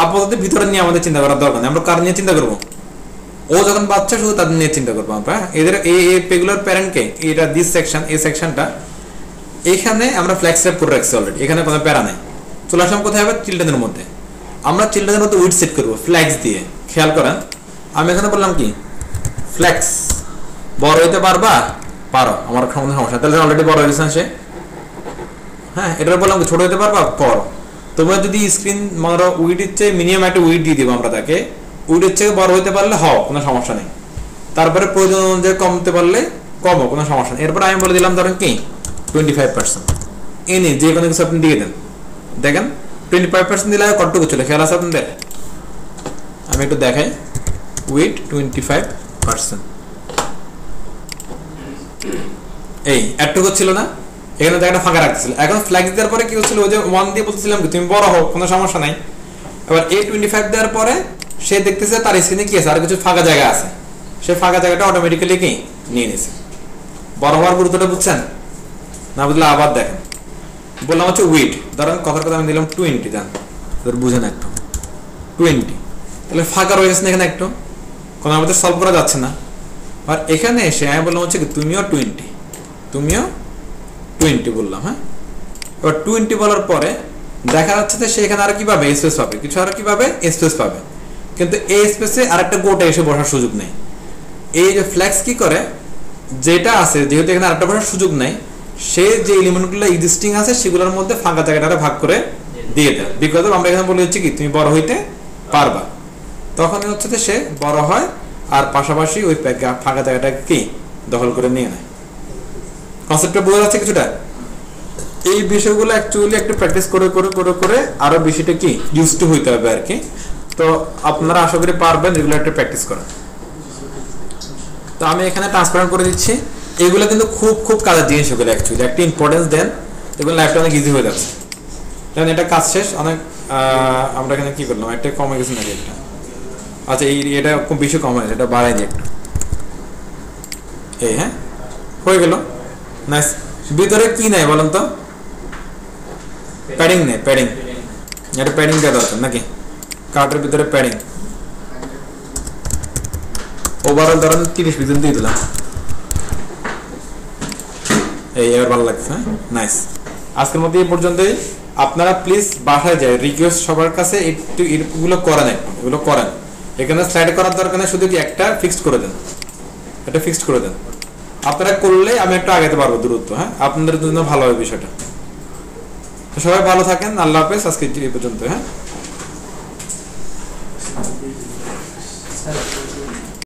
আপাতত ভিতরে নিয়ে আমাদের চিন্তা করার দরকার নেই, আমরা কার নিয়ে চিন্তা করবো? ও যখন বাচ্চা শুধু তাদের নিয়ে চিন্তা করবো আমরা। এদের এগুলোর প্যারেন্টকে, এটা দিস সেকশন, এই সেকশনটা এখানে আমরা ফ্ল্যাক্স সেভ করে রাখছি অলরেডি, এখানে কোনো প্যারা নেই। চলে আসলাম কোথায় হবে? চিলড্রেনের মধ্যে। আমরা চিলড্রেনের মধ্যে উইড সেট করবো ফ্ল্যাক্স দিয়ে। খেয়াল করেন আমি এখানে বললাম কি ফ্ল্যাক্স, বড় হইতে পারবা, পারো, আমার সমস্যা, তাহলে অলরেডি বড় হয়েছে সে, হ্যাঁ এটা বললাম কি ছোট হইতে পারবা, পারো। তোমরা যদি স্ক্রিন মানে উইডের চেয়ে মিনিমাম একটা উইড দিয়ে দিব আমরা তাকে, উইডের চেয়ে বড় হইতে পারলে হও, কোনো সমস্যা নেই। তারপরে প্রয়োজন অনুযায়ী কমতে পারলে কমও, কোনো সমস্যা নেই। এরপরে আমি বলে দিলাম ধরেন কি 25%, এনে যে কোনো কিছু আপনি দিয়ে দেন। দেখেন 25% দিলে কতটুকু ছিল খেয়াল আছে আপনাদের? আমি একটু দেখাই, উইড 25%, এই এতটুকু ছিল না? এখানে জায়গাটা ফাঁকা রাখতেছিল। এখন ফ্ল্যাক্স দেওয়ার পরে কি হচ্ছিল, ওই যে 1 দিয়ে বলতেছিলাম কি তুমি বড় হও, কোনো সমস্যা নাই। এবার A25 দেওয়ার পরে সে দেখতেছে তার স্ক্রিনে কি আছে, আর কিছু ফাঁকা জায়গা আছে, সে ফাঁকা জায়গাটা অটোমেটিক্যালি কি নিয়ে নিছে। বড় হওয়ার গুরুত্বটা বুঝছেন না? বুঝলে আবার দেখেন, বললাম হচ্ছে উইড, ধরেন কথার কথা আমি দিলাম 20, দেন বুঝেন একটু 20, তাহলে ফাঁকা রয়ে গেছে না এখানে একটু, কোনো আমাদের সলভ করা যাচ্ছে না। আর এখানে এসে আমি বললাম হচ্ছে কি তুমিও 20 বললাম। হ্যাঁ, এবার 20 বলার পরে দেখা যাচ্ছে যে সে এখানে আর কি পাবে, স্পেস পাবে, কিছু আর কি পাবে, স্পেস পাবে। কিন্তু এই স্পেসে আরেকটা গোটা এসে বসার সুযোগ নেই। এই যে ফ্ল্যাক্স কি করে, যেটা আছে যেহেতু এখানে আরেকটা বসার সুযোগ নেই, সে যে এলিমেন্টগুলো এক্সিস্টিং আছে সেগুলোর মধ্যে ফাঁকা জায়গাটা ভাগ করে দিয়ে দেয়। বিকজ আমরা এখানে বলে হচ্ছে কি তুমি বড় হইতে পারবা, তখন হচ্ছে যে সে বড় হয় আর পাশাপাশি ওই ফাঁকা জায়গাটাকে কি দখল করে নিয়ে নেয়। কনসেপ্টটা বোঝা যাচ্ছে কিছুটা? এই বিষয়গুলো অ্যাকচুয়ালি একটু প্র্যাকটিস করে করে করে করে আরো বেশিটা কি ইউজ টু হইতে হবে আর কি। তো আপনারা আশা করি পারবেন রেগুলার একটা প্র্যাকটিস করা। তো আমি এখানে ট্রান্সপারেন্ট করে দিচ্ছি। এগুলো কিন্তু খুব খুব কাজের জিনিস, এগুলো অ্যাকচুয়ালি একটা ইম্পর্টেন্স দেন, এগুলো লাইফটা অনেক ইজি হয়ে যাচ্ছে। কারণ এটা কাজ শেষ অনেক, আমরা এখানে কি করলাম, একটা কমে গেছে নাকি এটা? আচ্ছা, এটা খুব বেশি কম হয়েছে, এটা বাড়াই দিই একটু। এই হ্যাঁ, হয়ে গেল। নাইস। ভিতরে কি নাই বলেন তো? প্যাডিং নেই, প্যাডিং। এটা প্যাডিং দেওয়া দরকার নাকি? কার্ডের ভিতরে প্যাডিং ওভারঅল ধরেন 30 পিক্সেল দিয়ে দিলাম। এই এবার ভালো লাগছে। হ্যাঁ, নাইস। আজকের মধ্যে এই পর্যন্তই। আপনারা প্লিজ বাসায় যায় রিকোয়েস্ট সবার কাছে একটু এগুলো করেন, এগুলো করেন। এখানে স্লাইড করার দরকার নেই, শুধু কি একটা ফিক্সড করে দেন, এটা ফিক্সড করে দেন। আপনারা করলে আমি একটু আগাতে পারবো দ্রুত। হ্যাঁ, আপনাদের জন্য ভালো হবে বিষয়টা। সবাই ভালো থাকেন, আল্লাহ হাফেজ। আজকে এই পর্যন্ত। হ্যাঁ।